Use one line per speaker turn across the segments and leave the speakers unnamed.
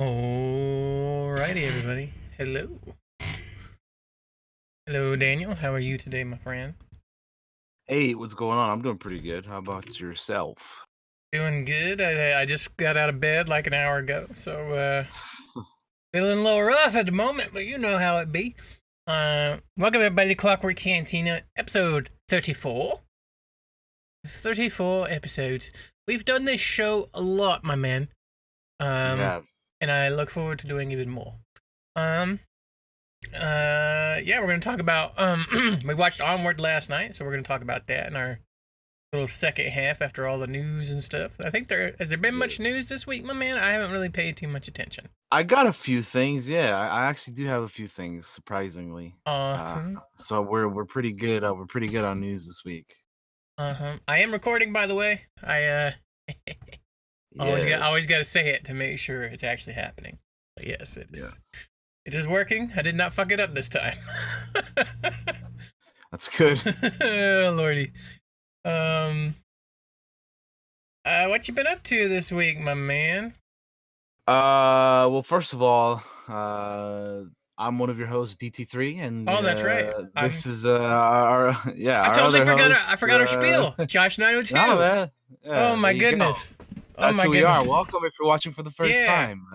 Alrighty, everybody. Hello. Hello, Daniel. How are you today, my friend?
Hey, what's going on? I'm doing pretty good. How about yourself?
Doing good. I just got out of bed like an hour ago, so feeling a little rough at the moment, but you know how it be. Welcome everybody to Clockwork Cantina, episode 34. 34 episodes. We've done this show a lot, my man.
We
Um,
have.
and I look forward to doing even more. Um, yeah, we're gonna talk about we watched Onward last night, so we're gonna talk about that in our little second half after all the news and stuff. I think there been much
Yes.
news this week, my man. I haven't really paid too much attention.
I got a few things. Yeah, I actually do have a few things, surprisingly. Uh,
Awesome.
so we're pretty good. We're pretty good on news this week.
I am recording, by the way. I
Yes.
always got to say it to make sure it's actually happening. But yes,
Yeah.
it is working. I did not fuck it up this time.
That's good.
Oh, Lordy. Um, what you been up to this week, my man?
Well, first of all, uh, I'm one of your hosts, DT3, and
Oh, that's right.
this is our
I
our
totally
other
forgot. I
host.
forgot our spiel. Josh
No,
902.
man.
Oh
Yeah, there
my
you go.
goodness. Oh
That's
my
who we are.
goodness.
Welcome if you're watching for the first
Yeah.
time.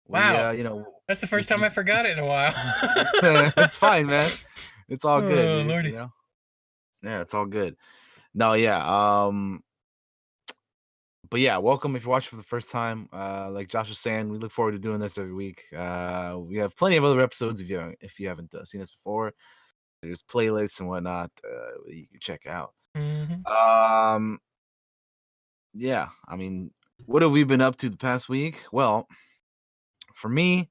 We
Wow. That's the
we
first time I forgot it in a while.
it's fine, man. It's all good,
Oh
dude, you
lordy.
know? Yeah, it's all good. No, yeah, but yeah, welcome if you're watching for the first time. Like Josh was saying, we look forward to doing this every week. We have plenty of other episodes if you haven't seen us before. There's playlists and whatnot you can check out.
Hmm.
Um, yeah, I mean, what have we been up to the past week? Well, for me,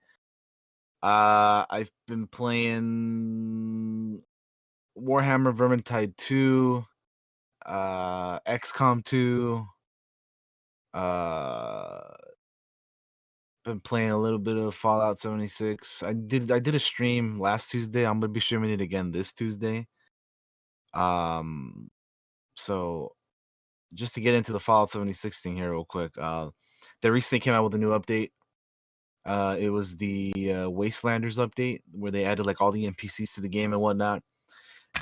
I've been playing Warhammer Vermintide 2, XCOM 2, uh, been playing a little bit of Fallout 76. I did a stream last Tuesday. I'm gonna be streaming it again this Tuesday. Um, so just to get into the Fallout 76 thing here real quick, they recently came out with a new update. It was the Wastelanders update where they added like all the NPCs to the game and whatnot.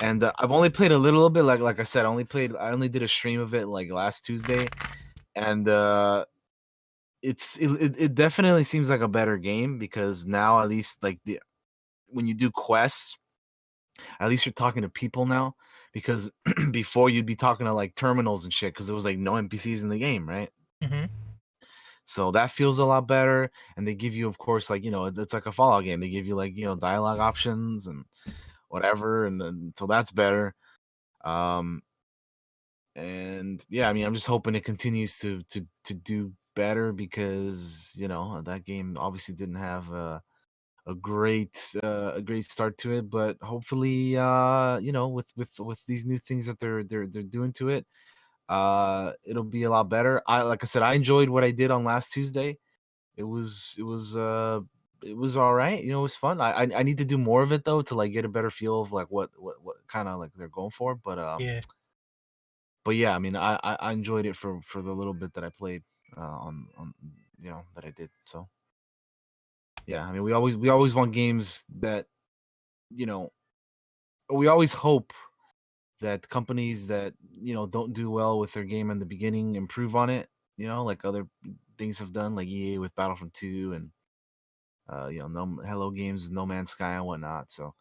And I've only played a little bit. Like I said, I only did a stream of it like last Tuesday, and it definitely seems like a better game because now at least like the when you do quests, at least you're talking to people now. Because before you'd be talking to like terminals and shit because there was like no NPCs in the game, right?
Hmm.
So that feels a lot better. And they give you, of course, like it's like a Fallout game. They give you like dialogue options and whatever, and then so that's better. Um, and yeah, I mean, I'm just hoping it continues to do better because that game obviously didn't have a great start to it, but hopefully, with these new things that they're doing to it, it'll be a lot better. Like I said, I enjoyed what I did on last Tuesday. It was it was uh it was all right. It was fun. I need to do more of it though to like get a better feel of like what kind of like they're going for,
Yeah.
but yeah, I mean, I enjoyed it for the little bit that I played on that I did. So yeah, I mean, we always want games that you know we always hope that companies that don't do well with their game in the beginning improve on it. Like other things have done, like EA with Battlefront 2 and no Hello Games with No Man's Sky and whatnot. So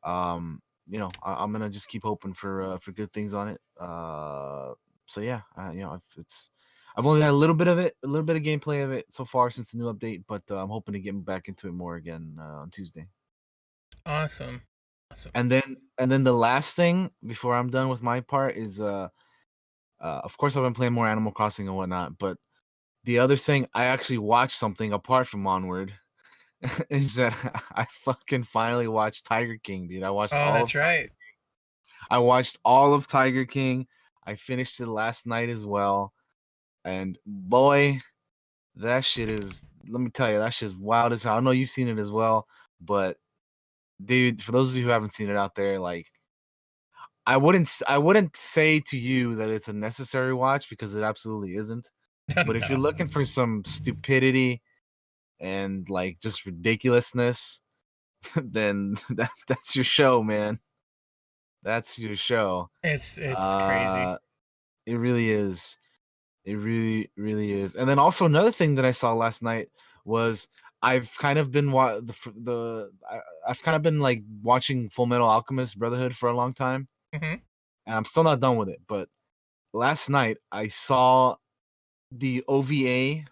I'm gonna just keep hoping for good things on it. So yeah, it's I've only had a little bit of it, a little bit of gameplay of it so far since the new update, but I'm hoping to get back into it more again on Tuesday.
Awesome. Awesome.
And then the last thing before I'm done with my part is of course I've been playing more Animal Crossing and whatnot, but the other thing I actually watched something apart from Onward is that I fucking finally watched Tiger King, dude.
Oh, that's right.
I watched all of Tiger King. I finished it last night as well. And boy, that shit is let me tell you, that shit's wild as hell. I know you've seen it as well, but dude, for those of you who haven't seen it out there, like I wouldn't say to you that it's a necessary watch because it absolutely isn't. But if you're
No.
looking for some stupidity and like just ridiculousness, then that's your show, man. That's your show.
It's crazy.
Uh, it really is. It really, really is. And then also another thing that I saw last night was I've kind of been I've kind of been like watching Full Metal Alchemist Brotherhood for a long time,
Hmm.
and I'm still not done with it. But last night I saw the OVA,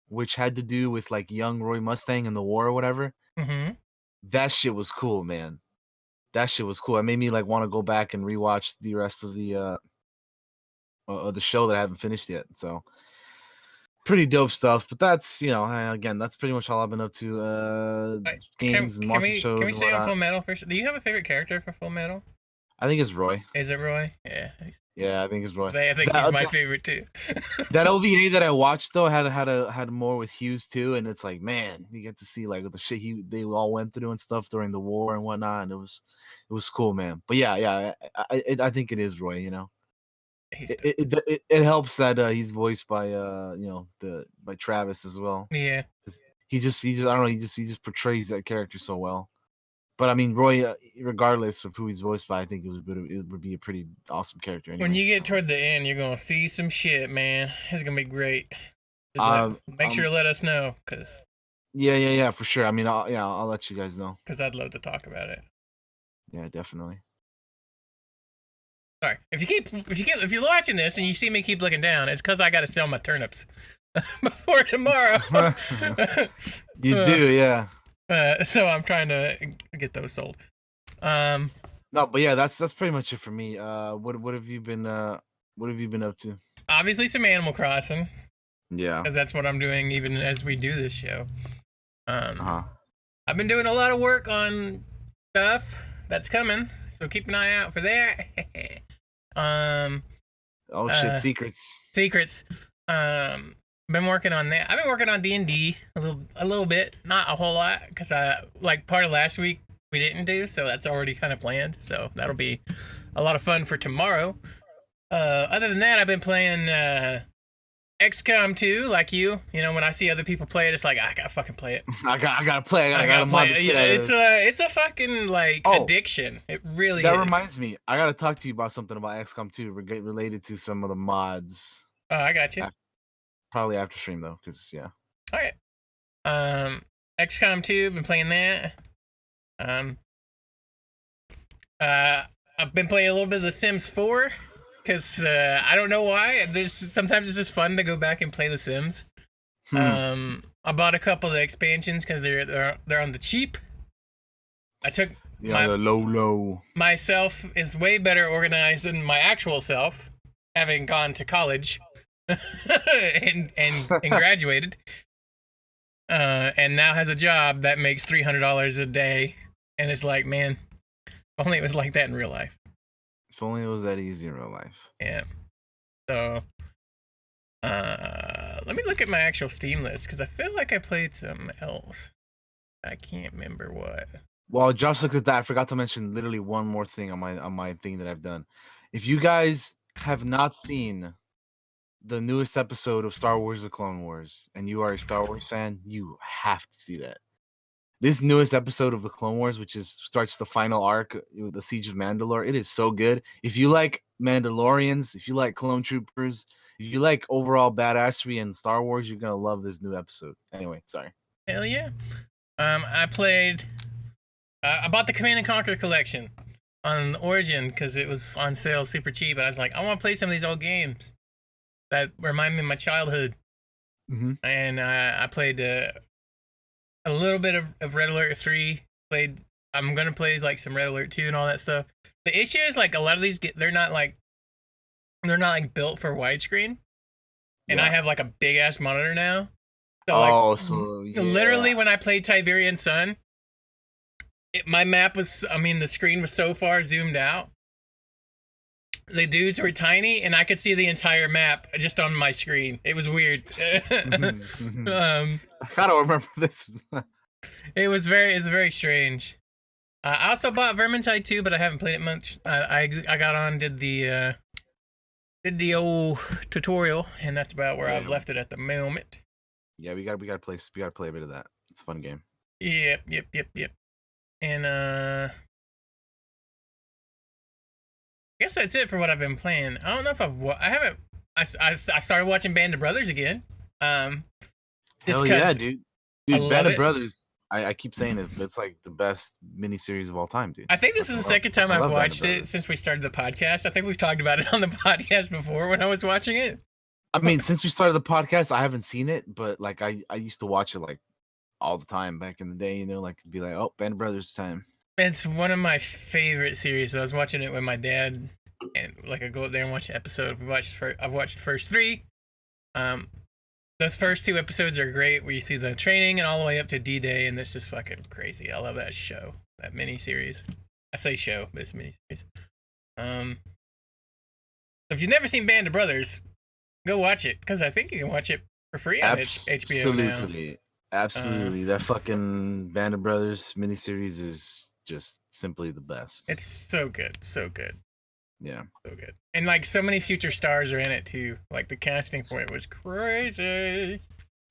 which had to do with like young Roy Mustang in the war or whatever.
Hmm.
That shit was cool, man. That shit was cool. It made me like want to go back and rewatch the rest of the show that I haven't finished yet. So pretty dope stuff. But that's again, that's pretty much all I've been up to.
Like,
Games and watching
can
shows
we
and
stay on
whatnot.
Full Metal first? Do you have a favorite character for Full Metal?
I think it's Roy.
Is it Roy? Yeah.
Yeah, I think it's Roy.
I think he's my favorite too.
That OVA that I watched though had more with Hughes too, and it's like, man, you get to see like the shit they all went through and stuff during the war and whatnot, and it was cool, man. But yeah, I think it is Roy.
He's
It helps that he's voiced by by Travis as well.
yeah.
'Cause he just I don't know, he just portrays that character so well. But I mean, Roy, regardless of who he's voiced by, I think it would be a pretty awesome character
When
anyway.
you get toward the end, you're gonna see some shit, man. It's gonna be great. Make sure to let us know,
yeah, for sure. I mean, I'll let you guys know.
Cause I'd love to talk about it.
Yeah, definitely.
Sorry, if you're watching this and you see me keep looking down, it's because I gotta sell my turnips before tomorrow.
You do, yeah.
So I'm trying to get those sold.
No, but yeah, that's pretty much it for me. What have you been up to?
Obviously some Animal Crossing,
Yeah.
because that's what I'm doing even as we do this show.
Uh-huh.
I've been doing a lot of work on stuff that's coming, so keep an eye out for that.
Oh shit, secrets.
Secrets. Been working on that. I've been working on D&D a little bit, not a whole lot, because like part of last week we didn't do, so that's already kind of planned. So that'll be a lot of fun for tomorrow. Other than that, I've been playing XCOM 2, like you. You know, when I see other people play it, it's like I gotta fucking play it.
I gotta play. I gotta
play
it.
You know, it's a fucking like addiction. It really
that
is.
reminds me. I gotta talk to you about something about XCOM 2 related to some of the mods.
Oh, I got you.
Probably after stream though, because yeah.
All right. XCOM 2, been playing that. I've been playing a little bit of The Sims 4, because I don't know why. Sometimes it's just fun to go back and play The Sims. I bought a couple of the expansions because they're on the cheap. I took
the low.
Myself is way better organized than my actual self, having gone to college and graduated, and now has a job that makes $300 a day, and it's like, man, if only it was like that in real life.
If only it was that easy in real life.
Yeah. So, let me look at my actual Steam list, because I feel like I played something else. I can't remember what.
Well, just look at that. I forgot to mention literally one more thing on my thing that I've done. If you guys have not seen the newest episode of Star Wars: The Clone Wars, and you are a Star Wars fan, you have to see that. This newest episode of The Clone Wars, which starts the final arc with the Siege of Mandalore, it is so good. If you like Mandalorians, if you like clone troopers, if you like overall badassery in Star Wars, you're gonna love this new episode. Anyway, sorry.
Hell yeah. I played. I bought the Command and Conquer collection on Origin because it was on sale super cheap, and I was like, I want to play some of these old games that remind me of my childhood.
Mm-hmm.
And I played a little bit of Red Alert 3. I'm gonna play like some Red Alert 2 and all that stuff. The issue is like a lot of these they're not like built for widescreen, and I have like a big ass monitor now. So literally when I played Tiberian Sun, the screen was so far zoomed out. The dudes were tiny, and I could see the entire map just on my screen. It was weird.
I kind of remember this.
It was very strange. I also bought Vermintide 2, but I haven't played it much. I got on, did the old tutorial, and that's about where I've left it at the moment.
Yeah, we gotta play a bit of that. It's a fun game.
Yep. And I guess that's it for what I've been playing. I don't know if I haven't. I started watching Band of Brothers again. Um, just
Hell yeah,
cause
dude.
I
Dude,
love
Band of
it.
Brothers. I keep saying this, but it's like the best miniseries of all time, dude.
I think this is
Fucking
the
love,
second time
fucking
I've
love Band of
watched it
Brothers.
since we started the podcast. I think we've talked about it on the podcast before when I was watching it.
I mean, since we started the podcast, I haven't seen it, but like I used to watch it like all the time back in the day. You know, like be like, oh, Band of Brothers time.
It's one of my favorite series. I was watching it with my dad, and like I go up there and watch an episode. I've watched the first three. Um, those first two episodes are great, where you see the training and all the way up to D-Day, and this is fucking crazy. I love that show, that miniseries. I say show, but it's miniseries. If you've never seen Band of Brothers, go watch it because I think you can watch it for free on HBO now.
Absolutely. That fucking Band of Brothers miniseries is just simply the best.
It's so good, so good.
Yeah.
So good. And like so many future stars are in it too. Like the casting for it was crazy.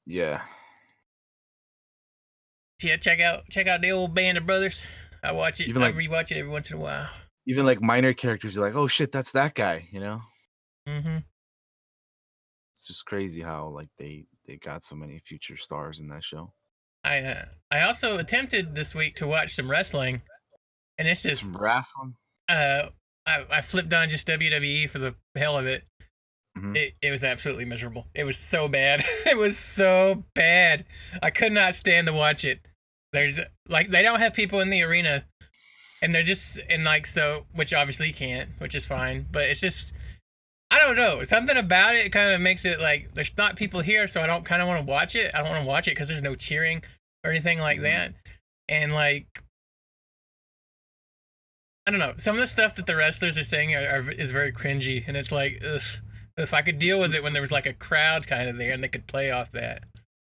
Yeah.
Yeah, check out the old Band of Brothers. I watch it.
Even
I
like
rewatch it every once in a while.
even like minor characters, you're like, oh shit, that's that guy, you know?
Mm-hmm.
It's just crazy how like they got so many future stars in that show.
I also attempted this week to watch some wrestling, and it's just
Some wrestling.
I flipped on just WWE for the hell of it.
Mhm.
It was absolutely miserable. It was so bad. It was so bad. I could not stand to watch it. There's like they don't have people in the arena, and they're just and like so, which obviously you can't, which is fine. But it's just I don't know something about it kind of makes it like there's not people here, so I don't kind of want to watch it. I don't want to watch it because there's no cheering or anything like that, and like I don't know. Some of the stuff that the wrestlers are saying is very cringy, and it's like, ugh, if I could deal with it when there was like a crowd kind of there and they could play off that.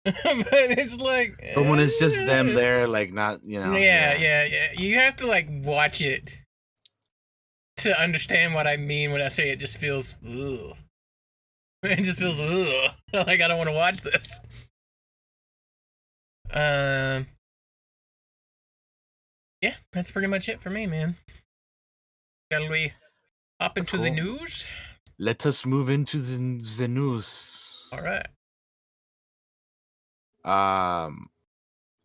But it's like,
But when it's just them there, like not, you know.
Yeah. You have to like watch it to understand what I mean when I say it. Just feels, ugh. It just feels, ugh. Like I don't want to watch this. Yeah, that's pretty much it for me, man. Shall we hop into the news?
Let us move into the news.
All right.
All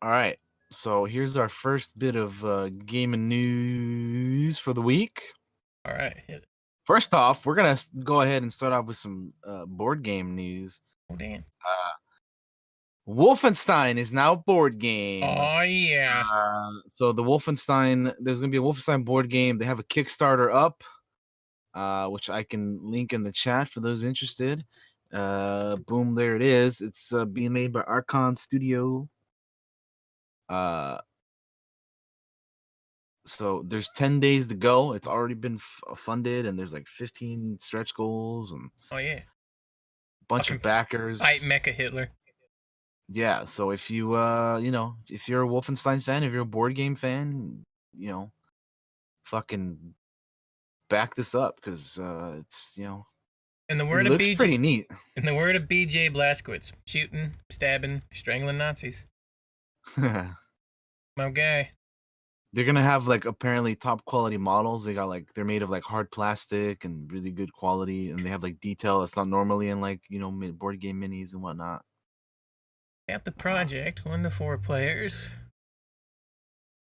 right. So here's our first bit of gaming news for the week.
All right. Hit it.
First off, we're gonna go ahead and start off with some board game news.
Oh, damn.
Wolfenstein is now a board game.
Oh, yeah.
So the Wolfenstein, there's gonna be a Wolfenstein board game. They have a Kickstarter up, which I can link in the chat for those interested. Boom, there it is. It's being made by Archon Studio. So there's 10 days to go. It's already been funded, and there's like 15 stretch goals and
Oh, yeah.
a bunch of backers.
Fight Mecha Hitler.
Yeah, so if you if you're a Wolfenstein fan, if you're a board game fan, fucking back this up because it's
In the word
it
of
looks pretty neat.
In the word of BJ Blazkowicz, shooting, stabbing, strangling Nazis. My guy.
They're gonna have like apparently top quality models. They're made of like hard plastic and really good quality, and they have like detail that's not normally in like board game minis and whatnot.
Got the project, 1 to 4 players.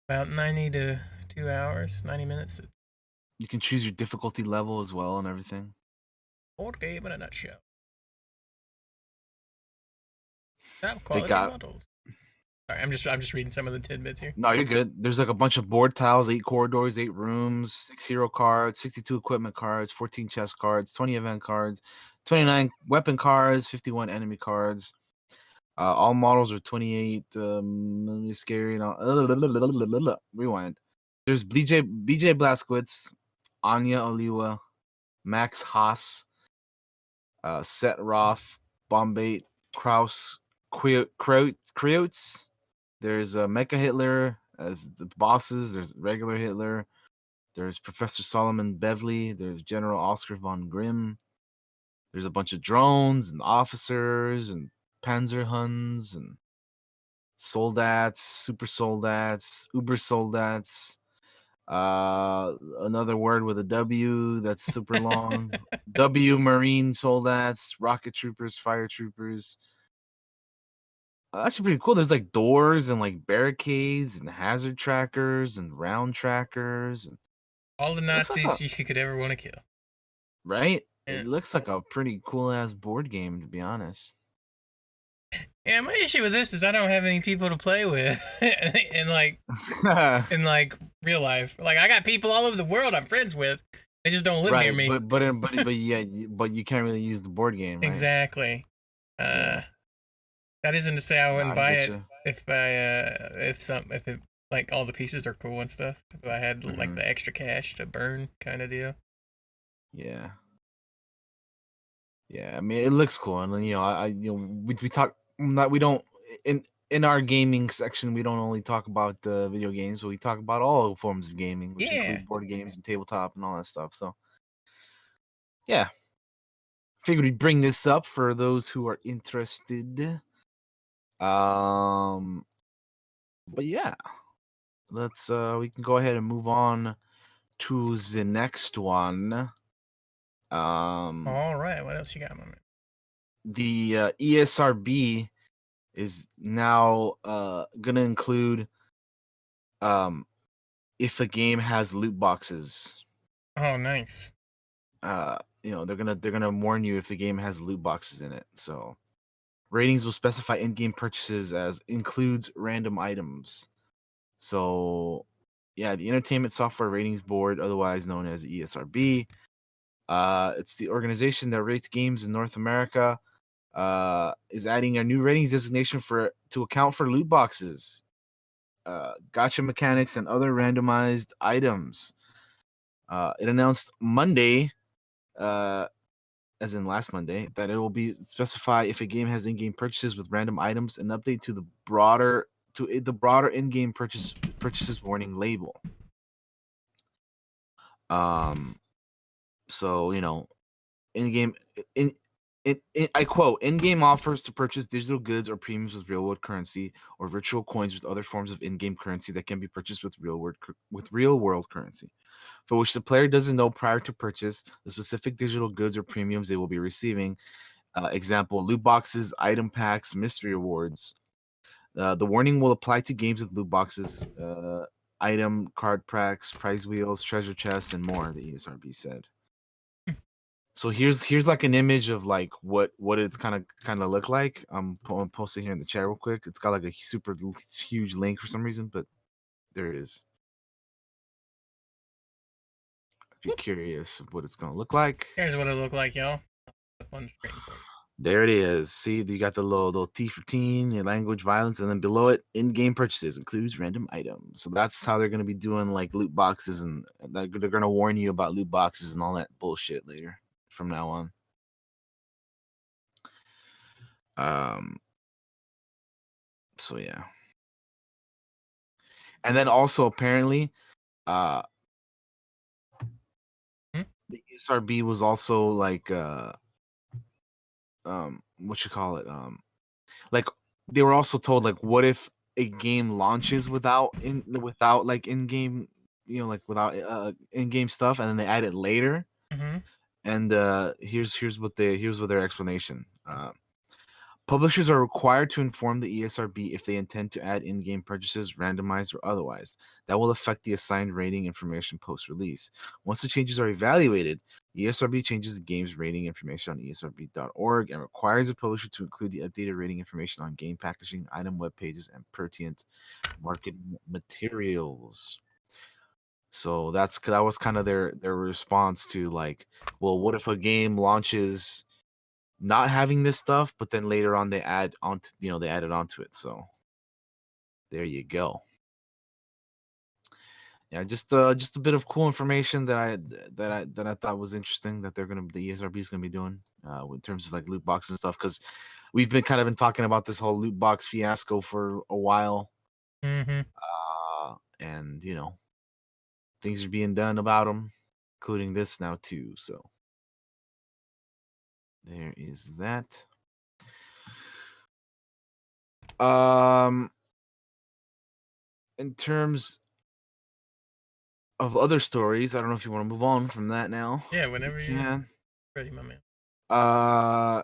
About 90 to 2 hours, 90 minutes.
You can choose your difficulty level as well and everything.
Board game in a nutshell. Top quality models. Sorry, I'm just reading some of the tidbits here.
No, you're good. There's like a bunch of board tiles, 8 corridors, 8 rooms, 6 hero cards, 62 equipment cards, 14 chess cards, 20 event cards, 29 weapon cards, 51 enemy cards. All models are 28. Scary. Rewind. There's BJ Blazkowicz, Anya Oliwa, Max Haas, Set Roth, Bombate, Kraus, Kreutz. There's Mecha Hitler as the bosses. There's regular Hitler. There's Professor Solomon Bevley. There's General Oscar von Grimm. There's a bunch of drones and officers and Panzerhuns and Soldats, Super Soldats, Uber Soldats. Another word with a W that's super long. W Marine Soldats, Rocket Troopers, Fire Troopers. Actually pretty cool. There's like doors and like barricades and hazard trackers and round trackers. And
All the
it looks like a
Nazis you could ever want to kill.
right. It
Yeah.
looks like a pretty cool ass board game, to be honest.
Yeah, my issue with this is I don't have any people to play with, and like in like real life, like I got people all over the world I'm friends with. They just don't live near
Right,
me.
but yeah, but you can't really use the board game, right?
Exactly.
Yeah,
Uh, that isn't to say I
no,
wouldn't
I
buy
get
it
you.
if it like all the pieces are cool and stuff. If I had like
Hmm.
the extra cash to burn kind of deal.
Yeah, yeah. I mean, it looks cool, and then, we talk not we don't in our gaming section. We don't only talk about the video games, but we talk about all forms of gaming, which
Yeah.
include board games and tabletop and all that stuff. So yeah, figured we'd bring this up for those who are interested. Um, but yeah, let's we can go ahead and move on to the next one. Um,
All right. What else you got, my man?
the ESRB is now gonna include um if a game has loot boxes.
Oh, nice.
They're gonna warn you if the game has loot boxes in it. So ratings will specify in-game purchases as includes random items. So yeah, the Entertainment Software Ratings Board, otherwise known as ESRB, it's the organization that rates games in North America. Is adding a new ratings designation for to account for loot boxes, gotcha mechanics, and other randomized items. It announced Monday, uh, as in last Monday, that it will be specify if a game has in-game purchases with random items, an update to the broader in-game purchases warning label. Um, so in-game in I quote, in-game offers to purchase digital goods or premiums with real-world currency or virtual coins with other forms of in-game currency that can be purchased with real-world currency, for which the player doesn't know prior to purchase the specific digital goods or premiums they will be receiving. Example: loot boxes, item packs, mystery awards. The warning will apply to games with loot boxes, item card packs, prize wheels, treasure chests, and more. The ESRB said. So here's like an image of like what it's kind of look like. I'm posting here in the chat real quick. It's got like a huge link for some reason, but there it is. If you're curious of what it's gonna look like,
Here's what it looked like, y'all. Up on the screen for you.
there it is. See, you got the little T for teen, your language, violence, and then below it, in-game purchases includes random items. So that's how they're gonna be doing like loot boxes, and they're gonna warn you about loot boxes and all that bullshit later from now on. Um. So yeah. And then also apparently, uh,
Hmm?
the ESRB was also like, what you call it, like they were also told like, what if a game launches without like in game, without in game stuff, and then they add it later.
Mm-hmm.
And here's what their explanation. Publishers are required to inform the ESRB if they intend to add in-game purchases, randomized or otherwise. That will affect the assigned rating information post-release. Once the changes are evaluated, ESRB changes the game's rating information on esrb.org and requires the publisher to include the updated rating information on game packaging, item web pages, and pertinent marketing materials. So that was kind of their response to like, well, what if a game launches not having this stuff, but then later on they added onto it. So there you go. Yeah, just a bit of cool information that I thought was interesting that the ESRB is gonna be doing in terms of like loot boxes and stuff, because we've been talking about this whole loot box fiasco for a while,
Mm-hmm.
and things are being done about them, including this now too. So there is that. Um, in terms of other stories, I don't know if you want to move on from that now.
Yeah,
We
whenever you're
can.
ready, my man.
Uh,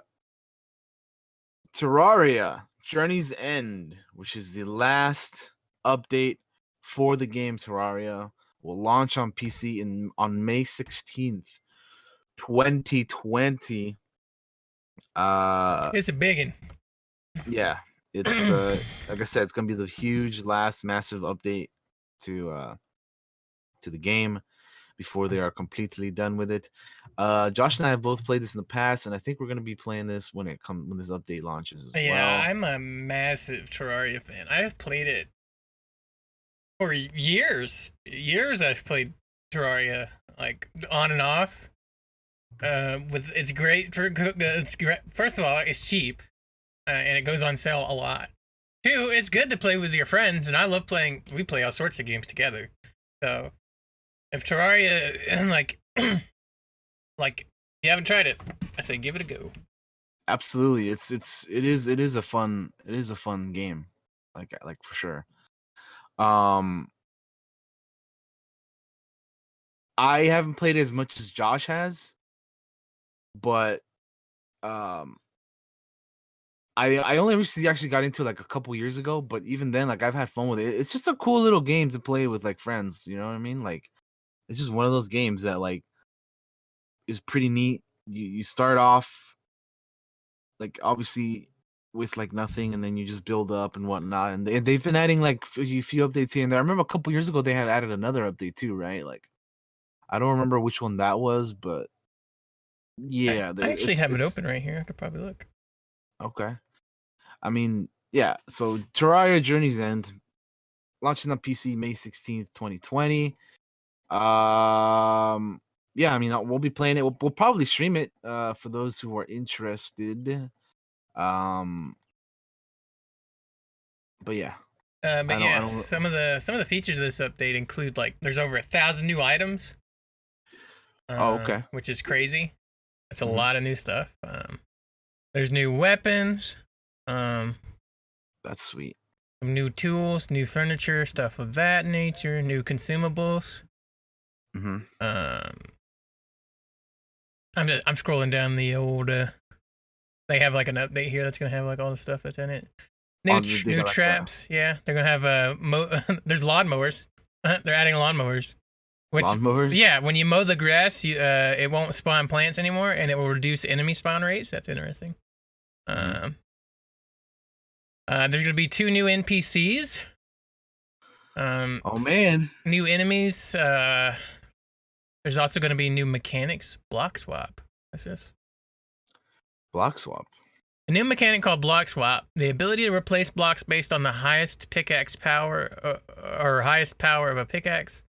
Terraria Journey's End, which is the last update for the game Terraria, will launch on PC on May 16th, 2020. Uh,
It's a biggin.
yeah, it's like I said, it's gonna be the huge last massive update to the game before they are completely done with it. Josh and I have both played this in the past, and I think we're gonna be playing this when this update launches as
Yeah,
well.
I'm a massive Terraria fan. I've played it for years. Years I've played Terraria, like on and off. With it's great for it's great. First of all, it's cheap, and it goes on sale a lot. Two, it's good to play with your friends, and I love playing. We play all sorts of games together. So if Terraria, like you haven't tried it, I say give it a go.
Absolutely, it is a fun game, like for sure. Um, I haven't played as much as Josh has, but um, I only recently actually got into it, like, a couple years ago, but even then, like, I've had fun with it. It's just a cool little game to play with, like, friends, you know what I mean? Like, it's just one of those games that, like, is pretty neat. You start off, like, obviously with, like, nothing, and then you just build up and whatnot, and they've been adding, like, a few updates here and there. I remember a couple years ago, they had added another update too, right? Like, I don't remember which one that was, but yeah,
I actually have it
it's
open right here. I could probably look.
okay. I mean, yeah, so Terraria Journey's End launching on PC May 16th, 2020. Yeah, I mean, we'll be playing it. We'll probably stream it for those who are interested. Um, but yeah,
But
I
yeah,
don't.
some of the features of this update include like there's over 1,000 new items,
Oh, okay.
which is crazy. That's a
Hmm.
lot of new stuff. There's new weapons, um,
That's sweet.
some new tools, new furniture, stuff of that nature, new consumables.
Hmm.
Um, I'm scrolling down the old. They have like an update here that's gonna have like all the stuff that's in it.
Oh, they
New
got like the
traps. Yeah, they're gonna have there's lawnmowers. They're adding lawnmowers. Which
lawnmowers.
yeah, when you mow the grass, it won't spawn plants anymore, and it will reduce enemy spawn rates. That's interesting.
Hmm.
Um, there's gonna be two new NPCs. Um,
Oh man,
New enemies. There's also gonna be new mechanics. Block swap. What's this?
block swap.
A new mechanic called block swap. The ability to replace blocks based on the highest pickaxe power or highest power of a pickaxe.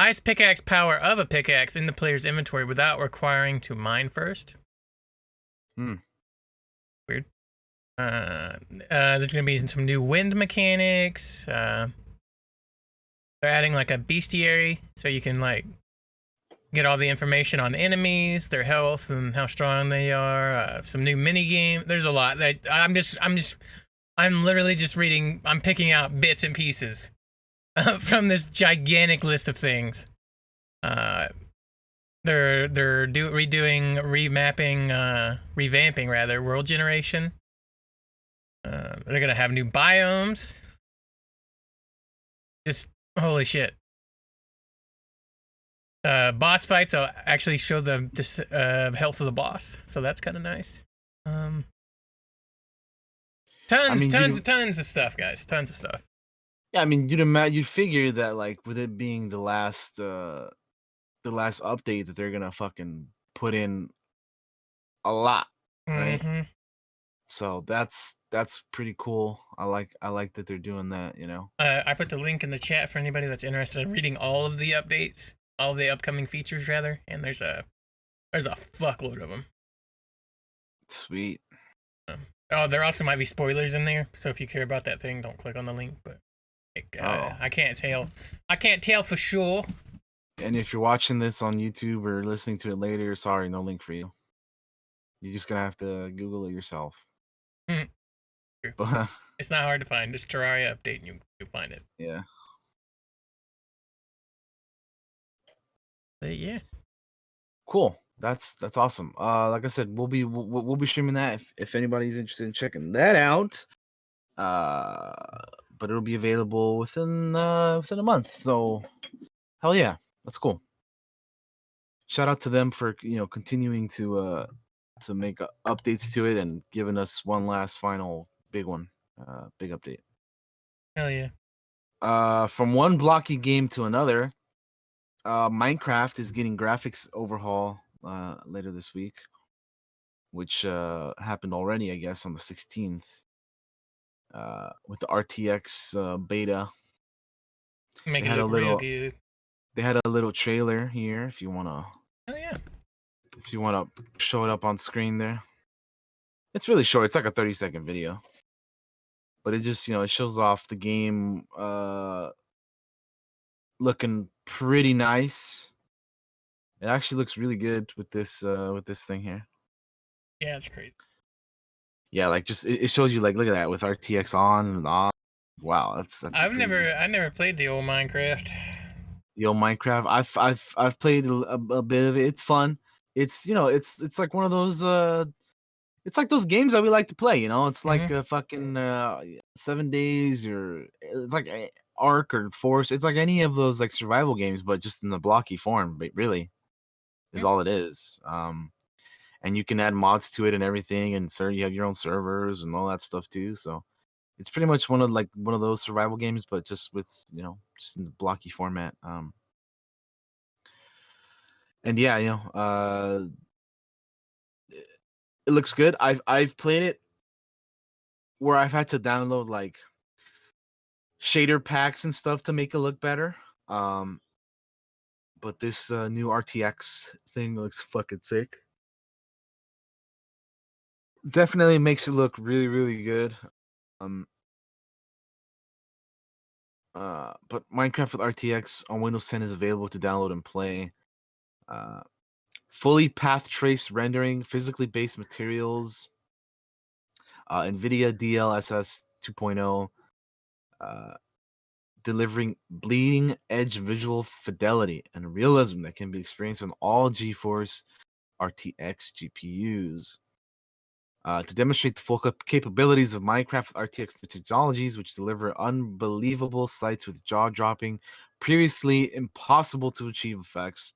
Highest pickaxe power of a pickaxe in the player's inventory without requiring to mine first.
Hmm.
Weird. There's gonna be some new wind mechanics. They're adding like a bestiary, so you can like get all the information on the enemies, their health, and how strong they are. Some new mini game. There's a lot. I'm literally just reading. I'm picking out bits and pieces from this gigantic list of things. Uh, they're revamping rather world generation. They're gonna have new biomes. Just holy shit. Boss fights will actually show the health of the boss, so that's kind of nice. Um,
I mean,
tons of stuff, guys. Tons of stuff.
yeah, I mean, you'd figure that, like, with it being the last update, that they're gonna fucking put in a lot, right?
Mm-hmm.
So that's pretty cool. I like that they're doing that, you know.
I put the link in the chat for anybody that's interested in reading all of the updates, all the upcoming features rather. And there's a fuckload of them.
Sweet.
Oh, there also might be spoilers in there, so if you care about that thing, don't click on the link. But
Oh.
I can't tell. I can't tell for sure.
And if you're watching this on YouTube or listening to it later, sorry, no link for you. You're just gonna have to Google it yourself.
Mm. True.
But
It's not hard to find. Just Terraria update and you find it.
yeah,
But yeah.
cool. That's awesome. Like I said, we'll be streaming that if anybody's interested in checking that out. But it'll be available within a month. So hell yeah, that's cool. Shout out to them for continuing to make updates to it and giving us one last final big one, big update.
Hell yeah.
From one blocky game to another, Minecraft is getting graphics overhaul later this week, which happened already, I guess, on the 16th with the RTX beta.
Make
They
it
had a
look real
little
good.
they had a little trailer here
Hell yeah.
if you wanna show it up on screen there. It's really short. It's like a 30-second video. But it just, it shows off the game looking pretty nice. It actually looks really good with this thing here.
Yeah, it's crazy.
Yeah, like just it shows you like look at that with RTX on and off. Wow, that's
I never played the old Minecraft.
the old Minecraft. I've played a bit of it. It's fun. It's like one of those it's like those games that we like to play, It's like
Mm-hmm.
a fucking 7 days or it's like Ark or Force. It's like any of those like survival games, but just in the blocky form, but really is all it is. And you can add mods to it and everything, and you have your own servers and all that stuff too. So it's pretty much one of those survival games, but just with just in the blocky format. And yeah, it looks good. I've played it where I've had to download like shader packs and stuff to make it look better. Um, but this new RTX thing looks fucking sick. Definitely makes it look really, really good. Um, but Minecraft with RTX on Windows 10 is available to download and play. Uh, fully path trace rendering, physically based materials, NVIDIA DLSS 2.0, uh, delivering bleeding edge visual fidelity and realism that can be experienced on all GeForce RTX GPUs. To demonstrate the full capabilities of Minecraft with RTX technologies, which deliver unbelievable sights with jaw-dropping, previously impossible to achieve effects.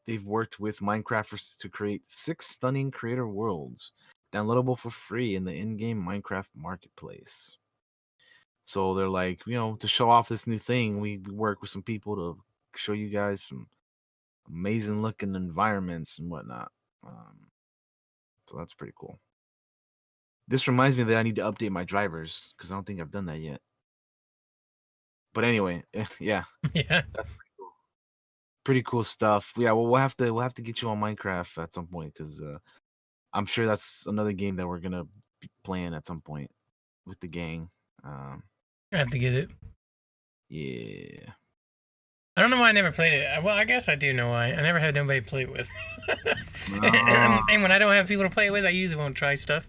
They've worked with Minecrafters to create 6 stunning creator worlds, downloadable for free in the in-game Minecraft marketplace. So they're like, to show off this new thing, we work with some people to show you guys some amazing looking environments and whatnot. So that's pretty cool. This reminds me that I need to update my drivers because I don't think I've done that yet. But anyway, yeah,
Yeah.
that's pretty cool. Pretty cool stuff. Yeah, well, we'll have to get you on Minecraft at some point because I'm sure that's another game that we're gonna be playing at some point with the gang. Um,
I have to get it.
yeah.
I don't know why I never played it. Well, I guess I do know why. I never had nobody to play it with.
Ah,
And when I don't have people to play it with, I usually won't try stuff.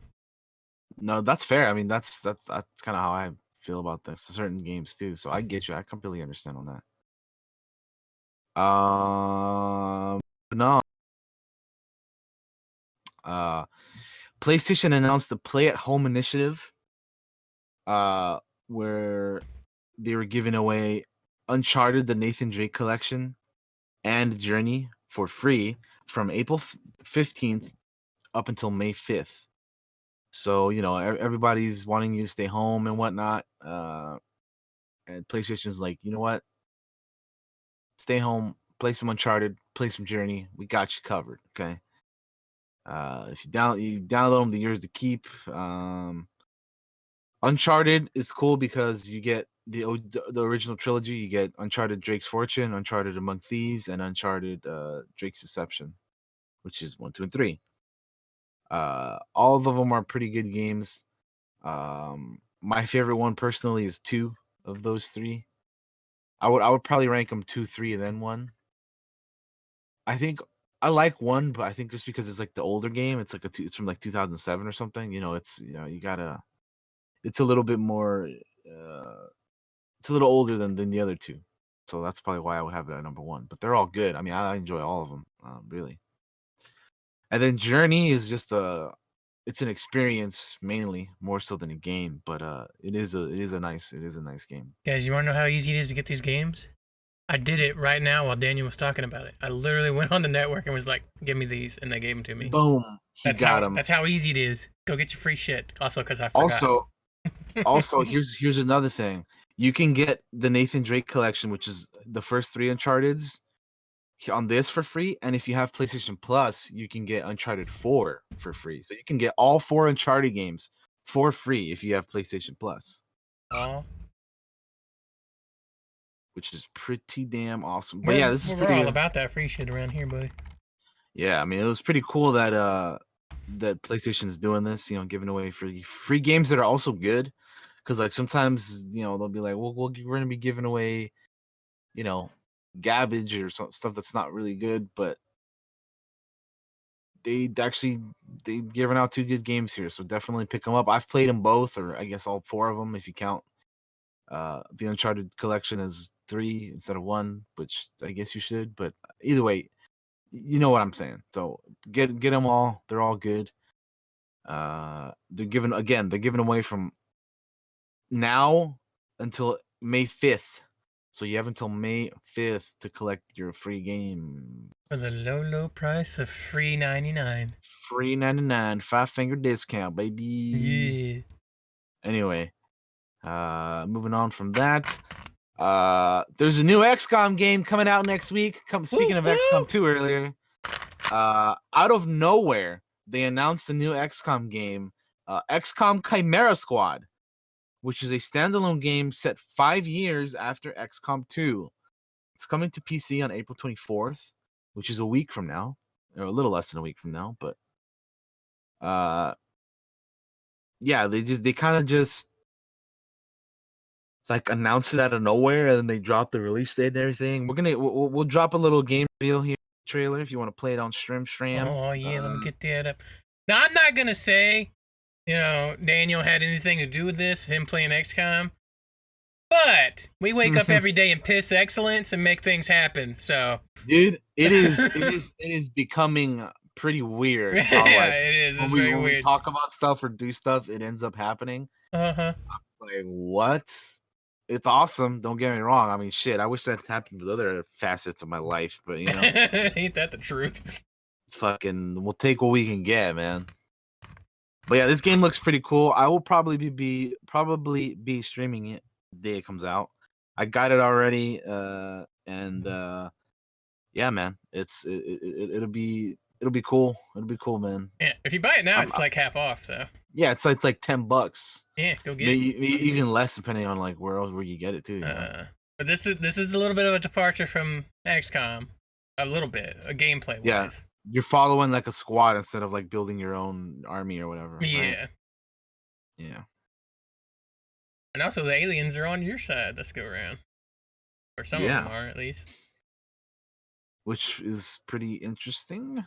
no, that's fair. I mean, that's kind of how I feel about this certain games too. So I get you. I completely understand on that. No. Uh, PlayStation announced the Play at Home initiative, uh, where they were giving away Uncharted, the Nathan Drake collection, and Journey for free from April 15th up until May 5th. So, everybody's wanting you to stay home and whatnot. And PlayStation's like, you know what? Stay home, play some Uncharted, play some Journey. We got you covered. Okay. If you download them, the years to keep. Uncharted is cool because you get the original trilogy. You get Uncharted Drake's Fortune, Uncharted Among Thieves, and Uncharted Drake's Deception, which is 1, 2, and 3. All of them are pretty good games. My favorite one personally is 2 of those 3. I would probably rank them 2, 3, and then 1. I think I like 1, but I think just because it's like the older game, it's like it's from like 2007 or something. You gotta it's a little bit more. It's a little older than the other two, so that's probably why I would have it at number one. But they're all good. I mean, I enjoy all of them, really. And then Journey is just it's an experience mainly more so than a game, but it is a nice game.
Guys, you want to know how easy it is to get these games? I did it right now while Daniel was talking about it. I literally went on the network and was like, "Give me these," and they gave them to me.
Boom, he got them.
That's how easy it is. Go get your free shit. Also, because I forgot.
Also, here's another thing. You can get the Nathan Drake collection, which is the first 3 Uncharted's, on this for free, and if you have PlayStation Plus, you can get Uncharted 4 for free. So you can get all 4 Uncharted games for free if you have PlayStation Plus.
Oh,
which is pretty damn awesome. But yeah, this is pretty.
We're all about that free shit around here, buddy.
Yeah, I mean, it was pretty cool that that PlayStation's doing this. You know, giving away free games that are also good. Because like sometimes they'll be like, well, we're gonna be giving away, garbage or stuff that's not really good, but they giving out 2 good games here, so definitely pick them up. I've played them both, or I guess all 4 of them if you count the Uncharted collection as 3 instead of 1, which I guess you should. But either way, you know what I'm saying. So get them all. They're all good. They're giving away from now until May 5th. So you have until May 5th to collect your free game.
For the low price of free 99.
Free 99, 5-finger discount, baby.
Yeah.
Anyway, moving on from that. There's a new XCOM game coming out next week. Speaking of XCOM 2 earlier, out of nowhere, they announced a new XCOM game, XCOM Chimera Squad, which is a standalone game set 5 years after XCOM 2. It's coming to PC on April 24th, which is a week from now, or a little less than a week from now. But yeah, they kind of just like announced it out of nowhere, and then they dropped the release date and everything. We'll drop a little game reveal here trailer if you want to play it on stream.
Oh yeah, let me get that up. Now I'm not gonna say, Daniel had anything to do with this, him playing XCOM. But we wake up every day and piss excellence and make things happen. So,
dude, it is becoming pretty weird.
How, it is. It's very
when
weird.
we talk about stuff or do stuff, it ends up happening.
I'm
like, what? It's awesome. Don't get me wrong. I mean, shit. I wish that happened with other facets of my life, but
ain't that the truth?
Fucking, we'll take what we can get, man. But yeah, this game looks pretty cool. I will probably be streaming it the day it comes out. I got it already, and yeah, man, it'll be cool. It'll be cool, man.
Yeah, if you buy it now, it's like half off. So
yeah, it's like $10.
Yeah, go get
maybe,
it.
Even less depending on like where you get it too.
But this is a little bit of a departure from XCOM, a little bit, a gameplay wise.
Yeah, you're following like a squad instead of like building your own army or whatever.
Yeah.
Right? Yeah.
And also, the aliens are on your side this go around, or some of them are at least.
Which is pretty interesting.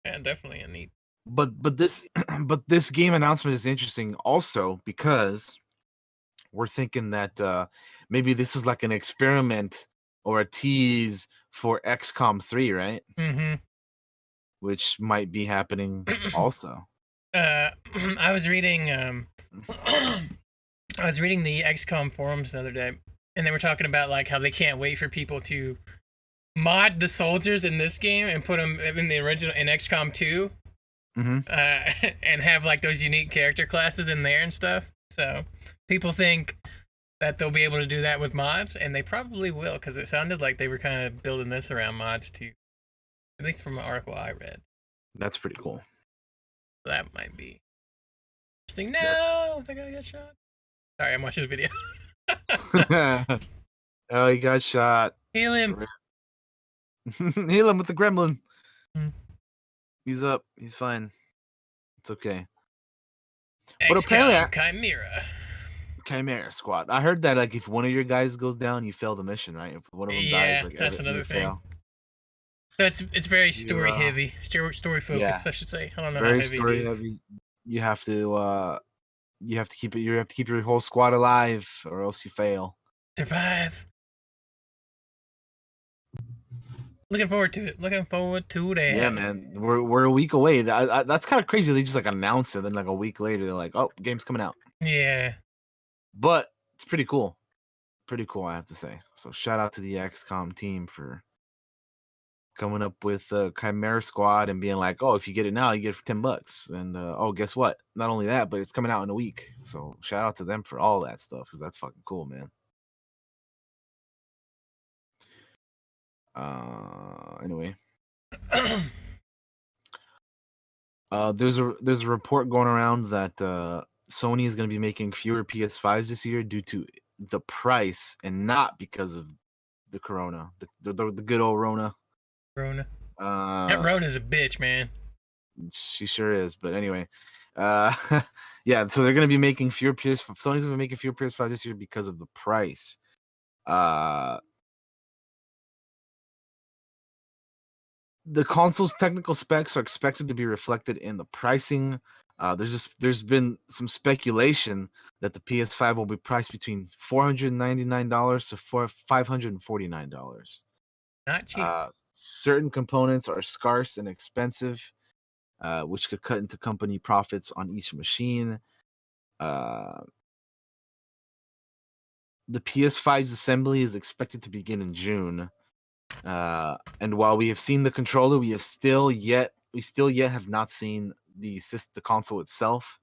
Yeah, definitely a neat.
But this game announcement is interesting also because we're thinking that maybe this is like an experiment or a tease for XCOM 3, right?
Mm-hmm.
Which might be happening also.
I was reading the XCOM forums the other day, and they were talking about like how they can't wait for people to mod the soldiers in this game and put them in the original in XCOM 2.
Mm-hmm.
And have like those unique character classes in there and stuff. So people think that they'll be able to do that with mods, and they probably will, because it sounded like they were kind of building this around mods too. At least from an article I read.
That's pretty cool.
That might be interesting. No, that guy got shot. Sorry, I'm watching the video.
Oh, he got shot.
Heal him.
Heal him with the gremlin.
Mm.
He's up. He's fine. It's okay.
But apparently,
Chimera Squad. I heard that like if one of your guys goes down, you fail the mission, right? If one of them dies, like
that's another thing.
Fail.
So it's very story heavy, story focused, I should say. I don't know
very
how heavy
story
it is.
heavy. You have to you have to keep it. You have to keep your whole squad alive, or else you fail.
Survive. Looking forward to it. Looking forward to
Yeah,
that.
man, we're a week away. That's kind of crazy. They just like announce it, then like a week later, they're like, "Oh, game's coming out."
Yeah.
But it's pretty cool. Pretty cool, I have to say. So shout out to the XCOM team for coming up with a Chimera Squad and being like, "Oh, if you get it now, you get it for $10." And oh, guess what? Not only that, but it's coming out in a week. So shout out to them for all that stuff because that's fucking cool, man. Anyway, there's a report going around that Sony is going to be making fewer PS5s this year due to the price and not because of the Corona, the good old Rona.
Rona. That
Uh,
Rona's a bitch, man.
she sure is. But anyway, uh, yeah. So they're going to be making fewer PS. Sony's going to be making fewer PS5 this year because of the price. Uh, the console's technical specs are expected to be reflected in the pricing. There's been some speculation that the PS5 will be priced between $499 to $549.
Not cheap.
Certain components are scarce and expensive, which could cut into company profits on each machine. Uh, the PS5's assembly is expected to begin in June. And while we have seen the controller, we still yet have not seen the console itself.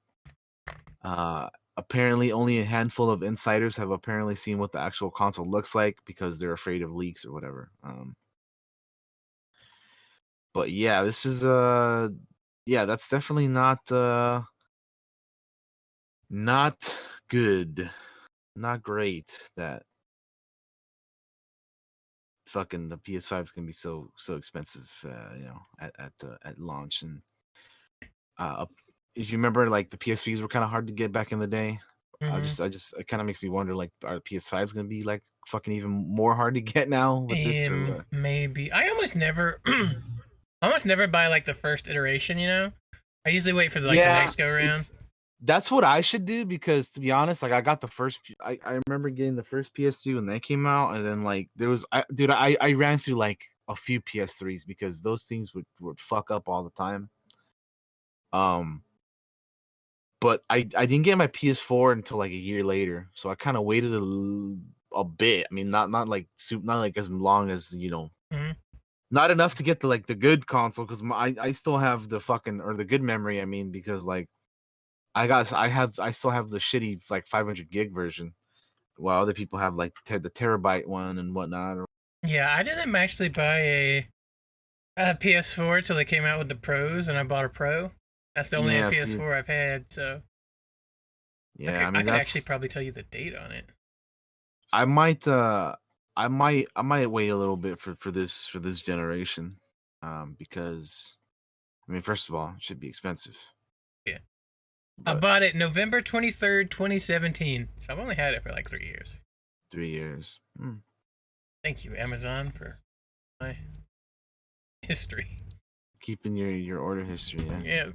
Apparently, only a handful of insiders have apparently seen what the actual console looks like because they're afraid of leaks or whatever. But yeah, this is yeah, that's definitely not good, not great. That fucking the PS5 is gonna be so expensive, at launch. And uh, if you remember, like the PS3s were kind of hard to get back in the day.
Mm-hmm.
It kind of makes me wonder, like, are the PS5s gonna be like fucking even more hard to get now with this or what?
Maybe. I almost never, almost never buy like the first iteration. You know, I usually wait for like the
Yeah,
next go around.
it's that's what I should do because to be honest, like I got the first, I remember getting the first PS3 when that came out, and then like there was, I ran through like a few PS3s because those things would fuck up all the time. Um, but I didn't get my PS4 until like a year later, so I kind of waited a bit. I mean, not like not like as long as
Mm-hmm.
not enough to get the good console because I still have the fucking or the good memory. I mean, because like I still have the shitty like 500 gig version, while other people have like the terabyte one and whatnot.
Yeah, I didn't actually buy a PS4 till they came out with the Pros, and I bought a Pro. That's the only
Yeah, see,
PS4 I've had, so
yeah, I
I
mean
could actually
that's
probably tell you the date on it.
I might I might wait a little bit for this generation, because I mean first of all it should be expensive,
Yeah, I
but
bought it November 23rd, 2017. So I've only had it for like 3 years.
3 years.
Thank you, Amazon, for my history.
Keeping your order history, yeah.
Yeah,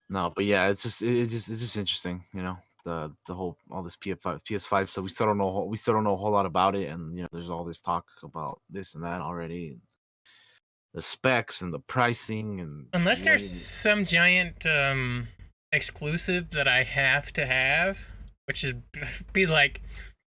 No, but yeah, it's just interesting, the whole all this PS5. So we still don't know a whole lot about it, and there's all this talk about this and that already, the specs and the pricing, and
unless there's some giant exclusive that I have to have, which is be like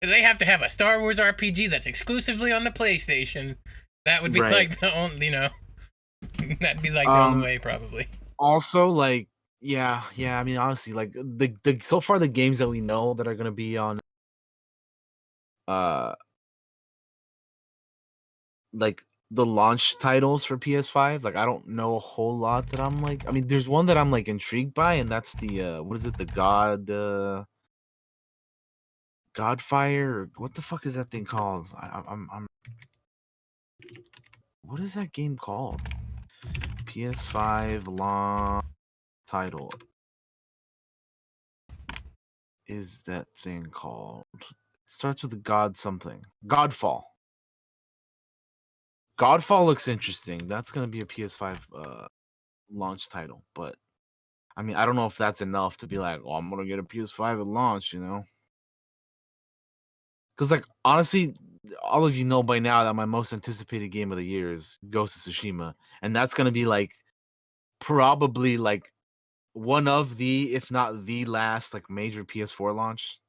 they have to have a Star Wars RPG that's exclusively on the PlayStation. That would be
right.
like the only, that'd be like the only
Um.
way probably.
Also, like, yeah. I mean, honestly, like the so far the games that we know that are gonna be on, uh, like the launch titles for PS5. Like, I don't know a whole lot that I'm like. I mean, there's one that I'm like intrigued by, and that's the what is it? The Godfire, or what the fuck is that thing called? I'm what is that game called? PS5 launch title is that thing called? It starts with the God something. Godfall. Godfall looks interesting. That's gonna be a PS5 launch title, but I mean, I don't know if that's enough to be like, "Oh, I'm gonna get a PS5 at launch," you know? Because, like, honestly, all of you know by now that my most anticipated game of the year is Ghost of Tsushima, and that's gonna be, like, probably, like, one of the, if not the last, like, major PS4 launch,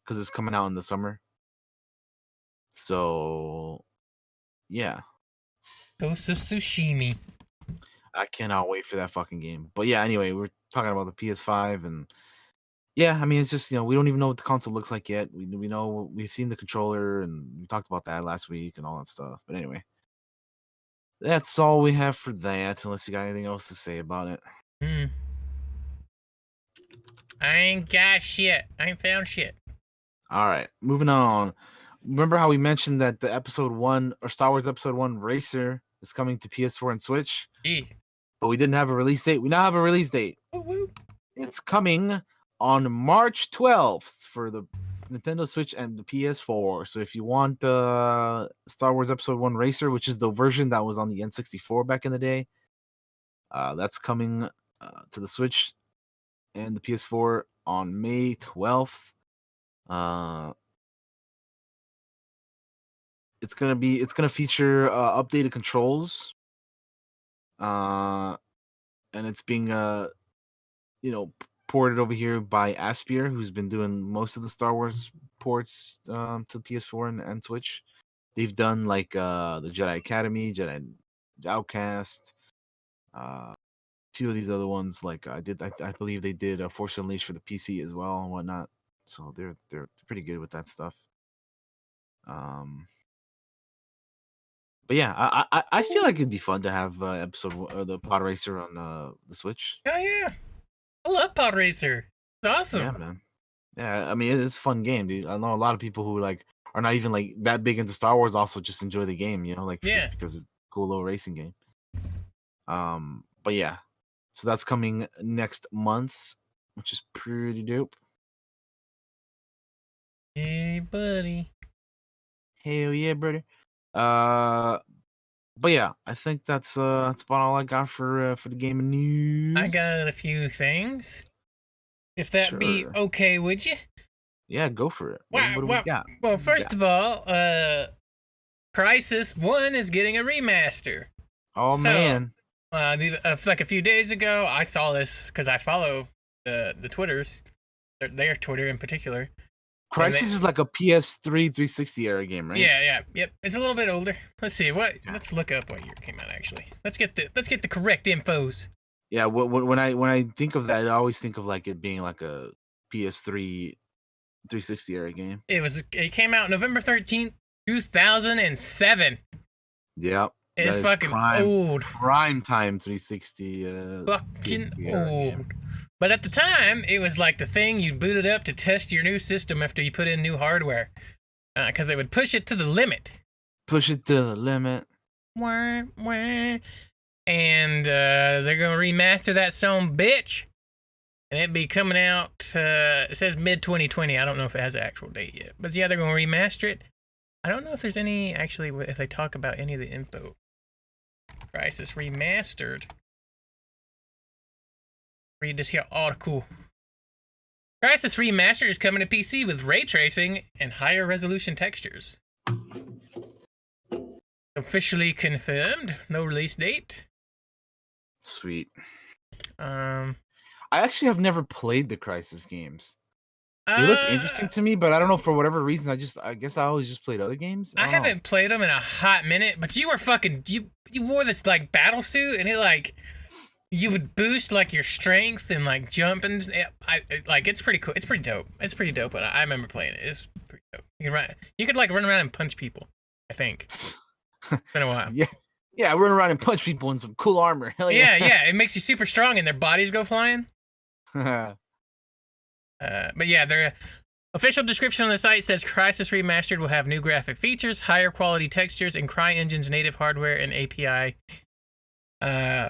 because it's coming out in the summer. So, yeah,
Ghost of Tsushima.
I cannot wait for that fucking game. But, yeah, anyway, we're talking about the PS5, and yeah, I mean, it's just, we don't even know what the console looks like yet. We know we've seen the controller, and we talked about that last week and all that stuff. But anyway, that's all we have for that, unless you got anything else to say about it.
Hmm. I ain't got shit. I ain't found shit.
All right, moving on. Remember how we mentioned that the episode 1 or Star Wars episode 1 Racer is coming to PS4 and Switch,
Yeah.
but we didn't have a release date. We now have a release date.
Woo-woo.
It's coming on March 12th for the Nintendo Switch and the PS4. So if you want Star Wars Episode 1 Racer, which is the version that was on the N64 back in the day, that's coming to the Switch and the PS4 on May 12th. Uh, it's gonna feature updated controls, uh, and it's being ported over here by Aspyr, who's been doing most of the Star Wars ports to PS4 and Switch. They've done like the Jedi Academy, Jedi Outcast, two of these other ones. Like I believe they did Force Unleashed for the PC as well and whatnot. So they're pretty good with that stuff. Um, but yeah, I feel like it'd be fun to have the Pod Racer on the Switch.
Oh yeah. I love Pod Racer. It's
Yeah,
awesome.
man. Yeah, I mean it's a fun game, dude. I know a lot of people who like are not even like that big into Star Wars also just enjoy the game, like just
Yeah.
because it's a cool little racing game. But yeah. So that's coming next month, which is pretty dope.
Hey buddy.
Hell yeah, brother. Uh but yeah, I think that's about all I got for the game of
I
news.
got a few things. If that be
Sure.
okay with you.
Yeah, go for it. What
Well,
what do we
well,
got?
well,
What do we
first
got?
of all, Crisis 1 is getting a remaster.
Oh
So,
man.
like a few days ago, I saw this because I follow the Twitters, their Twitter in particular, and
Crisis is like a PS3 360 era game, right?
yep, it's a little bit older. Let's see what.
Yeah.
Let's look up what year it came out. Actually, let's get the correct infos.
Yeah, when I think of that, I always think of like it being like a PS3 360 era game.
It came out November 13th, 2007.
Yep,
It's
that is
fucking old.
prime time 360
Fucking
PSP era game.
old. But at the time, it was like the thing you booted up to test your new system after you put in new hardware. Because they would push it to the limit.
Push it to the limit.
Wah, wah. And they're going to remaster that song, bitch. And it'd be coming out, it says mid 2020. I don't know if it has an actual date yet. But yeah, they're going to remaster it. I don't know if there's any, actually, if they talk about any of the info. Crisis Remastered. Read this here article. Crisis Remastered is coming to PC with ray tracing and higher resolution textures. Officially confirmed. No release date.
Sweet.
Um.
I actually have never played the Crisis games. They look interesting to me, but I don't know, for whatever reason. I guess I always just played other games. I
I
don't know.
haven't played them in a hot minute, but you were fucking you wore this like battle suit and it like you would boost like your strength and like jump and like it's pretty cool. It's pretty dope. It's pretty dope. But I remember playing it. It's pretty dope. You could like run around and punch people. I think it's been a while.
Yeah, run around and punch people in some cool armor. Hell yeah.
Yeah. It makes you super strong and their bodies go flying. But yeah, their official description on the site says Crysis Remastered will have new graphic features, higher quality textures, and CryEngine's native hardware and API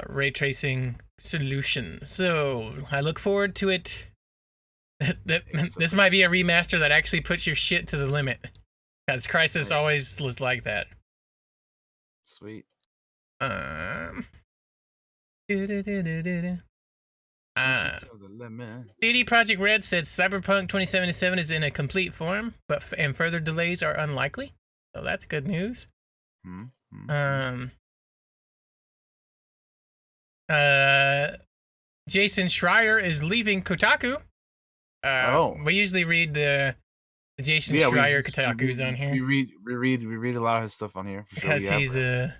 ray tracing solution. So I look forward to it. This might be a remaster that actually puts your shit to the limit, because Crysis always was like that.
Sweet. Push it
Uh,
to the limit.
CD Projekt Red said Cyberpunk 2077 is in a complete form, and further delays are unlikely. So that's good news.
Hmm. Hmm.
Um, uh, Jason Schreier is leaving Kotaku.
Oh.
We usually read the Jason
Yeah,
Schreier Kotaku's on
we
here
read a lot of his stuff on here for sure. We
because
have.
he's a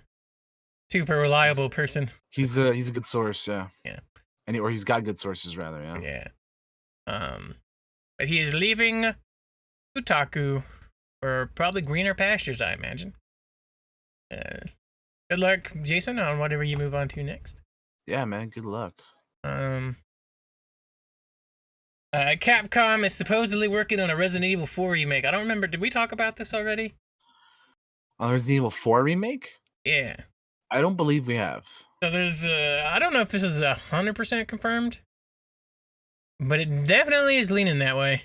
super
He's
reliable person.
he's a good source, yeah.
Yeah.
Or he's got good sources rather, yeah.
Yeah. But he is leaving Kotaku for probably greener pastures, I imagine. Good luck, Jason, on whatever you move on to next.
Yeah, man. Good luck.
Capcom is supposedly working on a Resident Evil 4 remake. I don't remember. Did we talk about this already?
Resident Evil 4 remake?
Yeah.
I don't believe we have.
So there's, I don't know if this is 100% confirmed, but it definitely is leaning that way.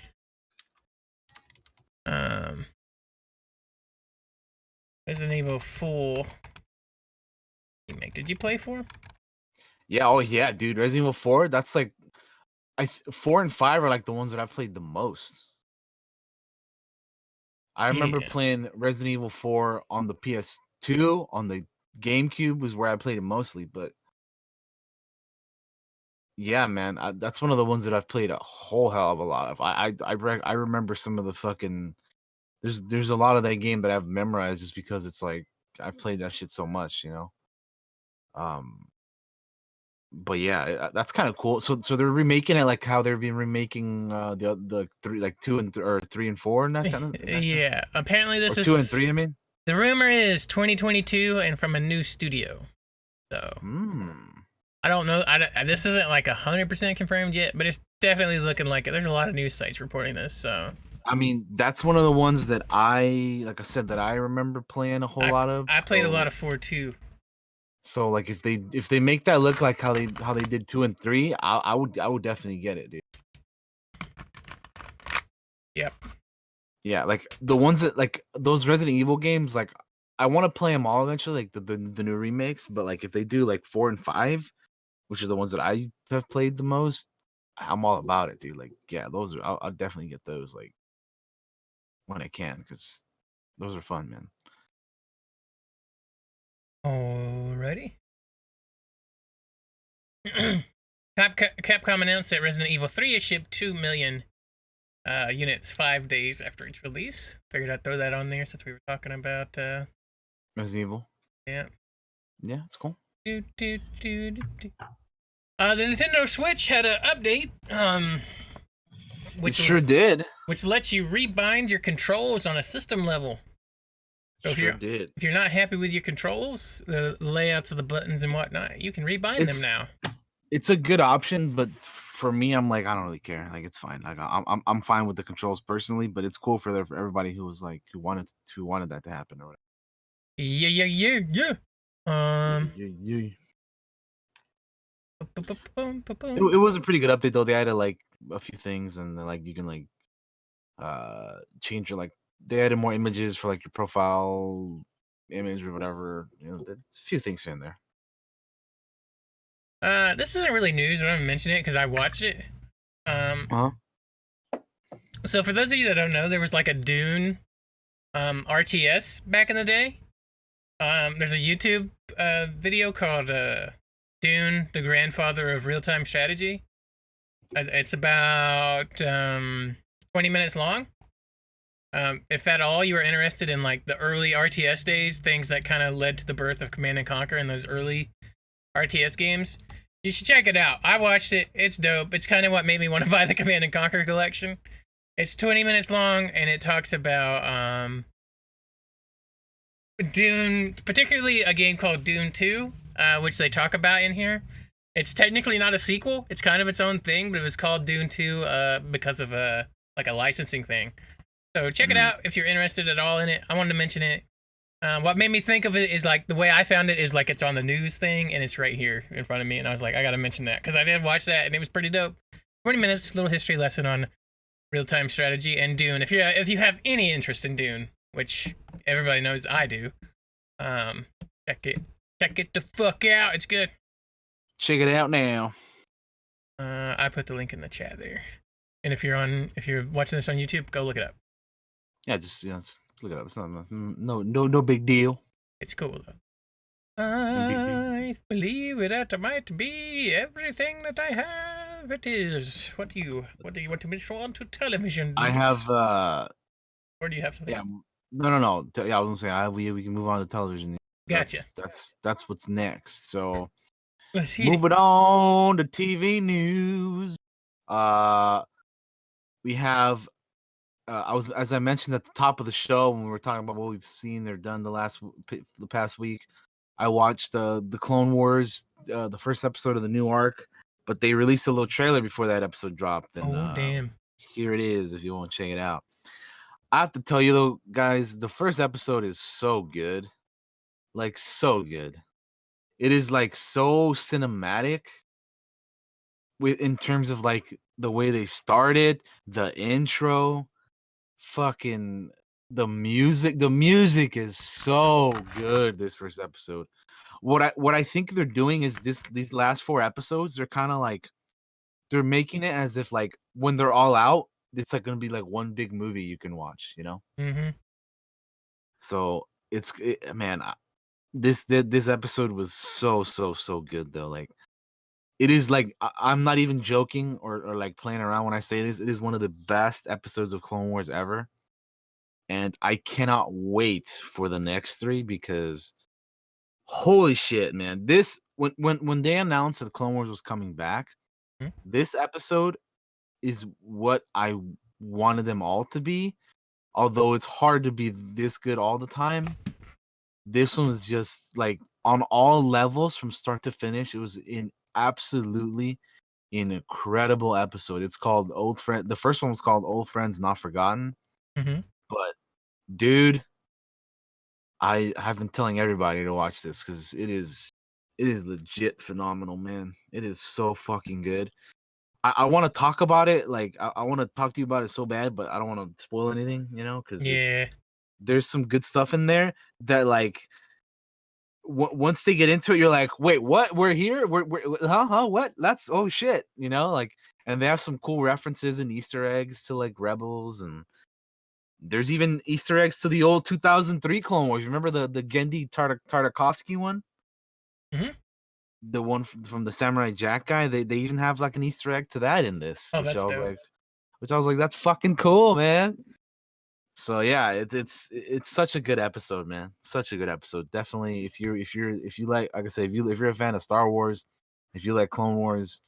Resident Evil 4 remake. Did you play 4?
Yeah, oh yeah, dude. Resident Evil 4, that's like 4 and 5 are like the ones that I've played the most. I remember
Yeah.
playing Resident Evil 4 on the PS2, on the GameCube was where I played it mostly, but yeah, man, that's one of the ones that I've played a whole hell of a lot of. I remember some of the fucking there's a lot of that game that I've memorized just because it's like I've played that shit so much, you know. But yeah, that's kind of cool. So they're remaking it like how they've been remaking the three, like 2 and or 3 and 4 and that kind of
Yeah. Apparently this
or
is
2 and 3. I mean,
the rumor is 2022 and from a new studio. So I don't know. This isn't like 100% confirmed yet, but it's definitely looking like it. There's a lot of news sites reporting this. So
I mean, that's one of the ones that like I said, that I remember playing a whole lot of.
I played a lot of 4 too.
So like if they make that look like how they did 2 and 3, I would definitely get it, dude.
Yep.
Yeah, like the ones that like those Resident Evil games, like I want to play them all eventually, like the new remakes. But like if they do like 4 and 5, which are the ones that I have played the most, I'm all about it, dude. Like yeah, those are I'll definitely get those like when I can because those are fun, man.
Alrighty. Capcom announced that Resident Evil 3 has shipped 2 million units 5 days after its release. Figured I'd throw that on there since we were talking about
Resident Evil.
Yeah.
Yeah, it's cool.
The Nintendo Switch had an update.
Which sure did.
Which lets you rebind your controls on a system level. So
sure did.
If you're not happy with your controls, the layouts of the buttons and whatnot, you can rebind them now.
It's a good option, but for me, I'm like, I don't really care. Like, it's fine. Like, I'm fine with the controls personally, but it's cool for everybody who was like who wanted that to happen or whatever.
Yeah.
Yeah. It was a pretty good update though. They added like a few things, and then, like you can like change your like they added more images for like your profile image or whatever. You know, there's a few things in there.
This isn't really news. I'm gonna mention it because I watched it. So for those of you that don't know, there was like a Dune RTS back in the day. There's a YouTube video called Dune, the Grandfather of Real-Time Strategy. It's about 20 minutes long. If at all you are interested in like the early RTS days, things that kind of led to the birth of Command and Conquer and those early RTS games, you should check it out. I watched it. It's dope. It's kind of what made me want to buy the Command and Conquer collection. It's 20 minutes long, and it talks about Dune, particularly a game called Dune 2, which they talk about in here. It's technically not a sequel. It's kind of its own thing, but it was called Dune 2 because of a licensing thing. So check it out if you're interested at all in it. I wanted to mention it. What made me think of it is like the way I found it is like it's on the news thing and it's right here in front of me, and I was like, I gotta mention that because I did watch that and it was pretty dope. 20 minutes, little history lesson on real-time strategy and Dune. If you have any interest in Dune, which everybody knows I do, check it the fuck out. It's good.
Check it out now.
I put the link in the chat there. And if you're watching this on YouTube, go look it up.
Yeah, just look it up. It's not no big deal.
It's cool though.
No big deal.
I believe it might be everything that I have. It is. What do you want to move on to television?
I have
Or do you have something?
yeah, no. Yeah, I was gonna say we can move on to television.
Gotcha.
That's what's next. So
Let's hear it.
moving on to TV news. We have as I mentioned at the top of the show when we were talking about what we've seen or done the past week. I watched the Clone Wars, the first episode of the new arc, but they released a little trailer before that episode dropped, and
Oh damn.
here it is if you want to check it out. I have to tell you though, guys, the first episode is so good, like so good. It is like so cinematic with in terms of like the way they started, the intro, fucking the music. The music is so good this first episode. What I think they're doing is these last 4 episodes, they're kind of like they're making it as if like when they're all out, it's like gonna be like one big movie you can watch, you know?
Mm-hmm.
So man, this episode was so good though. Like it is like I'm not even joking or like playing around when I say this. It is one of the best episodes of Clone Wars ever, and I cannot wait for the next 3 because holy shit, man! This when they announced that Clone Wars was coming back, this episode is what I wanted them all to be. Although it's hard to be this good all the time, this one was just like on all levels from start to finish. It was absolutely an incredible episode. It's called Old Friend. The first one was called Old Friends Not Forgotten.
Mm-hmm.
But dude, I have been telling everybody to watch this because it is legit phenomenal, man. It is so fucking good. I want to talk about it. Like I want to talk to you about it so bad, but I don't want to spoil anything, you know, because
Yeah.
there's some good stuff in there that like once they get into it, you're like, wait, what? We're here? Huh? What? That's oh shit, you know, like, and they have some cool references and Easter eggs to like Rebels, and there's even Easter eggs to the old 2003 Clone Wars. Remember the Gendy Tartakovsky one?
Mm-hmm.
The one from the Samurai Jack guy. They even have like an Easter egg to that in this,
Oh, that's dope.
which I was like, that's fucking cool, man. So yeah, it's such a good episode, man. Such a good episode. Definitely, if you like I say, if you're a fan of Star Wars, if you like Clone Wars,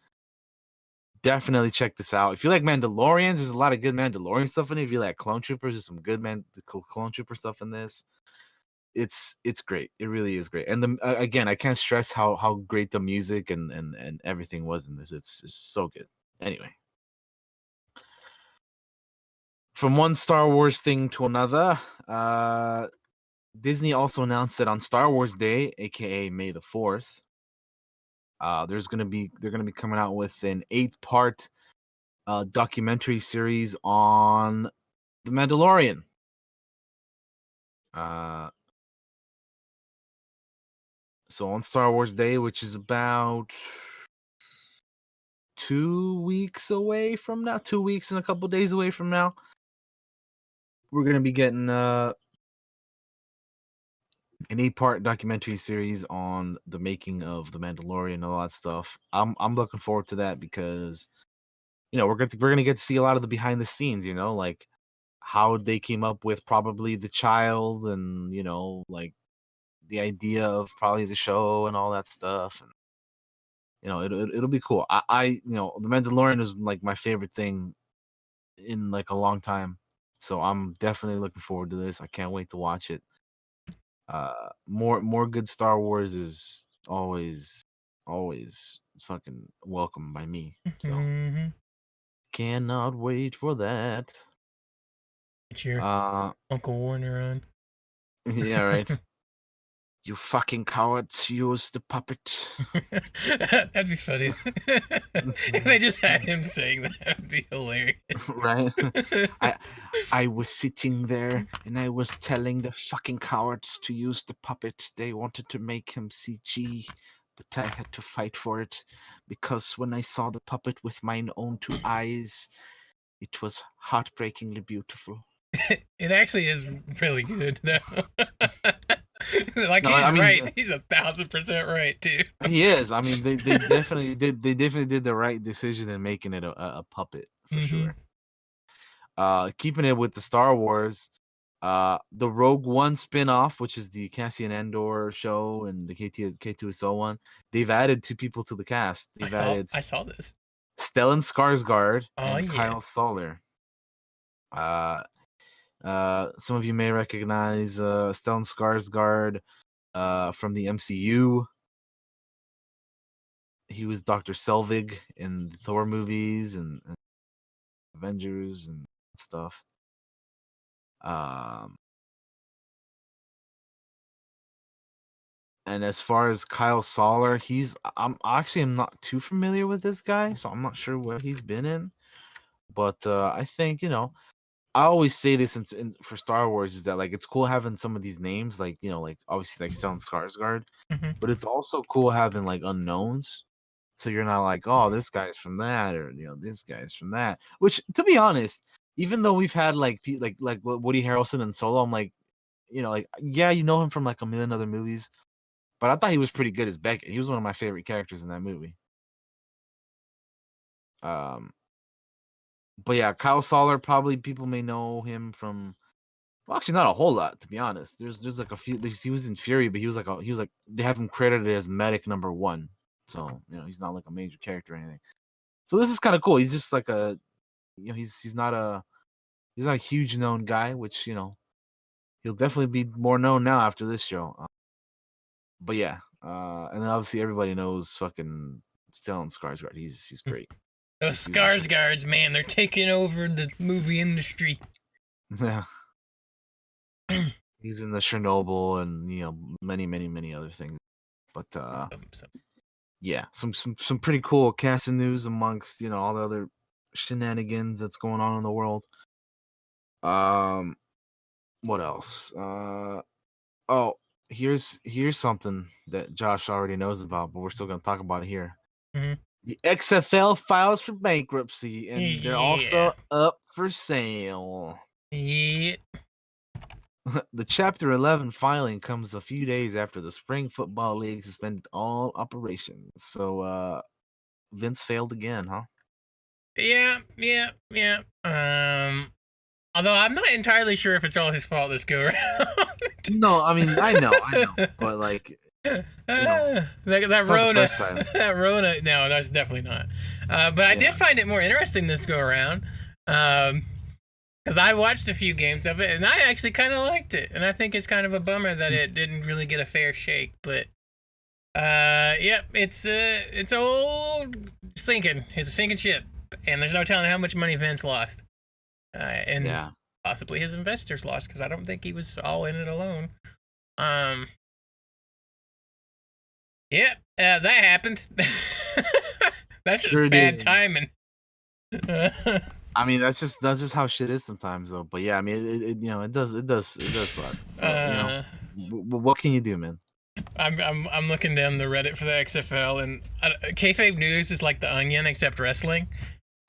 definitely check this out. If you like Mandalorians, there's a lot of good Mandalorian stuff in it. If you like Clone Troopers, there's some good Clone Trooper stuff in this. It's great. It really is great. And again, I can't stress how great the music and everything was in this. It's so good. Anyway, from one Star Wars thing to another, Disney also announced that on Star Wars Day, aka May the 4th, they're gonna be coming out with an 8-part documentary series on the Mandalorian. So on Star Wars Day, which is about 2 weeks away from now, 2 weeks and a couple days away from now, we're gonna be getting an 8-part documentary series on the making of the Mandalorian and all that stuff. I'm looking forward to that because you know we're gonna get to see a lot of the behind the scenes. You know, like how they came up with probably the child and you know like the idea of probably the show and all that stuff. And you know it'll be cool. I you know the Mandalorian is like my favorite thing in like a long time, so I'm definitely looking forward to this. I can't wait to watch it. More good Star Wars is always fucking welcome by me. So
Mm-hmm.
cannot wait for that.
Get your
Uh
Uncle Warner on.
yeah, right. You fucking cowards use the puppet.
That'd be funny. If they just had him saying that, would be hilarious.
Right? I I was sitting there and I was telling the fucking cowards to use the puppet. They wanted to make him CG, but I had to fight for it because when I saw the puppet with mine own two eyes, it was heartbreakingly beautiful.
It actually is really good though. Like
No,
he's
I mean
right. He's 1,000% right too.
he is. I mean they definitely did. They definitely did the right decision in making it a puppet for
Hmm.
sure. Keeping it with the Star Wars, the Rogue One spin-off, which is the Cassian Andor show and the K2SO one, they've added two people to the cast.
I
They've
saw
added
I saw this.
Stellan Skarsgård
Oh
and
yeah.
Kyle Soller. Uh, some of you may recognize Stellan Skarsgård from the MCU. He was Dr. Selvig in the Thor movies and Avengers and stuff. Um, and as far as Kyle Soller, I'm not too familiar with this guy, so I'm not sure what he's been in. But I think I always say this for Star Wars is that like it's cool having some of these names, like like obviously like Stellan Skarsgård,
Hmm.
but it's also cool having like unknowns. So you're not like, oh, this guy's from that, or this guy's from that. Which, to be honest, even though we've had like like Woody Harrelson and Solo, I'm like, like yeah, you know him from like a million other movies, but I thought he was pretty good as Beckett. He was one of my favorite characters in that movie. Um, but yeah, Kyle Soller, probably people may know him from. Well, actually, not a whole lot, to be honest. There's like a few. He was in Fury, but he was like they have him credited as medic number one, so he's not like a major character or anything. So this is kind of cool. He's just like a, he's not a huge known guy, which he'll definitely be more known now after this show. But yeah, and then obviously everybody knows fucking Stellan Skarsgård. He's great.
Those
He's in shit.
Skarsgårds, man, they're taking over the movie industry.
Yeah, he's in the Chernobyl and many other things. But yeah, some pretty cool casting news amongst all the other shenanigans that's going on in the world. What else? Oh, here's something that Josh already knows about, but we're still gonna talk about it here.
Hmm.
The XFL files for bankruptcy, and they're
Yeah.
also up for sale.
Yeah.
The Chapter 11 filing comes a few days after the Spring Football League suspended all operations. So, Vince failed again, huh?
Yeah. Yeah. Yeah. Although I'm not entirely sure if it's all his fault this go around.
No, I mean, I know, but like,
That
it's not the
Rona,
first time.
that Rona. No, that's definitely not. But I did
Yeah.
find it more interesting this go around. Because I watched a few games of it and I actually kind of liked it, and I think it's kind of a bummer that it didn't really get a fair shake. But yep, it's old sinking. It's a sinking ship, and there's no telling how much money Vince lost, and
Yeah.
possibly his investors lost because I don't think he was all in it alone. Um, yeah, that happened. That's just
Sure
bad
did.
timing.
I mean, that's just how shit is sometimes, though. But yeah, I mean, it does suck. But what can you do, man?
I'm looking down the Reddit for the XFL, and kayfabe news is like the Onion except wrestling.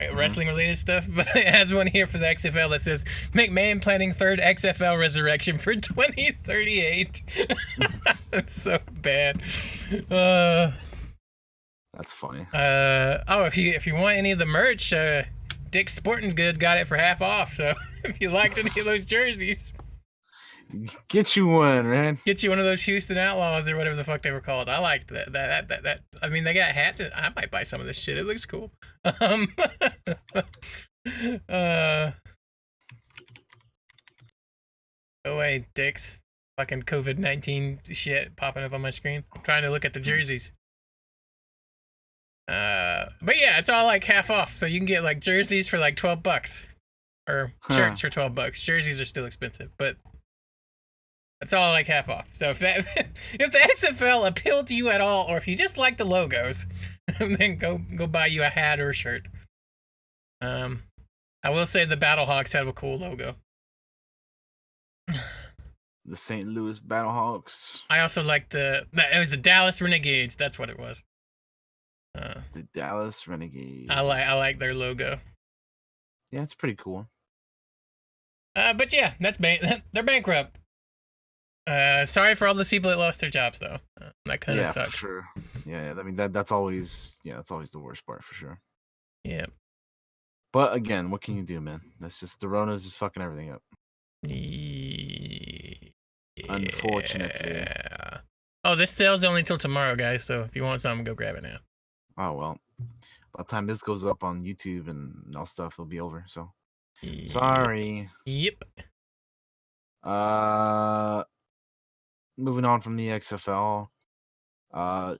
Mhm.
Wrestling related stuff, but it has one here for the XFL that says McMahon planning third XFL resurrection for 2038. That's so bad.
That's funny.
Oh, if you want any of the merch, Dick's Sporting Goods got it for half off. So if you liked any of those jerseys,
Get you one, man.
get you one of those Houston Outlaws or whatever the fuck they were called. I liked that. I mean, they got hats. I might buy some of this shit. It looks cool. Uh, oh wait, Dicks. Fucking COVID-19 shit popping up on my screen. I'm trying to look at the jerseys. But yeah, it's all like half off, so you can get like jerseys for like $12, or shirts for $12. Jerseys are still expensive, but it's all like half off. So if that if the XFL appealed to you at all, or if you just like the logos, then go buy you a hat or a shirt. I will say the Battlehawks have a cool logo.
the St. Louis Battlehawks.
I also like it was the Dallas Renegades. That's what it was.
The Dallas Renegades.
I like their logo.
Yeah, it's pretty cool.
But yeah, they're bankrupt. Sorry for all those people that lost their jobs though. That kind of sucks.
For sure. Yeah, I mean that's always the worst part for sure.
Yeah.
But again, what can you do, man? That's just the Rona's just fucking everything up.
Yeah.
Unfortunately.
Oh, this sale's only till tomorrow, guys. So if you want something, go grab it now.
Oh well. By the time this goes up on YouTube and all stuff, it'll be over. So sorry.
Yep.
Moving on from the XFL.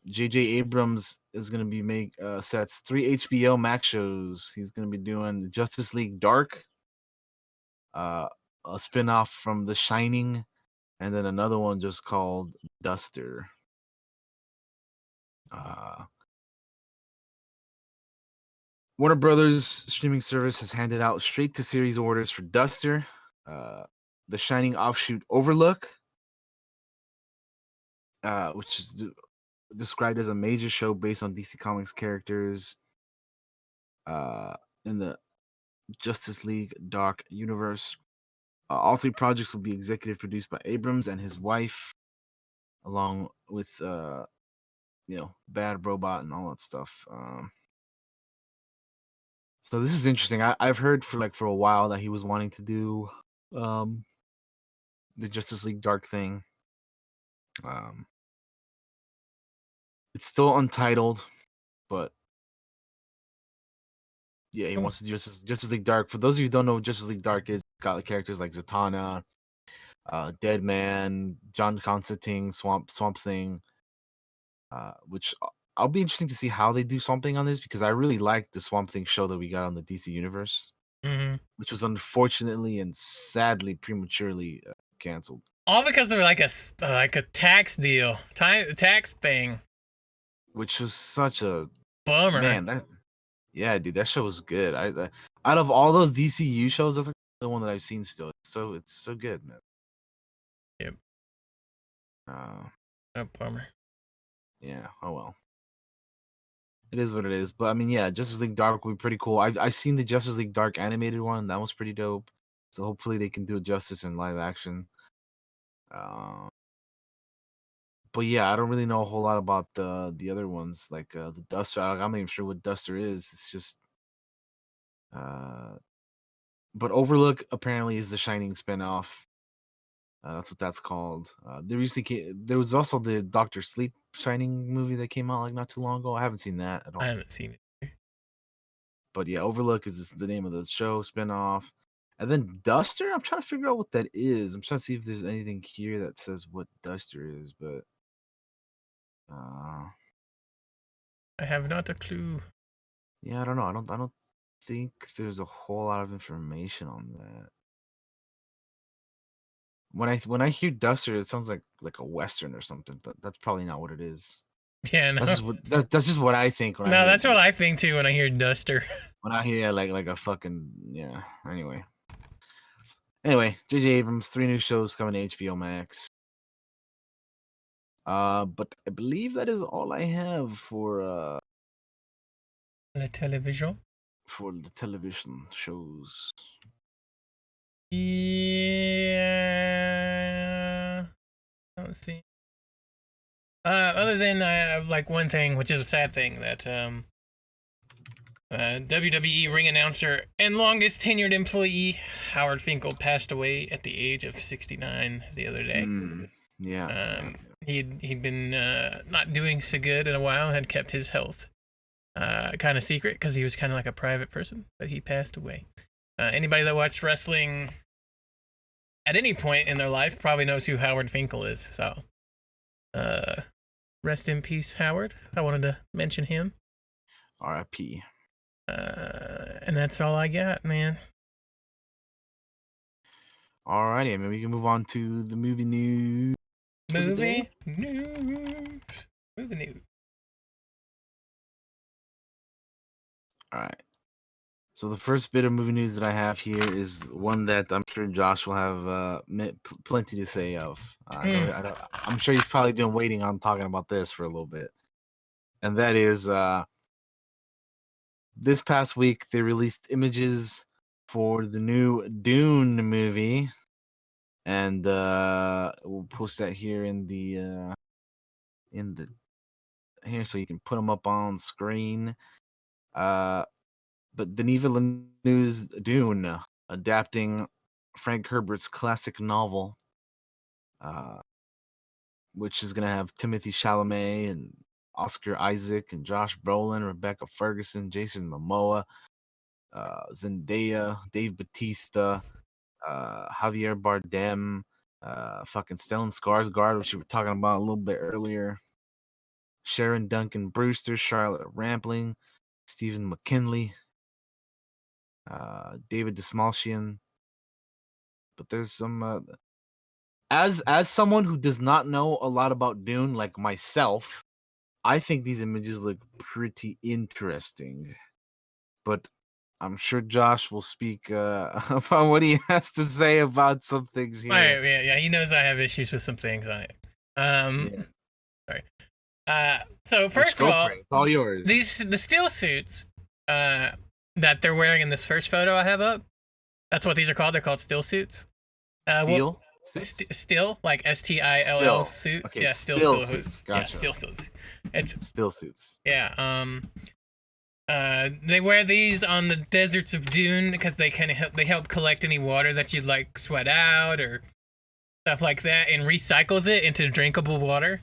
J.J. Abrams is gonna be sets 3 HBO Max shows. He's gonna be doing Justice League Dark, a spin-off from The Shining, and then another one just called Duster. Warner Brothers streaming service has handed out straight to series orders for Duster, The Shining offshoot Overlook, which is described as a major show based on DC Comics characters in the Justice League Dark universe. All 3 projects will be executive produced by Abrams and his wife, along with Bad Robot and all that stuff. So this is interesting. I've heard for a while that he was wanting to do the Justice League Dark thing. It's still untitled, but yeah, he wants to do Justice League Dark. For those of you who don't know what Justice League Dark is, it's got characters like Zatanna, Deadman, John Constantine, Swamp Thing, which I'll be interesting to see how they do something on this, because I really liked the Swamp Thing show that we got on the DC Universe, which was unfortunately and sadly prematurely canceled.
All because of like a tax deal, tax thing,
which was such a
bummer.
Man, dude, that show was good. Out of all those DCU shows, that's like the one that I've seen still. It's so good, man.
Yep. A bummer.
Yeah. Oh well. It is what it is. But I mean, yeah, Justice League Dark would be pretty cool. I've seen the Justice League Dark animated one. That was pretty dope. So hopefully they can do it justice in live action. But yeah, I don't really know a whole lot about the other ones, like the Duster. I'm not even sure what Duster is. It's just but Overlook apparently is the Shining spinoff. That's what that's called. There was also the Doctor Sleep Shining movie that came out like not too long ago. I haven't seen that at all.
I haven't seen it.
But yeah, Overlook is the name of the show spinoff. And then Duster, I'm trying to figure out what that is. I'm trying to see if there's anything here that says what Duster is, but
I have not a clue.
Yeah, I don't know. I don't think there's a whole lot of information on that. When I hear Duster, it sounds like a Western or something, but that's probably not what it is.
Yeah, no.
That's just what I think when I
No,
hear
that's what I think too when I hear Duster.
When I hear like a fucking Anyway, J.J. Abrams, 3 new shows coming to HBO Max. But I believe that is all I have for
the television.
For the television shows.
Yeah. Let's see. Other than like one thing, which is a sad thing, that WWE ring announcer and longest tenured employee Howard Finkel passed away at the age of 69 the other day. He'd been not doing so good in a while and had kept his health kind of secret because he was kind of like a private person, but he passed away. Anybody that watched wrestling at any point in their life probably knows who Howard Finkel is. So, rest in peace, Howard. I wanted to mention him.
R.I.P.
And that's all I got, man.
Alrighty, I mean, we can move on to the movie news.
Movie news.
All right. So the first bit of movie news that I have here is one that I'm sure Josh will have plenty to say of.
Mm.
I'm sure he's probably been waiting on talking about this for a little bit, and that is this past week they released images for the new Dune movie, and we'll post that here in the here so you can put them up on screen. But Denis Villeneuve's Dune, adapting Frank Herbert's classic novel, uh, which is gonna have Timothy Chalamet and Oscar Isaac and Josh Brolin, Rebecca Ferguson, Jason Momoa, Zendaya, Dave Bautista, Javier Bardem, fucking Stellan Skarsgård, which we were talking about a little bit earlier, Sharon Duncan Brewster, Charlotte Rampling, Stephen McKinley, David Dastmalchian. But there's some as someone who does not know a lot about Dune, like myself, I think these images look pretty interesting. But I'm sure Josh will speak about what he has to say about some things
All right,
here.
yeah, he knows I have issues with some things on it.
Yeah,
Sorry. So
just
first of
go for
all,
it. It's all yours.
the steel suits that they're wearing in this first photo I have up. That's what these are called. They're called steel suits.
Steel?
Still, like STILL suit.
Okay,
Yeah,
still suits.
Yeah,
Gotcha.
steel suits. It's
Still suits.
yeah. They wear these on the deserts of Dune because they help collect any water that you'd like sweat out or stuff like that, and recycles it into drinkable water.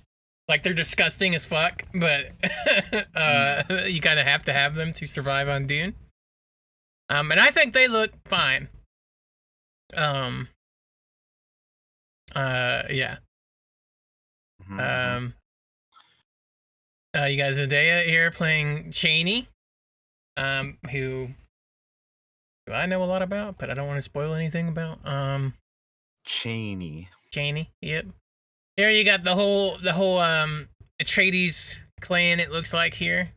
Like they're disgusting as fuck, but you kind of have to have them to survive on Dune. And I think they look fine. Yeah.
Mm-hmm.
You got Zendaya here playing Cheney, who I know a lot about, but I don't want to spoil anything about.
Cheney.
Yep. Here you got the whole Atreides clan. It looks like here.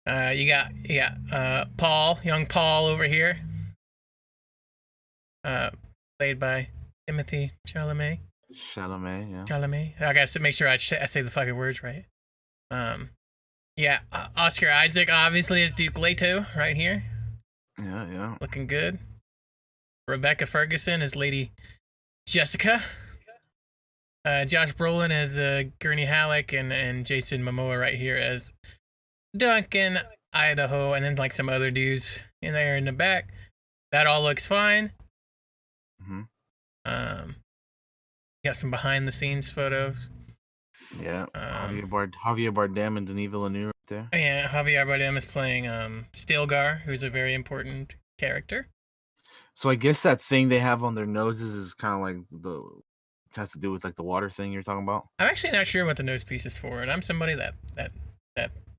You got Paul, young Paul over here, played by Timothy Chalamet.
Yeah.
Chalamet. I gotta make sure I say the fucking words right. Yeah, Oscar Isaac obviously is Duke Leto right here.
Yeah.
Looking good. Rebecca Ferguson is Lady Jessica. Josh Brolin as Gurney Halleck, and Jason Momoa right here as Duncan Idaho, and then like some other dudes in there in the back. That all looks fine. Got some behind the scenes photos.
Yeah, Javier Bardem and Denis Villeneuve right there.
Yeah, Javier Bardem is playing Stilgar, who's a very important character.
So I guess that thing they have on their noses is kind of like it has to do with like the water thing you're talking about.
I'm actually not sure what the nose piece is for, and I'm somebody that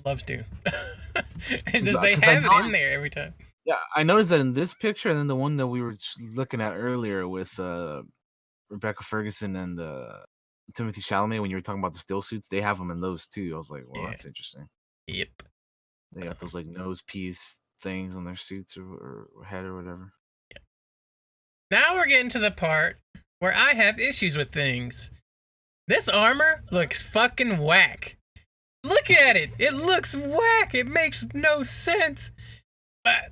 loves Dune. It's just they have it in there every time.
Yeah, I noticed that in this picture, and then the one that we were looking at earlier with Rebecca Ferguson and Timothy Chalamet, when you were talking about the still suits, they have them in those too. I was like, well, that's interesting.
Yep.
They got those like nose piece things on their suits or head or whatever.
Yep. Now we're getting to the part where I have issues with things. This armor looks fucking whack. Look at it. It looks whack. It makes no sense.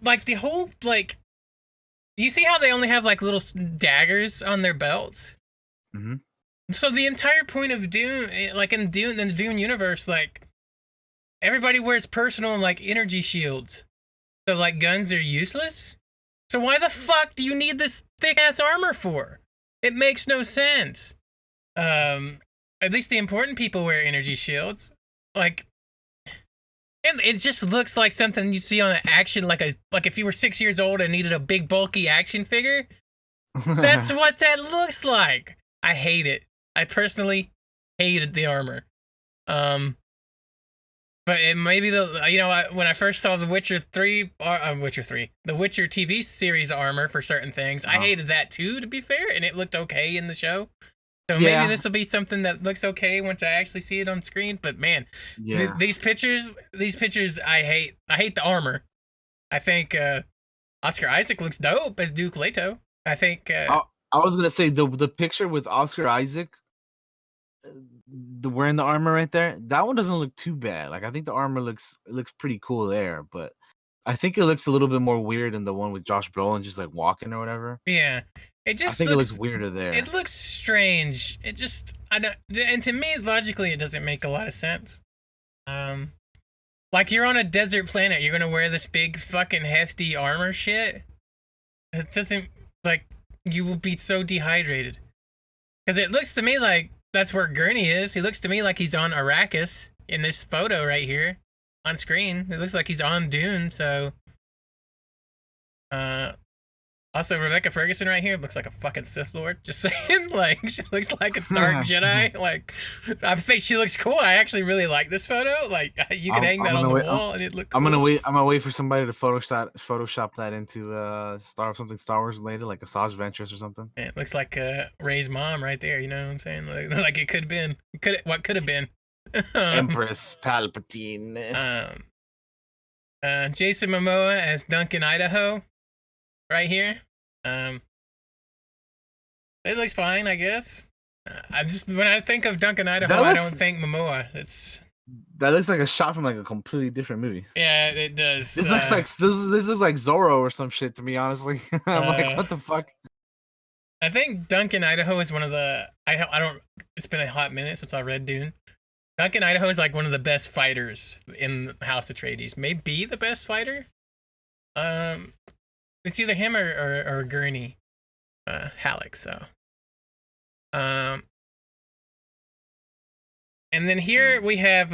Like the whole you see how they only have like little daggers on their belts?
Mm-hmm.
So the entire point of Dune, like in the Dune universe, like everybody wears personal like energy shields. So like guns are useless. So why the fuck do you need this thick ass armor for? It makes no sense. At least the important people wear energy shields. Like, and it just looks like something you see on an action, like if you were 6 years old and needed a big bulky action figure. That's what that looks like. I hate it. I personally hated the armor. But it maybe when I first saw the Witcher 3, the Witcher TV series armor for certain things, I hated that too, to be fair, and it looked okay in the show. So maybe this will be something that looks okay once I actually see it on screen. But man, these pictures, I hate the armor. I think Oscar Isaac looks dope as Duke Leto. I think
I was gonna say the picture with Oscar Isaac, the wearing the armor right there. That one doesn't look too bad. Like I think the armor looks pretty cool there, but I think it looks a little bit more weird than the one with Josh Brolin just like walking or whatever.
yeah, it
I
just
think it looks
looks
weirder there.
it looks strange. It just I don't, and to me logically it doesn't make a lot of sense. Um, like you're on a desert planet, you're gonna wear this big fucking hefty armor shit. It doesn't like you will be so dehydrated. Because it looks to me like that's where Gurney is. He looks to me like he's on Arrakis in this photo right here on screen. It looks like he's on Dune. So, uh, also Rebecca Ferguson right here looks like a fucking Sith Lord. Just saying, like she looks like a dark Jedi. Like I think she looks cool. I actually really like this photo. Like you can hang that on the wall and it look. Cool.
I'm gonna wait for somebody to Photoshop that into Star Wars related, like Asajj Ventress or something.
It looks like Ray's mom right there. You know what I'm saying? Like it could have been. What could have been.
Empress Palpatine.
Jason Momoa as Duncan Idaho, right here. It looks fine, I guess. I just when I think of Duncan Idaho, I don't think Momoa.
That looks like a shot from like a completely different movie.
Yeah, it does.
This looks like this looks like Zorro or some shit to me, honestly. I'm like, what the fuck?
I think Duncan Idaho is one of the I don't. It's been a hot minute since I read Dune. Duncan Idaho is like one of the best fighters in House Atreides. Maybe the best fighter. It's either him or Gurney, Halleck. So, and then here we have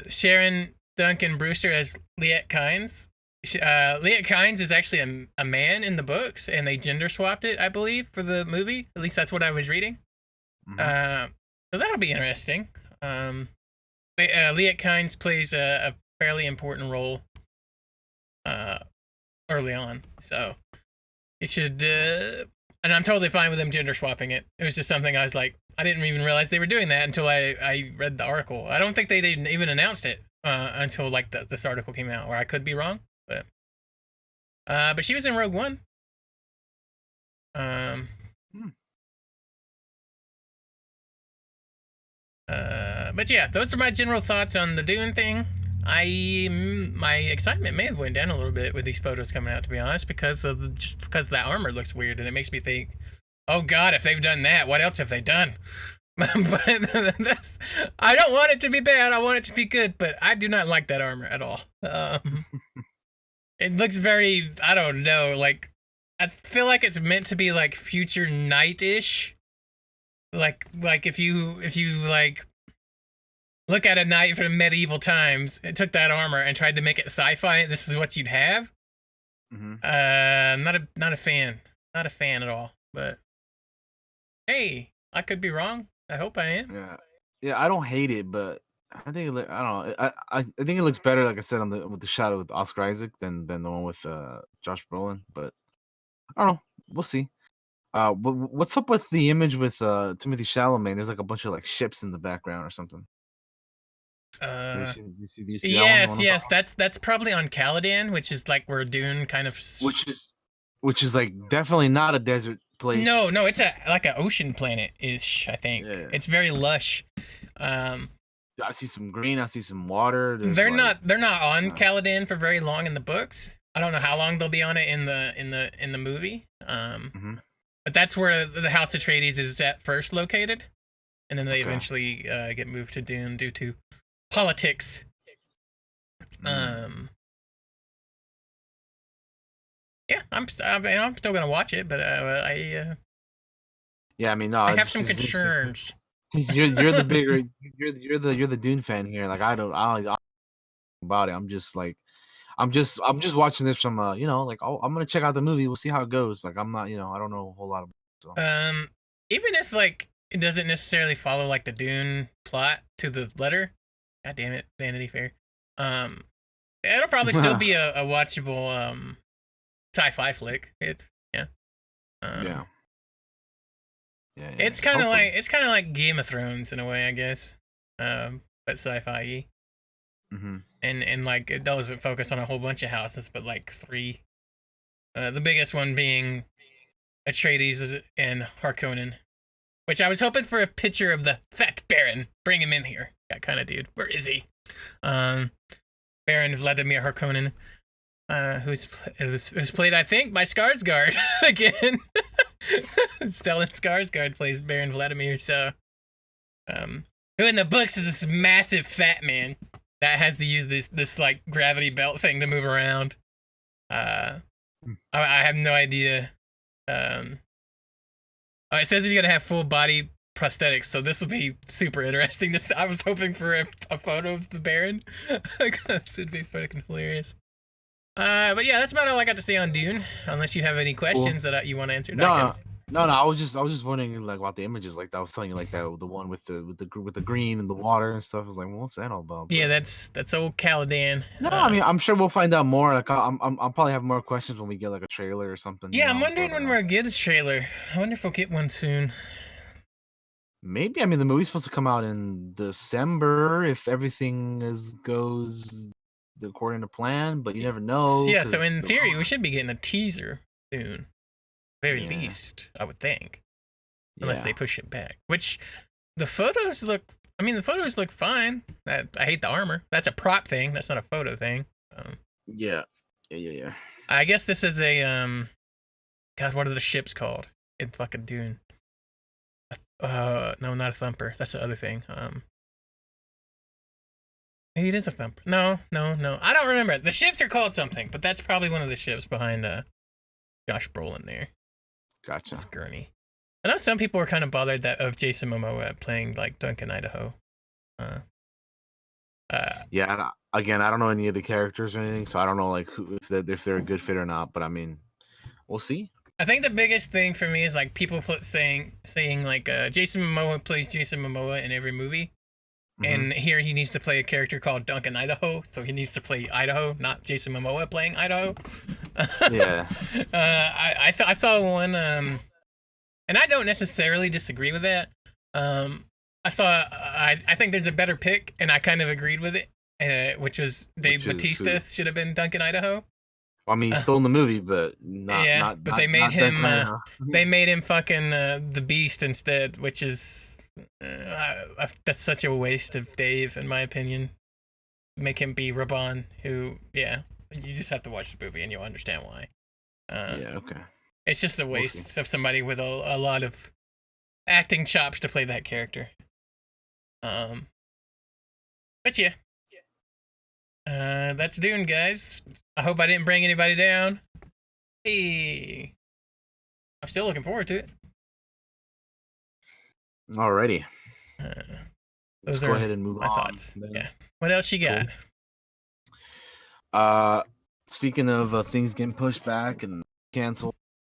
Sharon Duncan Brewster as Liet Kynes. Liet Kynes is actually a man in the books, and they gender swapped it, I believe, for the movie. At least that's what I was reading. Mm-hmm. So that'll be interesting. Liet Kynes plays a fairly important role early on, so it should. And I'm totally fine with them gender swapping it. It was just something I was like, I didn't even realize they were doing that until I read the article. I don't think they even announced it until like this article came out, or I could be wrong, but she was in Rogue One. But yeah, those are my general thoughts on the Dune thing. My excitement may have went down a little bit with these photos coming out, to be honest, because that armor looks weird, and it makes me think, oh god, if they've done that, what else have they done? But I don't want it to be bad. I want it to be good, but I do not like that armor at all. It looks very, I don't know, like I feel like it's meant to be like future knight-ish. Like if you like look at a knight from medieval times, it took that armor and tried to make it sci-fi. This is what you'd have. Mm-hmm. Not a fan at all. But hey, I could be wrong. I hope I am.
Yeah. I don't hate it, but I think I don't know. I think it looks better, like I said, with the shot with Oscar Isaac than the one with Josh Brolin. But I don't know. We'll see. What's up with the image with Timothée Chalamet? There's like a bunch of like ships in the background or something.
Do you see yes. That's probably on Caladan, which is like where Dune kind of.
Which is like definitely not a desert place.
No, it's like an ocean planet ish. I think it's very lush.
I see some green. I see some water.
They're not on Caladan for very long in the books. I don't know how long they'll be on it in the movie. But that's where the House Atreides is at first located, and then they eventually get moved to Dune due to politics. Yeah, I'm still gonna watch it, but
yeah, I mean, no,
I have some concerns.
You're the bigger, you're the Dune fan here. Like I don't about it. I'm just watching this from like, oh, I'm gonna check out the movie. We'll see how it goes. Like I'm not, I don't know a whole lot about it.
So. Even if like it doesn't necessarily follow like the Dune plot to the letter, god damn it, Vanity Fair. It'll probably still be a watchable sci-fi flick. Yeah. It's kind of like Game of Thrones in a way, I guess. But sci-fi-y. and like it doesn't focus on a whole bunch of houses, but like three. The biggest one being Atreides and Harkonnen, which I was hoping for a picture of the fat Baron. Bring him in here, that kind of dude. Where is he? Um, Baron Vladimir Harkonnen, who's played, I think, by Skarsgård again. Stellan Skarsgård plays Baron Vladimir, so who in the books is this massive fat man that has to use this like gravity belt thing to move around. I have no idea. Oh, it says he's gonna have full body prosthetics, so this will be super interesting. I was hoping for a photo of the Baron. This would be fucking hilarious. But yeah, that's about all I got to say on Dune. Unless you have any questions that you want to answer.
No, I was just wondering like about the images. Like I was telling you, like that the one with the green and the water and stuff. I was like, well, what's that all about?
Yeah, that's old Caladan.
No, I mean, I'm sure we'll find out more. Like I'll probably have more questions when we get like a trailer or something.
Yeah, I'm wondering when we'll get a trailer. I wonder if we'll get one soon.
Maybe. I mean, the movie's supposed to come out in December if everything goes according to plan, but you never know.
Yeah, so in theory, we should be getting a teaser soon. Very least, I would think. Unless they push it back. Which, the photos look fine. I hate the armor. That's a prop thing. That's not a photo thing.
Yeah.
I guess this is a, God, what are the ships called in fucking Dune? No, not a thumper. That's the other thing. Maybe it is a thumper. No. I don't remember. The ships are called something, but that's probably one of the ships behind Josh Brolin there.
Gotcha.
It's Gurney. I know some people were kind of bothered of Jason Momoa playing like Duncan Idaho.
Yeah. Again, I don't know any of the characters or anything, so I don't know like if they're a good fit or not. But I mean, we'll see.
I think the biggest thing for me is like people saying like Jason Momoa plays Jason Momoa in every movie, and here he needs to play a character called Duncan Idaho, so he needs to play Idaho, not Jason Momoa playing Idaho.
Yeah.
I saw one, and I don't necessarily disagree with that. I think there's a better pick, and I kind of agreed with it, which was Dave Bautista should have been Duncan Idaho.
I mean, he's still in the movie, but
they made him they made him fucking the Beast instead, which is that's such a waste of Dave, in my opinion. Make him be Raban, who you just have to watch the movie and you'll understand why.
Okay.
It's just a waste of somebody with a lot of acting chops to play that character. But yeah. That's Dune, guys. I hope I didn't bring anybody down. Hey. I'm still looking forward to it.
Alrighty.
Let's
go ahead and move on.
Thoughts. Yeah. What else you got?
Cool. Speaking of things getting pushed back and canceled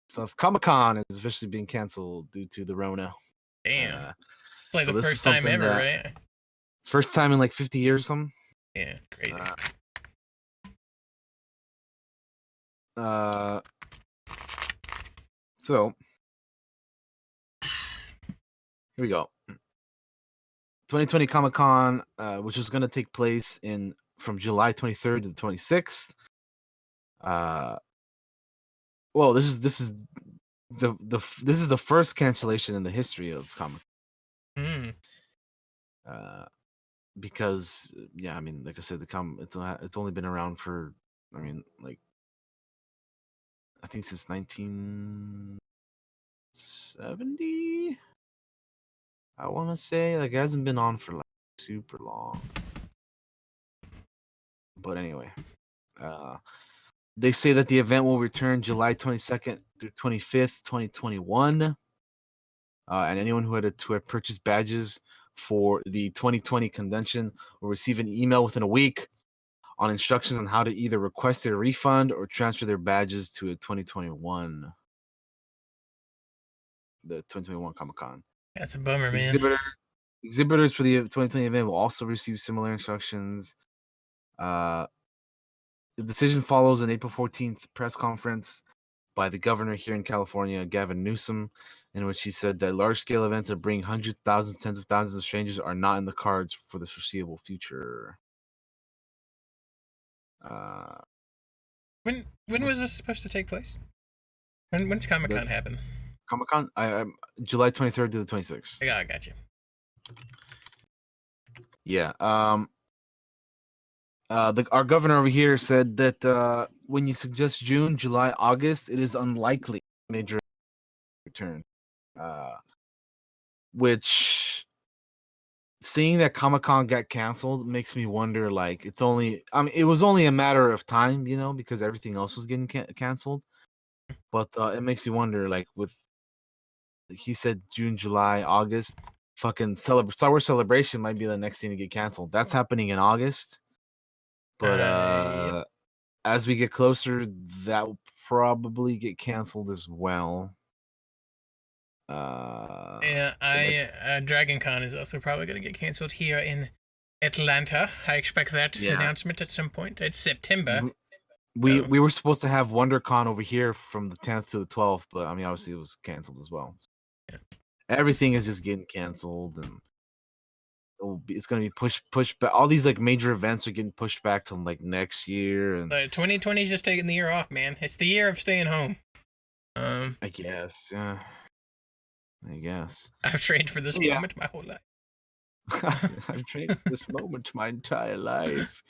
stuff, Comic-Con is officially being canceled due to the Rona.
Damn. It's like the first time ever, right?
First time in like 50 years or something.
Yeah, crazy.
So here we go. 2020 Comic-Con, which is going to take place from July 23rd to the 26th. Well, this is the first cancellation in the history of Comic. Because I mean, like I said, it's only been around for, I mean, like I think since 1970. I want to say like it hasn't been on for like super long. But anyway, they say that the event will return July 22nd through 25th, 2021. And anyone who had purchased badges for the 2020 convention will receive an email within a week on instructions on how to either request a refund or transfer their badges to the 2021 Comic-Con.
That's a bummer, man.
Exhibitors for the 2020 event will also receive similar instructions. The decision follows an April 14th press conference by the governor here in California, Gavin Newsom, in which he said that large-scale events that bring hundreds, thousands, tens of thousands of strangers are not in the cards for the foreseeable future. Uh,
When was this supposed to take place? When's Comic
the
Con happen?
Comic Con, July 23rd to the 26th.
I got you.
Yeah. Our governor over here said that when you suggest June, July, August, it is unlikely major return. Which seeing that Comic Con got canceled makes me wonder. Like, it was only a matter of time, because everything else was getting canceled. But it makes me wonder, like, he said June, July, August. Fucking Star Wars Celebration might be the next thing to get canceled. That's happening in August. But
Yep.
as we get closer, that will probably get canceled as well.
Yeah,
Like,
Dragon Con is also probably going to get canceled here in Atlanta. I expect that
yeah,
announcement at some point. It's September,
we we
so
we were supposed to have WonderCon over here from the 10th to the 12th, but I mean, obviously, it was canceled as well.
yeah.
Everything is just getting canceled, and it's gonna be pushed back. All these like major events are getting pushed back to like next year, and
2020 is just taking the year off, man. It's the year of staying home. Um,
I guess, yeah, I guess.
I've trained for this
But yeah,
moment my whole life.
I've trained for this moment my entire life.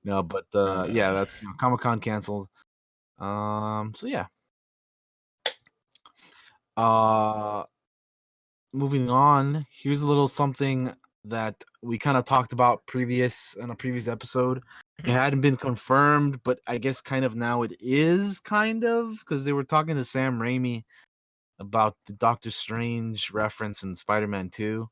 No, but yeah,
Uh,
that's Comic Con canceled. So yeah. Uh, moving on. Here's a little something that we kind of talked about in a previous episode. It hadn't been confirmed, but I guess kind of now it is kind of, because they were talking to Sam Raimi about the Doctor Strange reference in Spider-Man 2,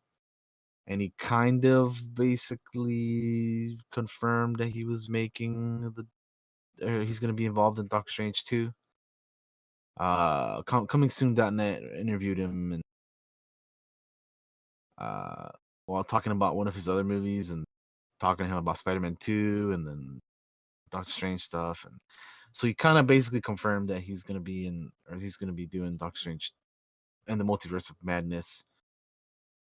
and he kind of basically confirmed that he was he's going to be involved in Doctor Strange 2. Coming soon.net interviewed him, and uh while talking about one of his other movies, and talking to him about Spider-Man 2 and then Doctor Strange stuff. And so he kind of basically confirmed that he's going to be doing Doctor Strange and the Multiverse of Madness.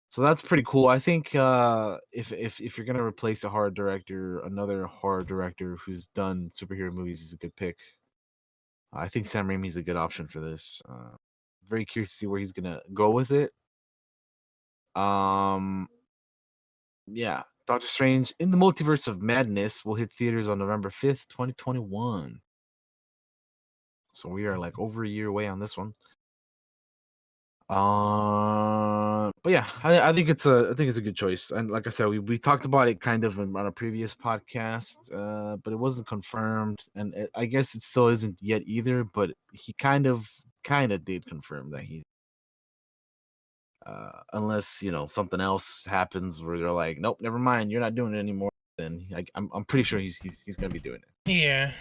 So that's pretty cool. I think if you're going to replace another horror director who's done superhero movies is a good pick. I think Sam Raimi's a good option for this. Very curious to see where he's going to go with it. Um Yeah, Doctor Strange in the Multiverse of Madness will hit theaters on November 5th, 2021. So we are like over a year away on this one. But yeah, I think it's a good choice. And like I said, we talked about it kind of on a previous podcast, but it wasn't confirmed, and I guess it still isn't yet either. But he kind of did confirm that unless something else happens where they're like, nope, never mind, you're not doing it anymore. Then I'm pretty sure he's gonna be doing it.
yeah.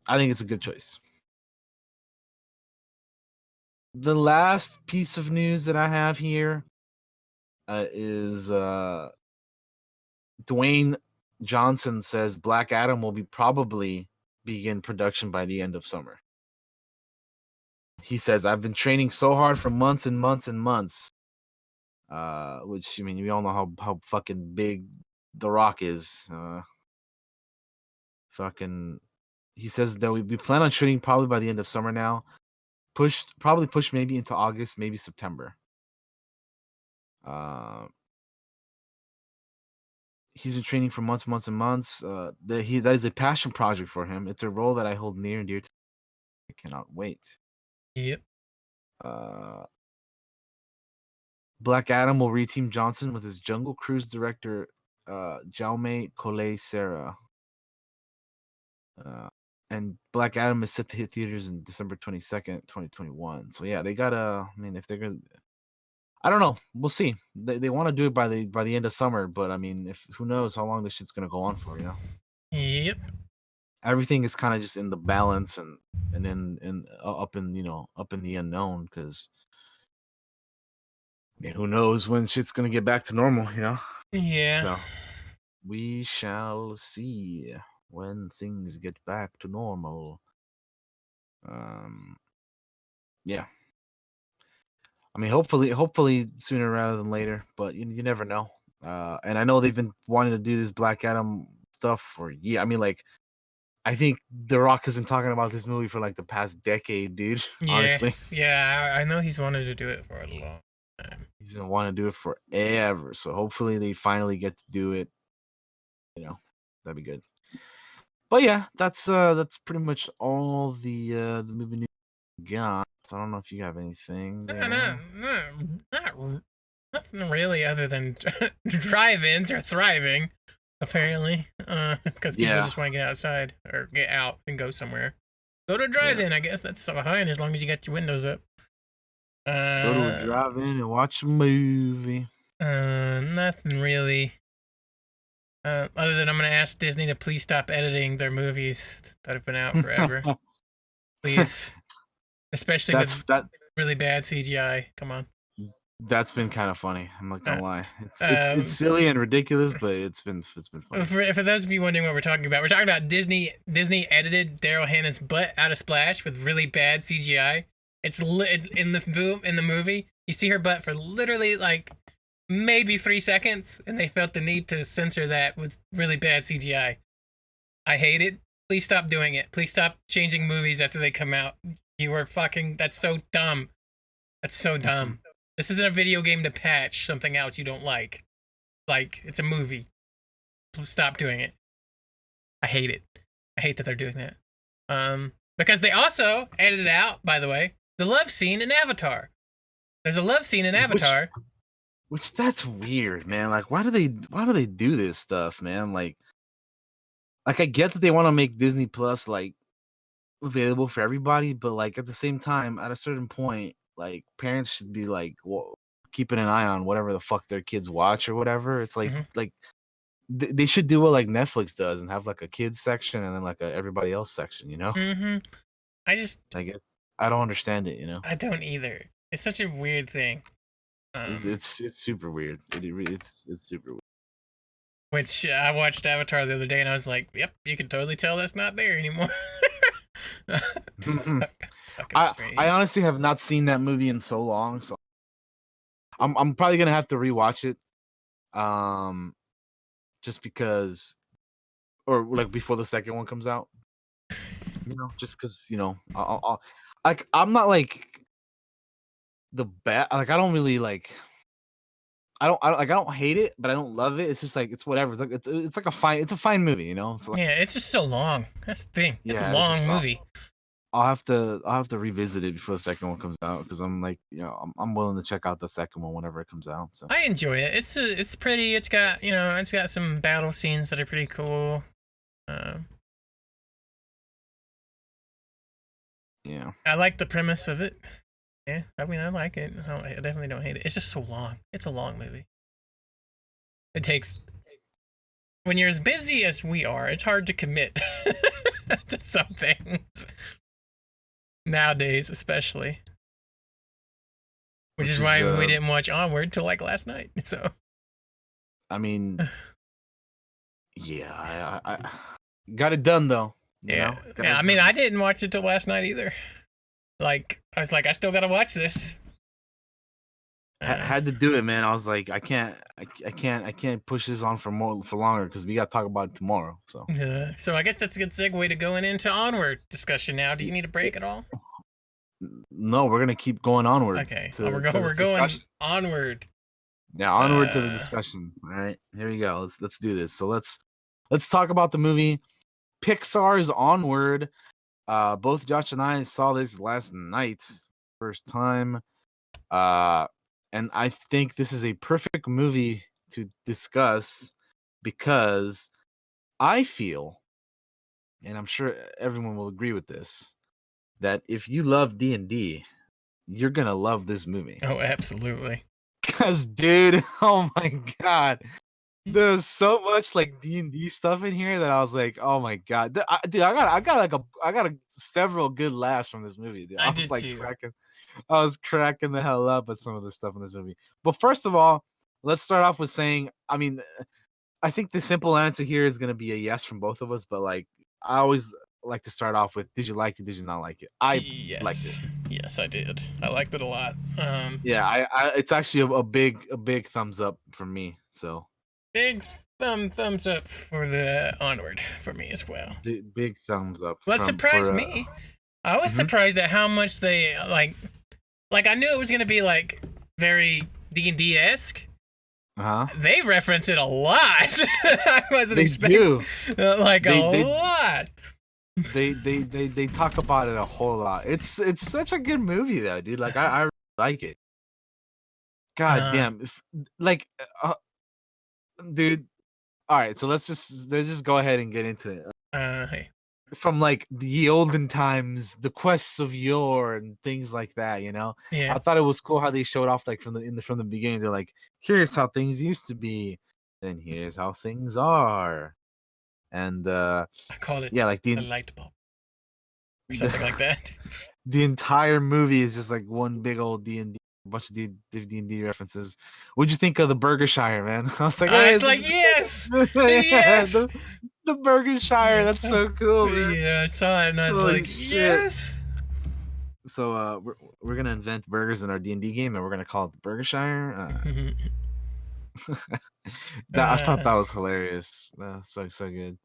I think it's a good choice. The last piece of news that I have here is Dwayne Johnson says Black Adam will probably begin production by the end of summer. He says, I've been training so hard for months and months and months. Which, I mean, we all know how fucking big The Rock is. Fucking, he says that we plan on shooting probably by the end of summer now. Probably push maybe into August, maybe September. Uh, he's been training for months, months, and months. That is a passion project for him. It's a role that I hold near and dear to. I cannot wait.
Yep.
Uh, Black Adam will reteam Johnson with his Jungle Cruise director, Jaume Collet Serra. And Black Adam is set to hit theaters in December 22nd, 2021. So yeah, they gotta. I mean, if they're gonna, I don't know. We'll see. They want to do it by the end of summer, but I mean, if who knows how long this shit's gonna go on for?
Yep.
Everything is kind of just in the balance and in up in up in the unknown, because I mean, who knows when shit's gonna get back to normal.
Yeah.
So we shall see when things get back to normal. Yeah. I mean, hopefully sooner rather than later, but you never know. And I know they've been wanting to do this Black Adam stuff for I mean, like, I think The Rock has been talking about this movie for like the past decade, dude.
Yeah,
Honestly,
yeah, I know he's wanted to do it for a long time.
he's been wanting to do it forever. So hopefully they finally get to do it. You know, that'd be good. But yeah, that's pretty much all the movie news we got. I don't know if you have anything
No,
there.
nothing really other than drive-ins are thriving, apparently, because people
Yeah,
just want to get outside or get out and go somewhere. Go to a
yeah.
drive-in, I guess that's fine as long as you got your windows up.
Go to a
Uh,
drive-in and watch a movie.
Nothing really. Other than I'm gonna ask Disney to please stop editing their movies that have been out forever, please, especially with
That's that.
really bad CGI. Come on.
That's been kind of funny. I'm not
Uh,
gonna lie. It's
um,
silly and ridiculous, but it's been funny.
for those of you wondering what we're talking about Disney edited Daryl Hannah's butt out of Splash with really bad CGI. It's in the movie. You see her butt for literally like maybe 3 seconds, and they felt the need to censor that with really bad CGI. I hate it. Please stop doing it. Please stop changing movies after they come out. You are fucking. That's so dumb. That's so dumb. This isn't a video game to patch something out you don't like. Like, it's a movie. Stop doing it. I hate it. I hate that they're doing that. Because they also edited out, by the way, the love scene in Avatar. There's a love scene in Avatar.
Which that's weird, man. Like, why do they do this stuff, man? Like I get that they want to make Disney Plus like available for everybody, but like at the same time, at a certain point, like parents should be like, well, keeping an eye on whatever the fuck their kids watch or whatever. It's like
Mhm.
they should do what like Netflix does and have like a kids section and then like a everybody else section.
Mhm. I just
I guess I don't understand it.
I don't either. It's such a weird thing.
It's
Um,
it's super weird. It's super weird.
which I watched Avatar the other day and I was like, "Yep, you can totally tell that's not there anymore." It's fucking
I
strange.
honestly have not seen that movie in so long, so I'm probably gonna have to rewatch it. Um, just because, or like before the second one comes out, just because like I'm not like the bad. Like I don't really like. I don't hate it, but I don't love it. It's just like it's whatever. It's like a fine movie, So like,
Yeah, it's just so long. That's the thing. It's a
yeah, it's
long
just
movie.
I'll have to revisit it before the second one comes out because I'm like I'm willing to check out the second one whenever it comes out. So
I enjoy it. It's pretty. It's got it's got some battle scenes that are pretty cool. Um,
yeah.
I like the premise of it. Yeah, I mean I like it. I definitely don't hate it. It's just so long. It's a long movie. It takes when you're as busy as we are, it's hard to commit to some things nowadays, especially. Which is
Which is
why we didn't watch Onward till like last night. So
I mean, yeah, I got it done though.
yeah,
Got
yeah.
it
I mean,
done.
I didn't watch it till last night either. Like I was like, I still gotta watch this.
Had to do it, man. I was like, I can't push this on for longer because we got to talk about it tomorrow. So
So I guess that's a good segue to going into Onward discussion now. Do you need a break at all?
no, we're gonna keep going onward
Okay,
to
we're
this
going
discussion.
onward.
Now onward to the
Uh,
discussion. All right, here we go. Let's do this. So let's talk about the movie Pixar's Onward. Both Josh and I saw this last night, first time. And I think this is a perfect movie to discuss because I feel, and I'm sure everyone will agree with this, that if you love D&D, you're gonna love this movie.
oh, absolutely.
Cause, dude, oh my god, there's so much like D&D stuff in here that I was like, oh my god, dude, I got several good laughs from this movie. Dude.
I
I was
did
like
too.
I was cracking the hell up at some of the stuff in this movie. But first of all, let's start off with saying, I mean, I think the simple answer here is gonna be a yes from both of us. But like, I always like to start off with, did you like it? Did you not like it? I liked it.
Yes, yes, I did. I liked it a lot.
Yeah, I it's actually a big thumbs up from me. So
Big thumbs up for the Onward for me as well.
Big thumbs up
What
from
surprised
for.
me, I was
Mhm.
surprised at how much they like I knew it was gonna be like very D&D esque.
Uh-huh.
They reference it a lot. I wasn't
They
expecting
do.
like a
They they
lot.
they talk about it a whole lot. It's such a good movie though, dude. Like I really like it. God
Uh,
damn. Like dude. All right, so let's just go ahead and get into it.
hey,
From like the olden times, the quests of yore and things like that,
yeah,
I thought it was cool how they showed off like from the beginning. They're like, here's how things used to be, and here's how things are. And
I called it
yeah, like
the
the
light bulb or
the,
something like that.
the entire movie is just like one big old D&D, bunch of D&D references. What'd you think of the Burgershire, man? I was like,
I
hey,
was like, yes,
yeah,
yes.
the Burgershire, that's so cool, man.
Yeah, I saw it and I was
Holy
like,
shit.
yes.
So we're gonna invent burgers in our D&D game, and we're gonna call it the Burgershire. That I thought
uh,
that was hilarious. That's so good.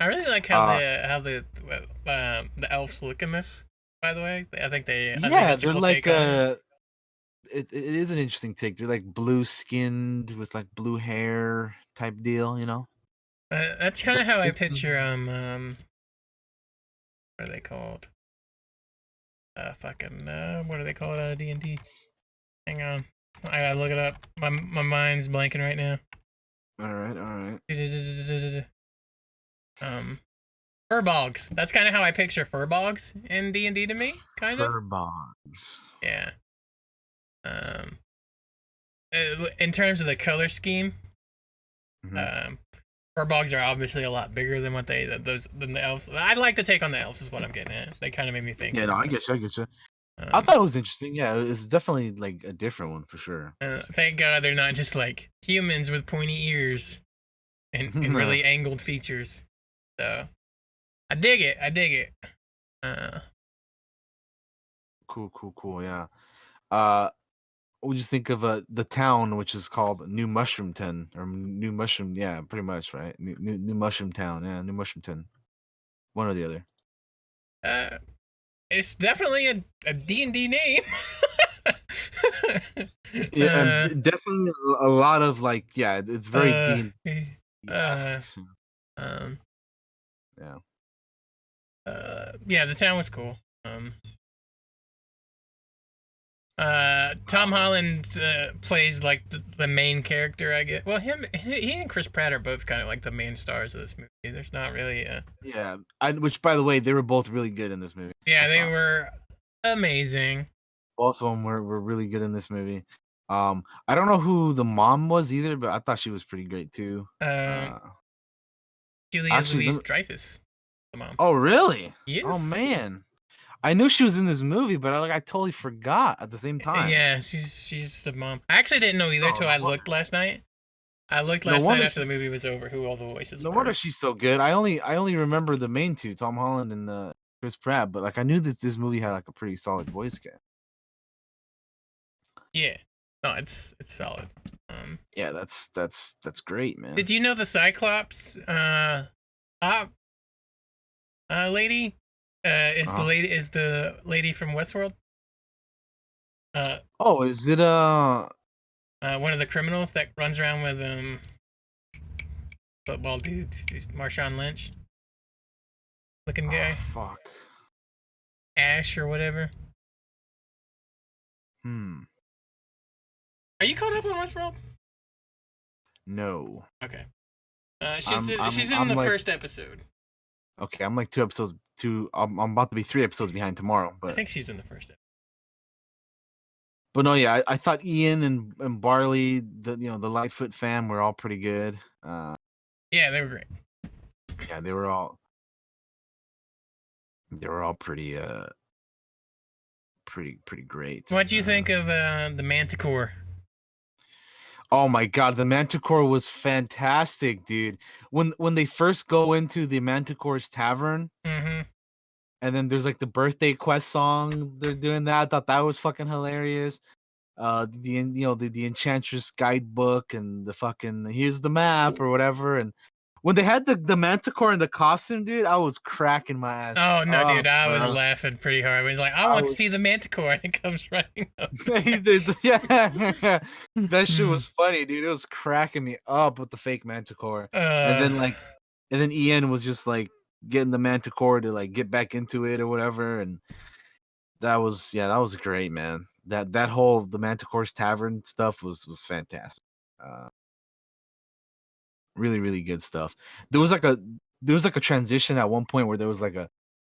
I really like
Uh,
how the elves look in this. By the way, I think
yeah,
that's a
they're
cool
like
take on it.
it is an interesting take. They're like blue skinned with like blue hair type deal,
That's kind
But
of how I
it's
picture what are they called? Fucking what are they called out of D&D? Hang on, I gotta look it up. My mind's blanking right now.
all right, all right.
Um, Furbogs. That's kind of how I picture Furbogs in D&D to me, kind of.
Fur bogs.
Yeah. Um, in terms of the color scheme,
Hmm.
um, Furbogs are obviously a lot bigger than what than the elves. I'd like to take on the elves, is what I'm getting at. They kind of made me think
Yeah,
of
no, I
them.
get you. I get you. I
Um,
thought it was interesting. Yeah, it's definitely like a different one for sure.
Thank God they're not just like humans with pointy ears and really angled features. So I dig it. I dig it. Uh,
Cool, cool, cool. Yeah. Uh, what would you think of the town which is called New Mushroom Town or New Mushroom? Yeah, pretty much, right? New Mushroom Town. Yeah, New Mushroom Town. One or the other.
uh, it's definitely a D&D name.
Yeah,
uh,
definitely a lot of like, yeah, it's very
uh,
D&D
uh,
esque.
um,
Yeah.
yeah, the town was cool. Tom Holland plays like the main character. I get. Well, he and Chris Pratt are both kind of like the main stars of this movie. There's not really a.
Yeah, which by the way, they were both really good in this movie. I
Yeah, they
thought
were amazing.
both of them were really good in this movie. I don't know who the mom was either, but I thought she was pretty great too.
Um,
Uh,
Julia
actually,
Louise Dreyfus, the mom.
oh really? Oh
Yes.
man, I knew she was in this movie, but I totally forgot at the same time.
Yeah, she's the mom. I actually didn't know either
Oh,
till I looked last night. I looked
no
last night
wonder
after the movie was over who all the voices
no wonder
were.
she's so good. I only remember the main two, Tom Holland and Chris Pratt, but like I knew that this movie had like a pretty solid voice cast.
Yeah. No, it's solid. Um,
Yeah, that's great, man.
did you know the Cyclops uh, lady
Uh-huh.
is the lady from Westworld? Uh,
Oh, is it
one of the criminals that runs around with football dude, Marshawn Lynch looking
oh
guy,
fuck.
Ash or whatever.
Hmm.
Are you caught up on Westworld?
No.
Okay.
I'm
She's in
I'm
the
like
first episode.
okay, I'm like 2 episodes I'm about to be 3 episodes behind tomorrow,
I
but
think she's in the first episode.
no, yeah, I thought Ian and Barley, the Lightfoot fam were all pretty good.
Yeah, they were great.
Yeah, they were all pretty great.
What do you think of the Manticore?
Oh my god, the Manticore was fantastic, dude. When they first go into the Manticore's tavern,
Mm-hmm.
and then there's like the birthday quest song they're doing that. I thought that was fucking hilarious. the Enchantress guidebook and the fucking here's the map or whatever. And when they had the Manticore in the costume, dude, I was cracking my ass
Oh no, dude,
up,
I was
bro.
laughing pretty hard. He's like, I
I
want to
was
see the Manticore, and it comes running up.
yeah, that shit
Hmm.
was funny, dude. It was cracking me up with the fake Manticore, and
uh,
then Ian was just like getting the Manticore to like get back into it or whatever, and that was great, man. That whole the Manticore's Tavern stuff was fantastic. Uh, really really good stuff. There was like a transition at one point where there was like a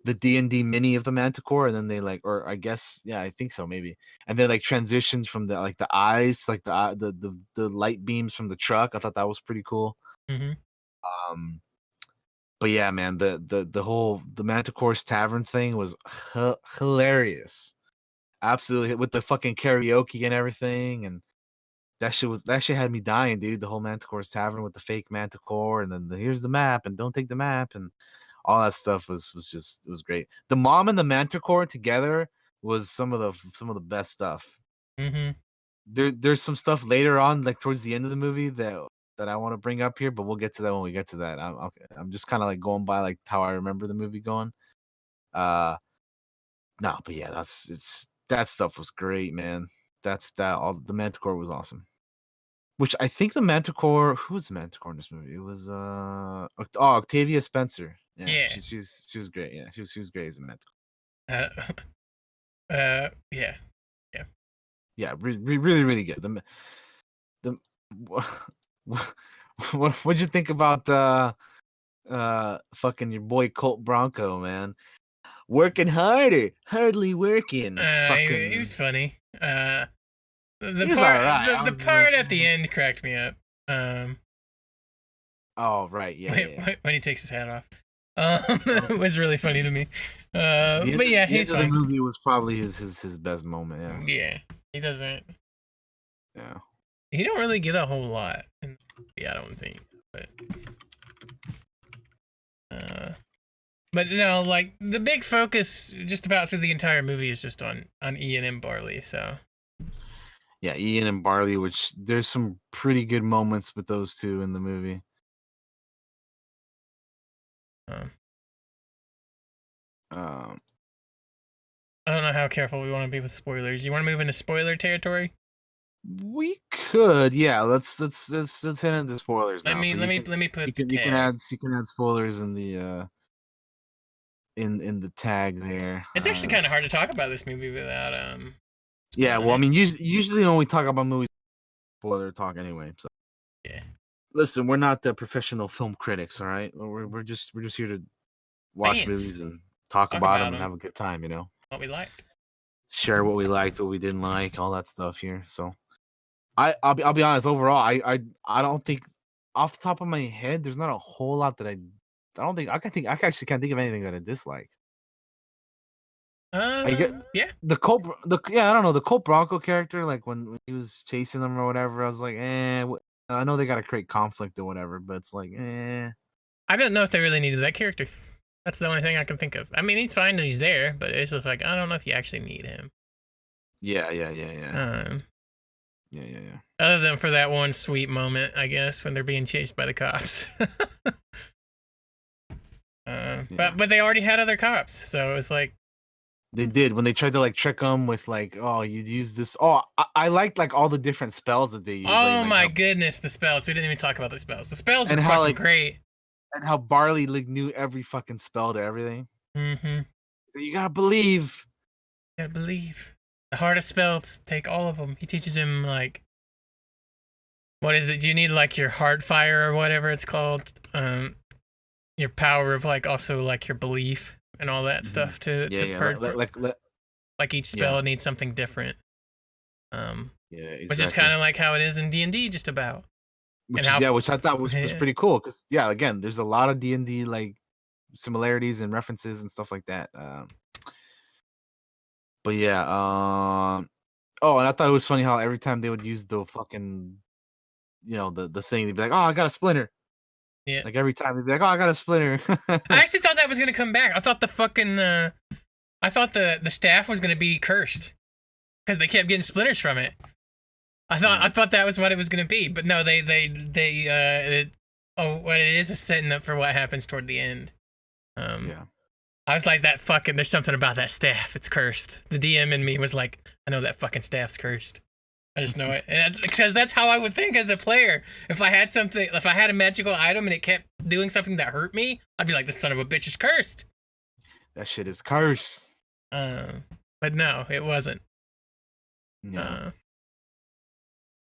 the D&D mini of the Manticore, and then they like, or I guess, yeah, I think so, maybe. And then like transitions from the like the eyes, like the light beams from the truck. I thought that was pretty cool.
hmm
Um, but yeah, man, the whole the Manticore's Tavern thing was hilarious. Absolutely, with the fucking karaoke and everything, and that shit had me dying, dude. The whole Manticore's Tavern with the fake Manticore, and then here's the map, and don't take the map, and all that stuff was just it was great. The mom and the Manticore together was some of the best stuff.
hmm
There's some stuff later on, like towards the end of the movie that I want to bring up here, but we'll get to that when we get to that. I'm just kind of like going by like how I remember the movie going. Uh, no, but yeah, that stuff was great, man. That all the Manticore was awesome. Which I think the Manticore, who was the Manticore in this movie? It was Octavia Spencer. Yeah,
Yeah.
she was great. Yeah, she was great as a Manticore.
Uh, yeah. Yeah.
Yeah, really really good. The what'd you think about fucking your boy Colt Bronco, man? Working harder, hardly working.
He was
Fucking
funny.
he was all right. I
The
was like,
part at the end cracked me up. Um,
oh right, yeah, yeah, yeah.
when he takes his hat off. It
Oh,
was really funny to me. But yeah,
the
he's
end of the
fine.
movie was probably his best moment. Yeah,
Yeah, he doesn't.
yeah.
He don't really get a whole lot. Yeah, I don't think. But uh, but no, like the big focus just about through the entire movie is just on Ian and Barley. So
Yeah, Ian and Barley, which there's some pretty good moments with those two in the movie.
um,
Um,
I don't know how careful we want to be with spoilers. You want to move into spoiler territory?
we could, yeah. Let's hit into spoilers now. So
Let me put the tag.
you can add spoilers in the in the tag there.
It's actually kind of hard to talk about this movie without
Yeah,
spoiling
well, I
it.
mean, usually when we talk about movies, spoiler talk anyway. So
Yeah,
listen, we're not the professional film critics, all right? We're just here to watch
fans
movies and talk
talk
about
about
them and
them.
have a good time, you know.
What we liked.
Share what we liked, what we didn't like, all that stuff here. So I'll be honest. Overall, I don't think off the top of my head, there's not a whole lot that I don't think I actually can't think of anything that I dislike. I get
Yeah.
I don't know the Colt Bronco character. Like when he was chasing them or whatever, I was like, I know they got to create conflict or whatever, but it's like,
I don't know if they really needed that character. That's the only thing I can think of. I mean, he's fine that he's there, but it's just like I don't know if you actually need him.
yeah, yeah, yeah, yeah,
Um,
yeah, yeah, yeah.
Other than for that one sweet moment, I guess, when they're being chased by the cops.
Yeah.
But they already had other cops, so it's like,
They did when they tried to like trick him with like, oh, you use this. Oh, I liked like all the different spells that they use,
oh
like
my
how
goodness, the spells. We didn't even talk about the spells. The spells were
and how
fucking
like
great.
and how Barley like knew every fucking spell to everything.
Mm-hmm.
So you gotta believe.
Gotta believe. The hardest spells, take all of them. He teaches him like, what is it? Do you need like your heart fire or whatever it's called? Your power of like also like your belief and all that
Mhm.
stuff
Yeah, yeah,
like each
yeah,
spell needs something different. Um,
yeah,
which is kind
exactly.
of like how it is in D&D just about. And how
Which I thought was
yeah.
pretty cool because yeah, again, there's a lot of D&D like similarities and references and stuff like that. But yeah, oh, and I thought it was funny how every time they would use the fucking, the thing, they'd be like, "Oh, I got a splinter."
Yeah.
Like every time they'd be like, "Oh, I got a splinter."
I actually thought that was gonna come back. I thought the fucking I thought the staff was gonna be cursed. because they kept getting splinters from it. I thought that was what it was gonna be, but no, what it is setting up for what happens toward the end.
Yeah.
I was like, there's something about that staff. It's cursed. The DM in me was like, I know that fucking staff's cursed. I just know it. And because that's how I would think as a player. If I had a magical item and it kept doing something that hurt me, I'd be like, this son of a bitch is cursed.
That shit is cursed.
But no, it wasn't.
Yeah.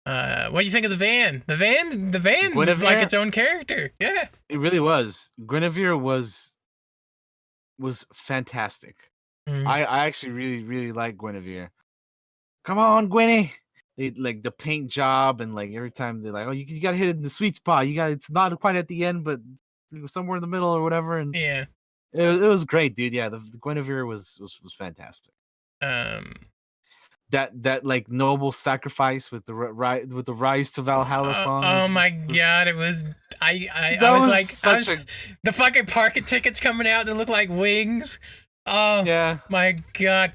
What do you think of the van? The van was like its own character. Yeah.
It really was. Guinevere was fantastic. I actually really, really like Guinevere. Come on, Gwynny. They like the paint job, and like every time they're like, oh, you gotta hit it in the sweet spot. It's not quite at the end, but somewhere in the middle or whatever. And
yeah,
it was great, dude. Yeah, the Guinevere was fantastic. That like noble sacrifice with the Rise to Valhalla song.
Oh my god, it was. I was like, the fucking parking tickets coming out that look like wings. Oh yeah, my god.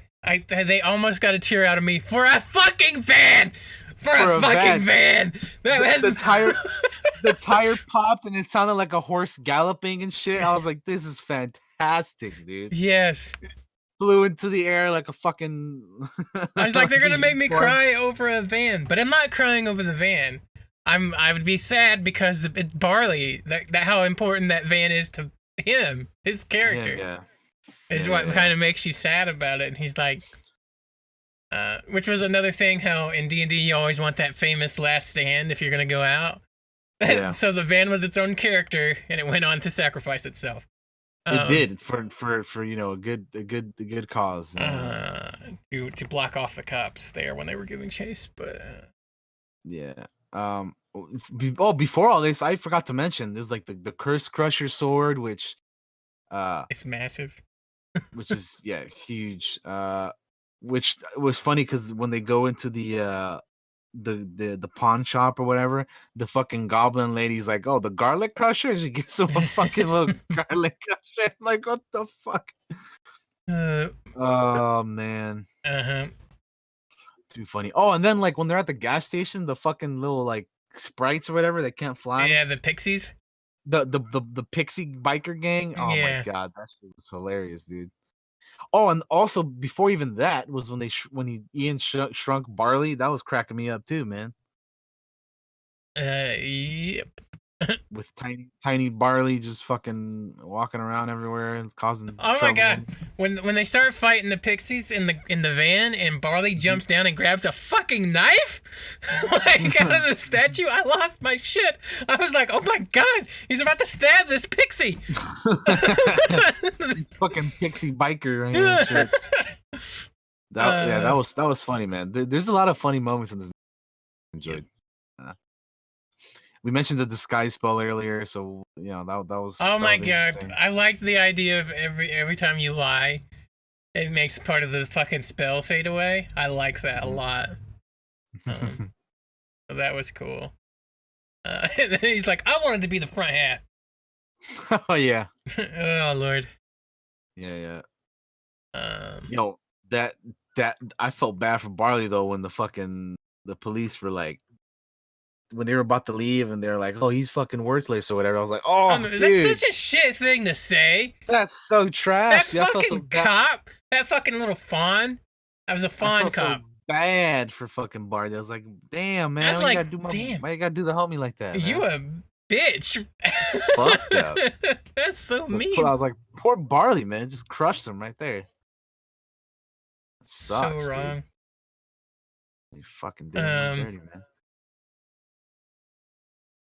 They almost got a tear out of me for a fucking van. For a fucking van.
The tire popped and it sounded like a horse galloping and shit. I was like, this is fantastic, dude.
Yes.
It flew into the air like a fucking.
I was like, they're gonna make me cry over a van, but I'm not crying over the van. I would be sad because it's Barley. That how important that van is to him, his character.
Yeah.
Is what kind of makes you sad about it. And he's like, which was another thing, how in D&D you always want that famous last stand if you're going to go out. Yeah. So the van was its own character, and it went on to sacrifice itself.
It did for a good cause.
To block off the cops there when they were giving chase, but
yeah. Before all this, I forgot to mention there's like the Curse Crusher sword, which
it's massive.
Which is huge. Which was funny because when they go into the pawn shop or whatever, the fucking goblin lady's like, "Oh, the garlic crusher." She gives him a fucking little garlic crusher. I'm like, what the fuck? Oh man. Too funny. Oh, and then like when they're at the gas station, the fucking little like sprites or whatever, they can't fly.
Yeah, the pixies.
The pixie biker gang. Oh my god, that shit was hilarious, dude. Oh, and also before even that was when Ian shrunk Barley. That was cracking me up too, man.
Yep.
With tiny Barley just fucking walking around everywhere and causing trouble.
My god! When they start fighting the pixies in the van and Barley jumps down and grabs a fucking knife like out of the statue, I lost my shit. I was like, oh my god, he's about to stab this pixie.
Fucking pixie biker right here and shit. That was funny, man. There's a lot of funny moments in this. Enjoyed. We mentioned the disguise spell earlier, so that was.
Oh my god! I liked the idea of every time you lie, it makes part of the fucking spell fade away. I like that a lot. So that was cool. And then he's like, "I wanted to be the front half."
Oh yeah.
Oh lord.
Yeah. That I felt bad for Barley though when the police were like. When they were about to leave and they're like, "Oh, he's fucking worthless" or whatever, I was like, "Oh, dude,
that's such a shit thing to say."
That's so trash.
That fucking cop, that fucking little fawn. That was a fawn cop.
So bad for fucking Barley. I was like, "Damn, man, why you gotta do the homie like that?
You a bitch."
Fucked up.
That's so mean.
I was like, poor Barley, man, just crushed him right there. It sucks,
so wrong.
Dude. You fucking did him dirty, man.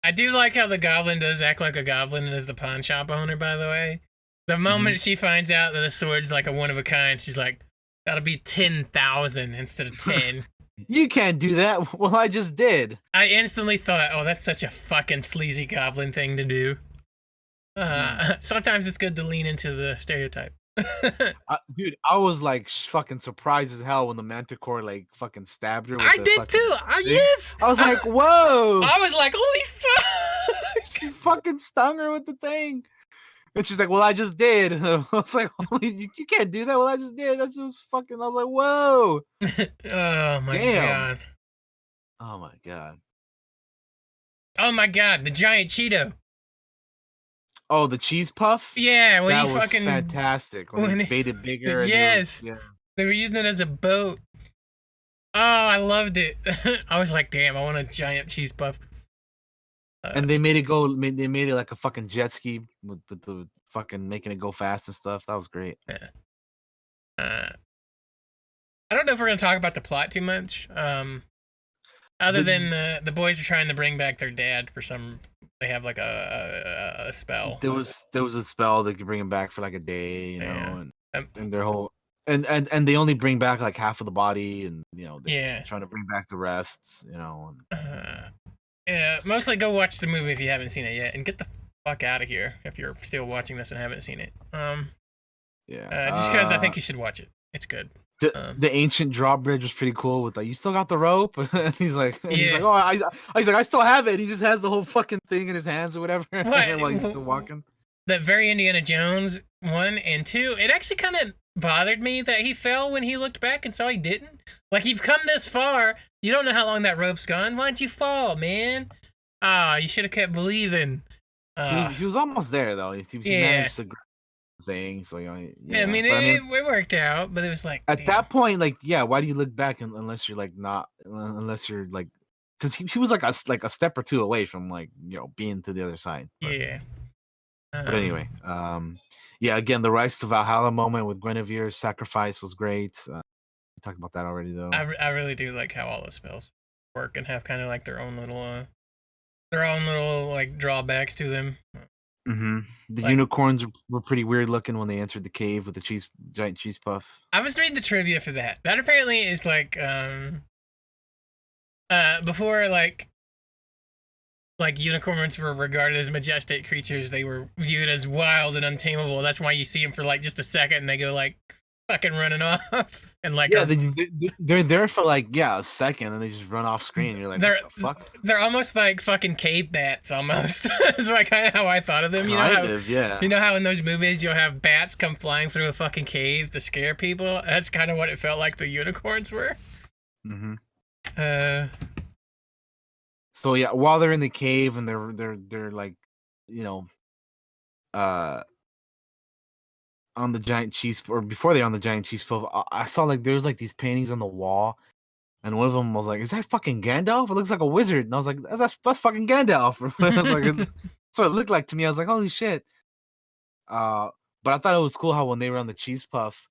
I do like how the goblin does act like a goblin and is the pawn shop owner, by the way. The moment she finds out that the sword's like a one of a kind, she's like, that'll be 10,000 instead of 10.
You can't do that. Well, I just did.
I instantly thought, oh, that's such a fucking sleazy goblin thing to do. Sometimes it's good to lean into the stereotype.
Dude, I was like fucking surprised as hell when the Manticore like fucking stabbed her.
I did too. Yes.
I was like, whoa.
I was like, holy fuck.
She fucking stung her with the thing. And she's like, "Well, I just did." I was like, "Holy, you can't do that." Well, I just did. That's just fucking. I was like, "Whoa,
Oh my
damn."
god.
Oh my god.
Oh my god, the giant Cheeto.
Oh, the cheese puff?
Yeah, when he
That was
fucking
fantastic when they
when he,
made it bigger and they were
yes,
yeah.
they were using it as a boat. Oh, I loved it. I was like, damn, I want a giant cheese puff. Uh,
And they made it go they made it like a fucking jet ski with the fucking making it go fast and stuff. That was great.
yeah. uh, I don't know if we're gonna talk about the plot too much. Other
The
than the boys are trying to bring back their dad for some, they have like a spell.
there was a spell that could bring him back for like a day,
Yeah.
and
Um,
and their whole and they only bring back like half of the body and they're
yeah.
trying to bring back the rests, and
Uh, yeah. Mostly go watch the movie if you haven't seen it yet, and get the fuck out of here if you're still watching this and haven't seen it.
yeah.
Just because I think you should watch it. It's good.
The ancient drawbridge was pretty cool with like, you still got the rope? And he's like,
Yeah.
oh, he's like, I still have it. He just has the whole fucking thing in his hands or whatever while he's still
What?
walking.
That very Indiana Jones 1 and 2, it actually kind of bothered me that he fell when he looked back and saw he didn't. Like, you've come this far, you don't know how long that rope's gone. Why'd you fall, man? Ah, you should have kept believing.
He was almost there though. He
Yeah.
managed to grab the thing. So
Yeah, I mean,
But
it worked out, but it was like,
at
damn.
that point, like, yeah, why do you look back unless you're like not unless you're like, because he was like a step or two away from like being to the other side. But,
Yeah.
but anyway, yeah, again, the Rise to Valhalla moment with Guinevere's sacrifice was great. We talked about that already though.
I really do like how all the spells work and have kind of like their own little like drawbacks to them.
The
Like,
unicorns were pretty weird looking when they entered the cave with the giant cheese puff.
I was reading the trivia for that. That apparently is like before like unicorns were regarded as majestic creatures, they were viewed as wild and untamable. That's why you see them for like just a second and they go like fucking running off and like
Yeah, they're there for like a second and they just run off screen. You're like, what the fuck?
They're almost like fucking cave bats almost. That's like kind of how I thought of them.
Yeah.
You know how in those movies you'll have bats come flying through a fucking cave to scare people? That's kind of what it felt like the unicorns were.
So yeah, while they're in the cave and they're like, on the giant cheese, or before they're on the giant cheese puff, I saw like there's like these paintings on the wall, and one of them was like, "Is that fucking Gandalf? It looks like a wizard." And I was like, "That's fucking Gandalf." I was like, that's what it looked like to me. I was like, "Holy shit!" But I thought it was cool how when they were on the cheese puff,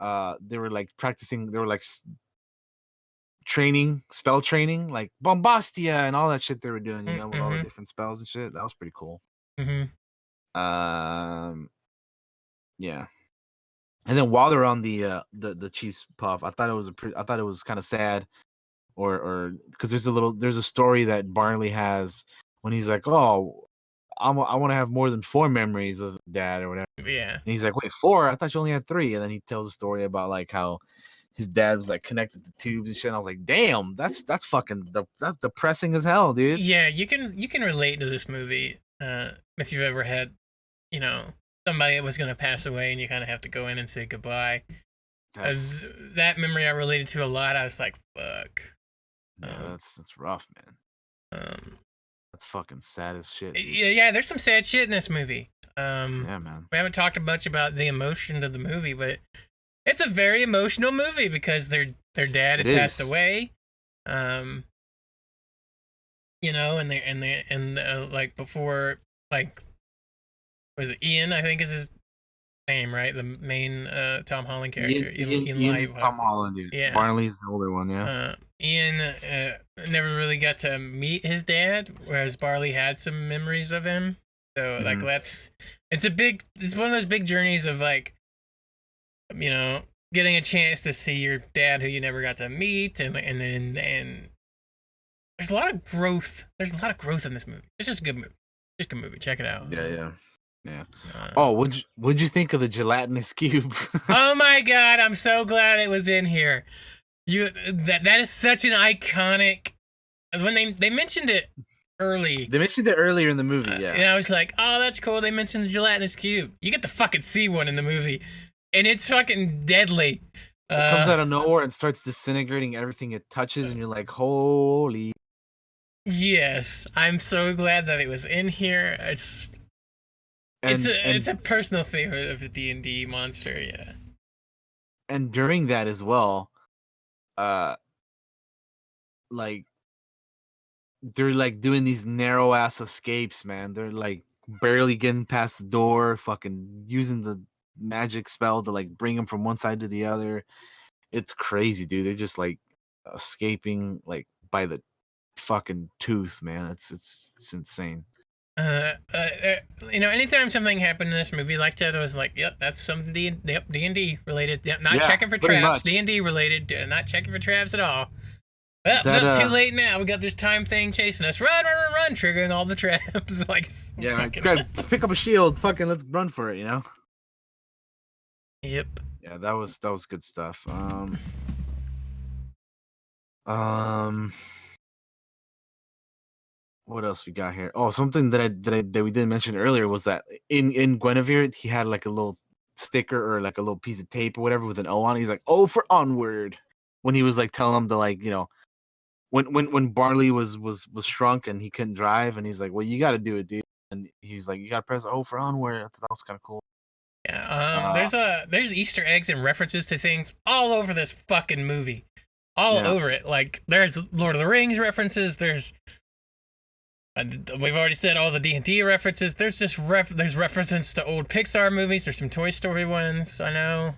they were like practicing. They were like spell training, like Bombastia and all that shit they were doing, with all the different spells and shit. That was pretty cool. Yeah. And then while they're on the cheese puff, I thought it was kind of sad, or because there's a story that Barley has when he's like, oh, I want to have more than 4 memories of dad or whatever.
Yeah.
And he's like, wait, 4? I thought you only had 3. And then he tells a story about like how his dad was like connected to tubes and shit. And I was like, damn, that's depressing as hell, dude.
Yeah, you can relate to this movie if you've ever had, somebody that was gonna pass away and you kind of have to go in and say goodbye. As that memory I related to a lot. I was like, fuck.
Yeah, that's rough, man. That's fucking sad as shit.
Yeah, there's some sad shit in this movie.
Yeah, man.
We haven't talked much about the emotion of the movie, but it's a very emotional movie because their dad had passed away. And like before, like, was it Ian? I think is his name, right? The main Tom Holland character.
Ian Tom Holland, dude. Yeah. Barnley's the older one, yeah.
Ian never really got to meet his dad, whereas Barley had some memories of him. So like it's one of those big journeys of like, getting a chance to see your dad who you never got to meet, and there's a lot of growth. There's a lot of growth in this movie. It's just a good movie. Just a good movie. Check it out.
Yeah. What'd you think of the gelatinous cube?
Oh my god, I'm so glad it was in here. That is such an iconic. When they mentioned it early.
They mentioned it earlier in the movie, yeah.
And I was like, oh, that's cool. They mentioned the gelatinous cube. You get to fucking see one in the movie, and it's fucking deadly.
It comes out of nowhere and starts disintegrating everything it touches, and you're like, holy.
Yes, I'm so glad that it was in here. It's a personal favorite of a D&D monster, yeah.
And during that as well, like they're like doing these narrow ass escapes, man. They're like barely getting past the door, fucking using the magic spell to like bring them from one side to the other. It's crazy, dude. They're just like escaping like by the fucking tooth, man. It's insane.
Anytime something happened in this movie like that, I was like, yep, that's something D&D related. Yep, not
Yeah,
checking for
pretty
traps.
much.
D&D related. Not checking for traps at all. Well,
That,
too late now. We got this time thing chasing us. Run, run, run, run, triggering all the traps. Like,
yeah, like,
fucking-
grab, pick up a shield, fucking let's run for it, you know?
Yep.
Yeah, that was good stuff. What else we got here? Oh, something that we didn't mention earlier was that in Guinevere he had like a little sticker or like a little piece of tape or whatever with an O on it. He's like, "Oh, for Onward," when he was like telling him to like, you know, when Barley was shrunk and he couldn't drive, and he's like, "Well, you got to do it, dude." And he's like, "You got to press O for Onward." I thought that was kind of cool.
Yeah. There's Easter eggs and references to things all over this fucking movie, all over it. Like there's Lord of the Rings references. There's we've already said all the D&D references. There's just there's references to old Pixar movies. There's some Toy Story ones. I know.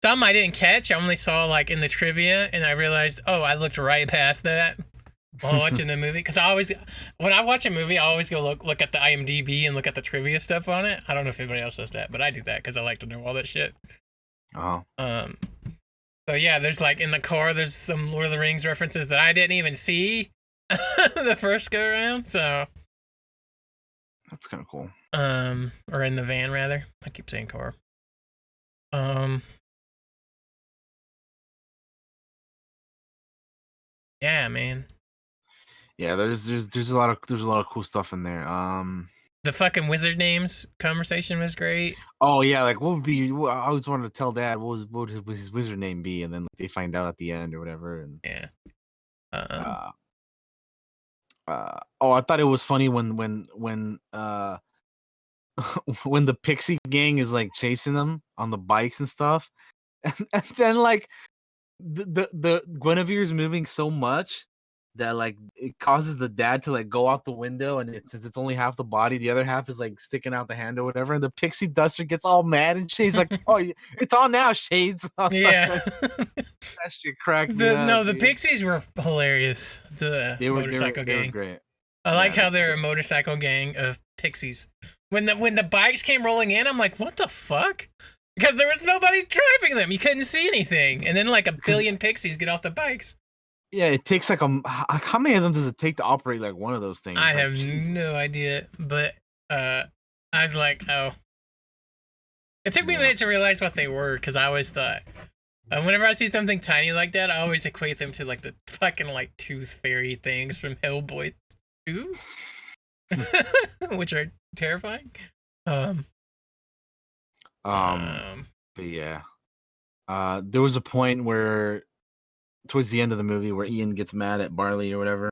Some I didn't catch. I only saw like in the trivia, and I realized, oh, I looked right past that while watching the movie. Because when I watch a movie, I always go look at the IMDb and look at the trivia stuff on it. I don't know if anybody else does that, but I do that because I like to know all that shit.
Oh.
So yeah, there's like in the car, there's some Lord of the Rings references that I didn't even see the first go around. So
That's kind of cool.
Or in the van rather. I keep saying car. Yeah, man.
Yeah, there's a lot of cool stuff in there.
The fucking wizard names conversation was great.
Oh yeah, like what would be? I always wanted to tell Dad what would his wizard name be, and then they find out at the end or whatever. And
yeah.
Oh, I thought it was funny when when the Pixie gang is like chasing them on the bikes and stuff, and then like the Guinevere's moving so much that like it causes the dad to like go out the window, and since it's only half the body, the other half is like sticking out the hand or whatever, and the pixie duster gets all mad, and Shade's like, "Oh, it's on now, Shades."
Yeah.
That shit cracked me up.
No, the
dude.
Pixies were hilarious. The motorcycle gang.
They were great.
I like how they're a motorcycle gang of pixies. When the bikes came rolling in, I'm like, what the fuck? Because there was nobody driving them. You couldn't see anything. And then like a billion pixies get off the bikes.
Yeah, it takes like how many of them does it take to operate like one of those things?
I
like,
have
Jesus.
no idea. But I was like, oh. It took me a minute to realize what they were, because I always thought, whenever I see something tiny like that, I always equate them to like the fucking like tooth fairy things from Hellboy 2, which are terrifying.
But yeah, there was a point where towards the end of the movie where Ian gets mad at Barley or whatever,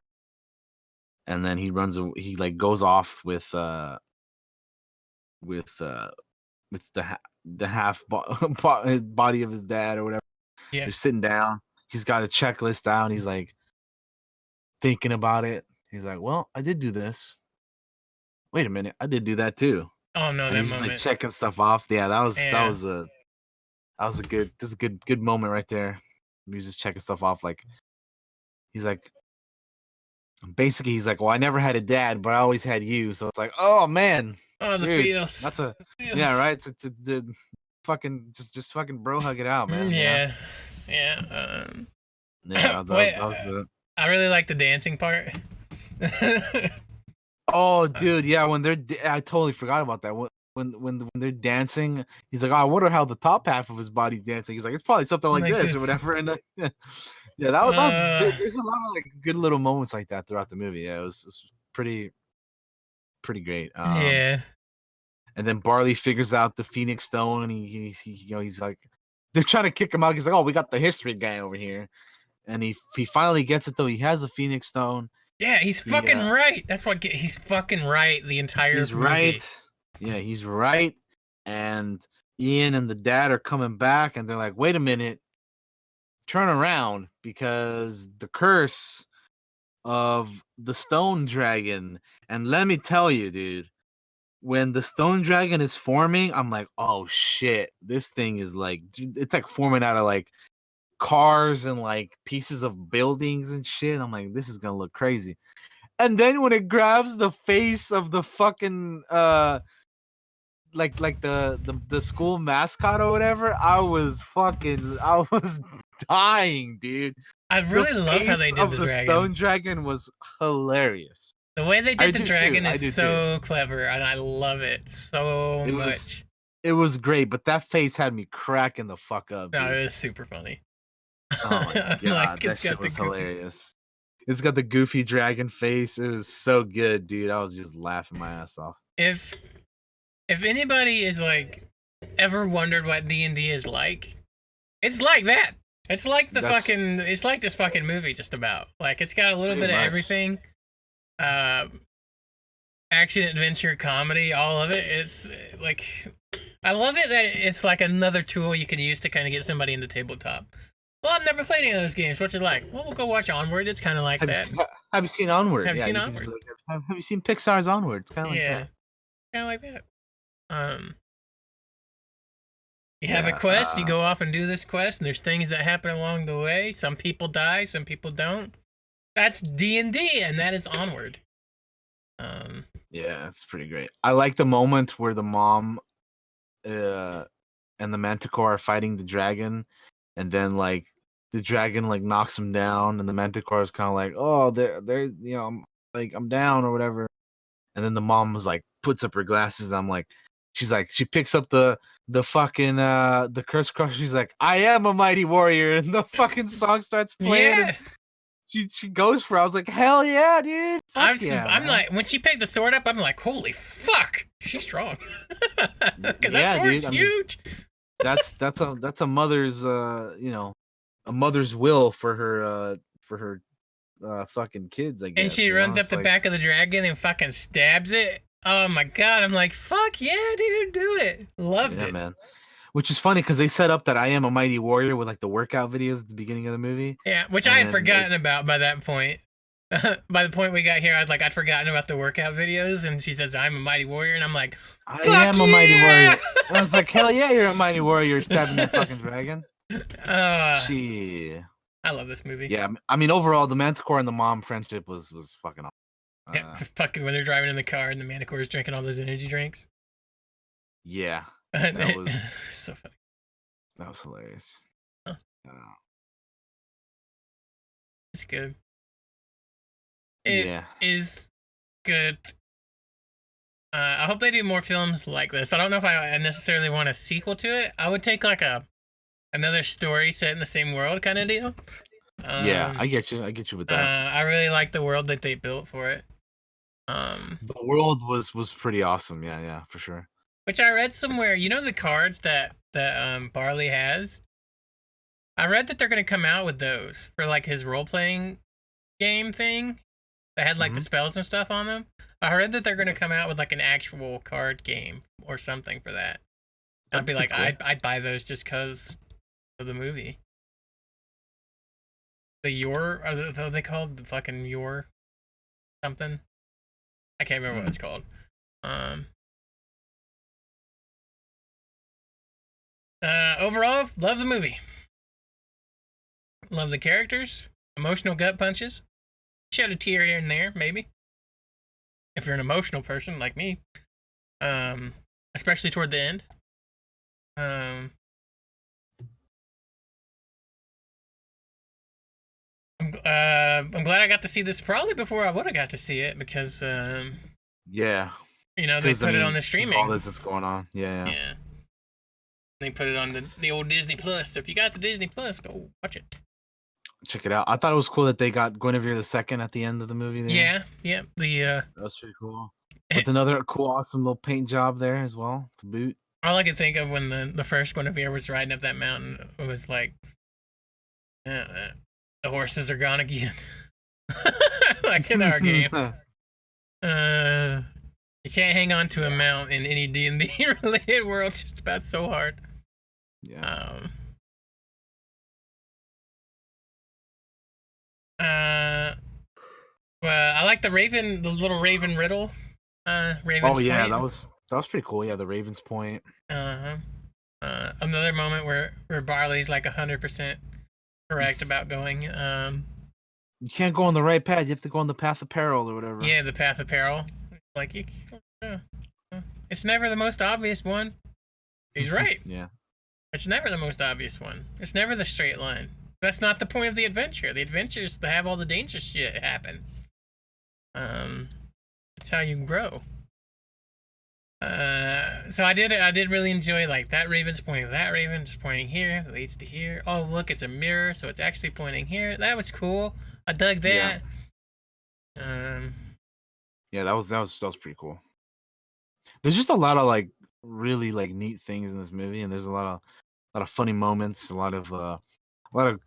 and then he like goes off with the half body of his dad or whatever.
Yeah.
They're sitting down. He's got a checklist down. He's like thinking about it. He's like, "Well, I did do this. Wait a minute, I did do that too."
Oh no,
And
that
he's just
moment.
like checking stuff off. Yeah, that was a good moment right there. He was just checking stuff off. Like he's like, basically, he's like, "Well, I never had a dad, but I always had you." So it's like, oh man,
oh, the
dude,
feels.
that's yeah, right. To fucking just fucking bro hug it out, man.
Yeah,
you know?
yeah.
Yeah, that was the.
I really like the dancing part.
Oh, dude, yeah. I totally forgot about that. When they're dancing, he's like, "Oh, I wonder how the top half of his body's dancing." He's like, "It's probably something like this or whatever." And Yeah, that was
Uh,
there's a lot of like good little moments like that throughout the movie. Yeah, it was pretty great.
yeah.
And then Barley figures out the Phoenix Stone, and he's like, they're trying to kick him out. He's like, oh, we got the history guy over here, and he finally gets it though. He has the Phoenix Stone.
Yeah, he's
He
fucking right. That's what he's fucking right the entire
He's
movie.
right. Yeah, he's right. And Ian and the dad are coming back, and they're like, wait a minute, turn around because the curse of the stone dragon. And let me tell you, dude, when the stone dragon is forming, I'm like, oh shit, this thing is like, dude, it's like forming out of like cars and like pieces of buildings and shit. I'm like, this is gonna look crazy. And then when it grabs the face of the fucking like the school mascot or whatever, I was dying, dude.
I
The
really love how they
face
did
of
the
the
dragon.
stone dragon was hilarious.
The way they
I
did the
do too.
dragon
I
is
do too.
so clever, and I love it so
It was
much.
it was great, but that face had me cracking the fuck up,
No,
dude.
it was super funny.
Oh my
I'm
god,
like,
that
it's
shit
got the
was
goofy.
hilarious. It's got the goofy dragon face. It was so good, dude. I was just laughing my ass off.
If if anybody is like ever wondered what D&D is like, it's like that. It's like the
That's
fucking. It's like this fucking movie, just about. Like it's got a little
pretty
bit of
much.
everything. Uh, Action, adventure, comedy, all of it. It's like I love it that it's like another tool you could use to kind of get somebody into tabletop. Well, I've never played any of those games. What's it like? Well, we'll go watch Onward. It's kind of like
Have you
that.
seen, have you seen Onward?
Have you
Yeah,
seen
you can just
Onward?
be like, have you seen Pixar's Onward? It's kind of like
Yeah,
that.
kind of like that. Um, you have a
Yeah.
quest. You go off and do this quest, and there's things that happen along the way. Some people die, some people don't. That's D&D, and that is Onward. Um,
Yeah, it's pretty great. I like the moment where the mom uh and the manticore are fighting the dragon, and then like the dragon like knocks him down, and the manticore is kind of like, oh, they're I'm down or whatever. And then the mom was like puts up her glasses, and I'm like, she's like, she picks up the fucking the curse crusher. She's like, I am a mighty warrior, and the fucking song starts playing, and
yeah,
she goes for it. I was like, hell yeah, dude, fuck yeah,
I'm
man.
like when she picked the sword up, I'm like, holy fuck, she's strong. Because that
Yeah, dude.
sword's
I mean,
huge.
that's a mother's a mother's will for her fucking kids, I
And
guess,
she runs up
it's
the
like,
back of the dragon and fucking stabs it. Oh my god, I'm like, fuck yeah, dude, do it. Loved
yeah,
it.
man. Which is funny because they set up that I am a mighty warrior with like the workout videos at the beginning of the movie,
Yeah, which I had
and it
forgotten about by that point. By the point we got here, I'd forgotten about the workout videos, and she says, I'm a mighty warrior, and I'm like,
I
fuck
am a mighty
yeah!
warrior. And I was like, hell yeah, you're a mighty warrior stabbing that fucking dragon.
uh,
She,
I love this movie.
yeah. I mean, overall, the Manticore and the mom friendship was fucking awesome.
Yeah, fucking when they're driving in the car and the Manticore is drinking all those energy drinks.
Yeah, that was
So funny.
that was hilarious.
Huh,
Uh,
it's good. It
yeah,
is good. I hope they do more films like this. I don't know if I necessarily want a sequel to it. I would take like another story set in the same world kind of deal.
yeah.
Um,
I get you. I get you with that.
I really like the world that they built for it.
The world was pretty awesome. Yeah, yeah, for sure.
Which I read somewhere. You know the cards that Barley has. I read that they're gonna come out with those for like his role playing game thing that had like the
Hmm.
spells and stuff on them. I read that they're gonna come out with like an actual card game or something for that. I'd
That'd
be
be
like,
pretty cool.
I'd buy those just cause of the movie. The Your are they called the fucking Your something? I can't remember what
Hmm.
it's called. Um. Overall, love the movie. Love the characters. Emotional gut punches. Shed a tear here and there, maybe. If you're an emotional person like me. Especially toward the end. Um, I'm glad I got to see this probably before I would have got to see it because
Yeah,
they
because I
put it on
mean,
the
because of all
streaming.
this that's going on. Yeah, yeah.
Yeah, they put it on the old Disney Plus. So if you got the Disney Plus, go watch it.
check it out. I thought it was cool that they got Guinevere the second at the end of the movie there.
Yeah, yeah.
That was pretty cool. With another cool, awesome little paint job there as well to boot.
All I could think of when the first Guinevere was riding up that mountain was like, the horses are gone again, like in our game. Uh, you can't hang on to a mount in any D&D related world. It's just about so hard.
Yeah.
Well, I like the little Raven riddle. Raven's
Oh yeah,
Point.
that was pretty cool. Yeah, the Raven's Point.
Another moment where Barley's like 100% correct about going.
You can't go on the right path. You have to go on the path of peril or whatever.
Yeah, the path of peril. Like it's never the most obvious one. He's right.
Yeah.
It's never the most obvious one. It's never the straight line. That's not the point of the adventure. The adventure is to have all the dangerous shit happen. That's how you grow. So I did really enjoy like that Raven's pointing. That Raven's pointing here, that leads to here. Oh look, it's a mirror, so it's actually pointing here. That was cool. I dug that.
Yeah, that was pretty cool. There's just a lot of like really like neat things in this movie, and there's a lot of funny moments, a lot of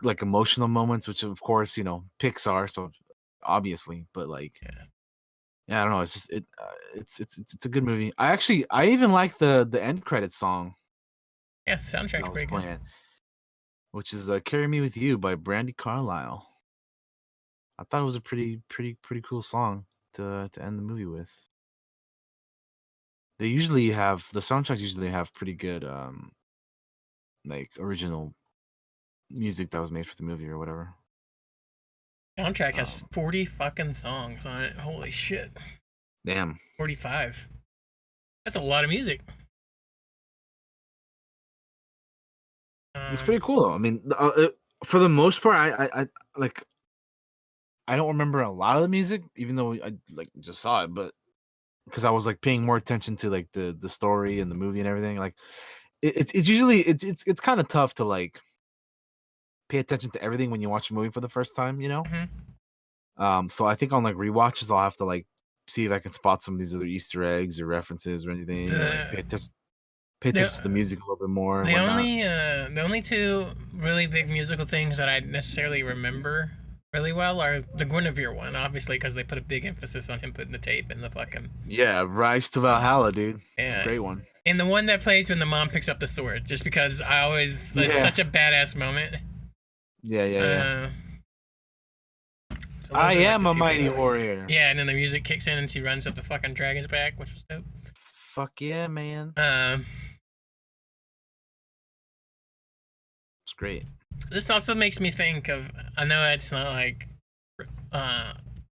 like emotional moments, which of course Pixar, so obviously, but like yeah, I don't know. It's just it's a good movie. I even like the end credits song.
Yeah, soundtrack's pretty good.
Which is "Carry Me with You" by Brandy Carlisle. I thought it was a pretty cool song to end the movie with. The soundtracks usually have pretty good like original music that was made for the movie or whatever.
Soundtrack has 40 fucking songs on it. Holy shit.
Damn.
45. That's a lot of music.
It's pretty cool though. I mean, for the most part, I like. I don't remember a lot of the music, even though I like just saw it, but because I was like paying more attention to like the story and the movie and everything. Like, it's usually it's kind of tough to like pay attention to everything when you watch a movie for the first time, So I think on like rewatches, I'll have to like see if I can spot some of these other Easter eggs or references or anything, or like pay attention to the music a little bit more.
The only two really big musical things that I necessarily remember really well are the Guinevere one, obviously, because they put a big emphasis on him putting the tape in the fucking.
Yeah, Rise to Valhalla, dude.
Yeah.
It's a great one.
And the one that plays when the mom picks up the sword, just because it's such a badass moment.
Yeah. So I am a mighty warrior.
Yeah, and then the music kicks in and she runs up the fucking dragon's back, which was dope.
Fuck yeah, man. It's great.
This also makes me think of, I know it's not like,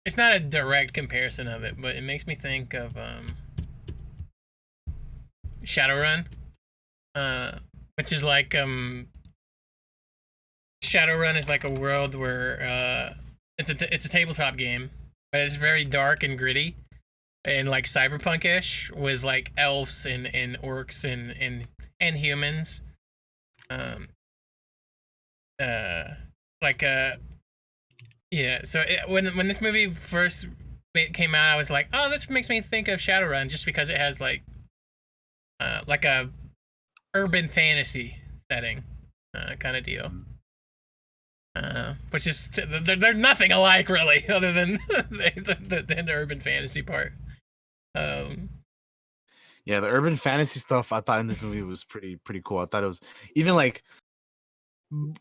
it's not a direct comparison of it, but it makes me think of Shadowrun, which is like Shadowrun is like a world where it's a tabletop game, but it's very dark and gritty and like cyberpunk-ish with like elves and orcs and humans. Yeah, so when this movie first came out, I was like, oh, this makes me think of Shadowrun, just because it has like a urban fantasy setting kind of deal, which is they're nothing alike really, other than the urban fantasy part.
Yeah, the urban fantasy stuff I thought in this movie was pretty cool. I thought it was even like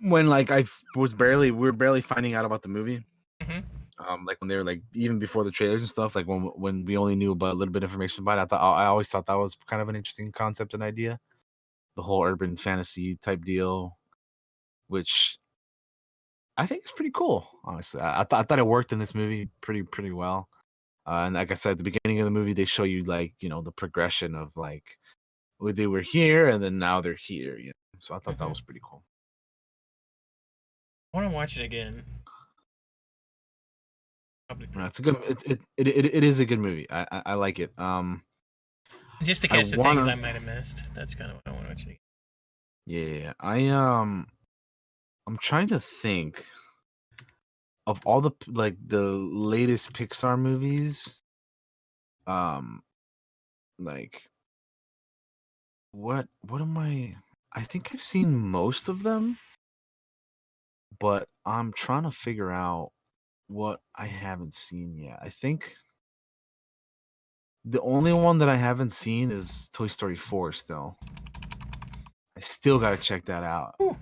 when like we were barely finding out about the movie. Like when they were like even before the trailers and stuff, like when we only knew about a little bit of information about it, I always thought that was kind of an interesting concept and idea, the whole urban fantasy type deal, which I think is pretty cool. Honestly, I thought it worked in this movie pretty well. And like I said, at the beginning of the movie, they show you like the progression of like they were here and then now they're here. So I thought that was pretty cool.
I want to watch it again.
It's a good. It is a good movie. I like it.
Just to catch the things I might have missed. That's kind of what I want to watch again.
Yeah, I'm trying to think. of all the the latest Pixar movies, um, like what am I think I've seen most of them, but I'm trying to figure out what I haven't seen yet. I think the only one that I haven't seen is Toy Story 4 still. I still got to check that out.
Whew.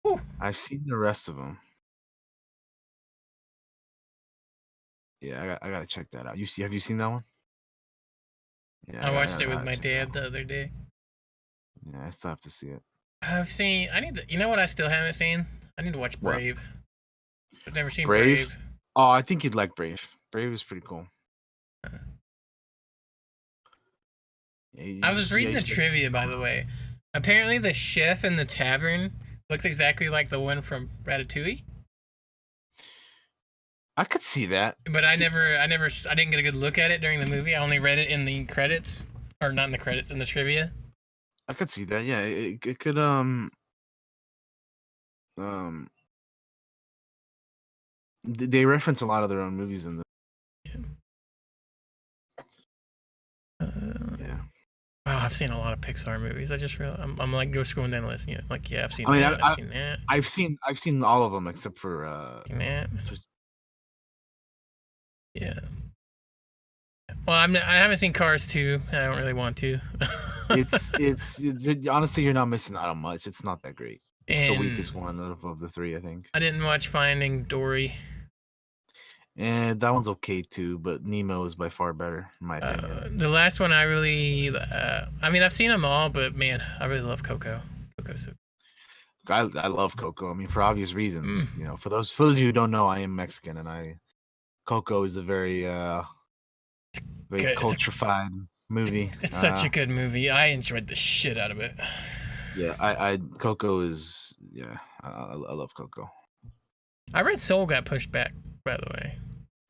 Whew.
I've seen the rest of them. Yeah, I got to check that out. Have you seen that one? Yeah,
I watched
I
it with
gotta
my
check that
dad
one.
the other day.
Yeah, I still have to see it.
I've seen. I need to. You know what? I still haven't seen. I need to watch
What?
Brave. I've never seen
Brave?
Brave.
Oh, I think you'd like Brave. Brave is pretty cool.
I was
Yeah,
reading
you
the
should.
trivia, by the way. Apparently, the chef in the tavern looks exactly like the one from Ratatouille.
I could see that.
But I didn't get a good look at it during the movie. I only read it in the credits, or not in the credits, in the trivia.
I could see that. Yeah, it could um they reference a lot of their own movies in the yeah.
Wow, I've seen a lot of Pixar movies. I just realized I'm like go scrolling down the list. You know, like yeah, I've seen
I mean,
that. I've seen that.
I've seen all of them except for
Seen that.
Twist-
Yeah. Well, I haven't seen Cars 2. I don't really want to.
it's honestly you're not missing out on much. It's not that great. It's the weakest
And
one of the three, I think.
I didn't watch Finding Dory.
And that one's okay too, but Nemo is by far better, in my opinion.
The last one I really, I mean, I've seen them all, but man, I really love Coco. Coco's so.
I love Coco. I mean, for obvious reasons. You know, for those of you who don't know, I am Mexican, and Coco is a very culturified movie.
It's such a good movie. I enjoyed the shit out of it.
Yeah, Coco is I love Coco.
I read Soul got pushed back, by the way.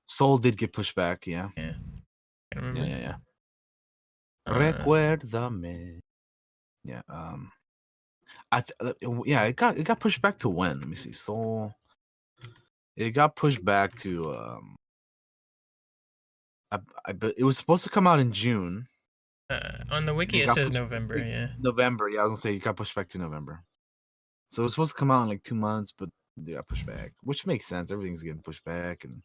Soul did get pushed back, yeah.
Yeah. I remember.
Yeah. Recuérdame. Yeah. It got pushed back to when? Let me see. Soul. It got pushed back to it was supposed to come out in June.
On the wiki it says November, yeah.
November, yeah, I was gonna say it got pushed back to November. So it was supposed to come out in like 2 months, but they got pushed back, which makes sense. Everything's getting pushed back, and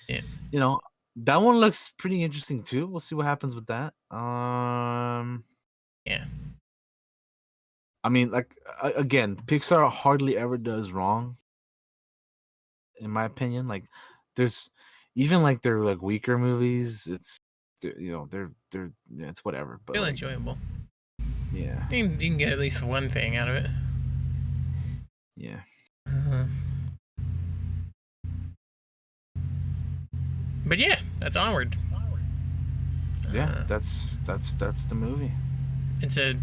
yeah,
you know, that one looks pretty interesting too. We'll see what happens with that.
Yeah.
I mean, like again, Pixar hardly ever does wrong, in my opinion. Like, there's even like their like weaker movies. They're yeah, it's whatever. But
still
like,
enjoyable.
Yeah.
You can get at least one thing out of it.
Yeah.
But yeah, that's Onward.
Yeah, that's the movie.
It's a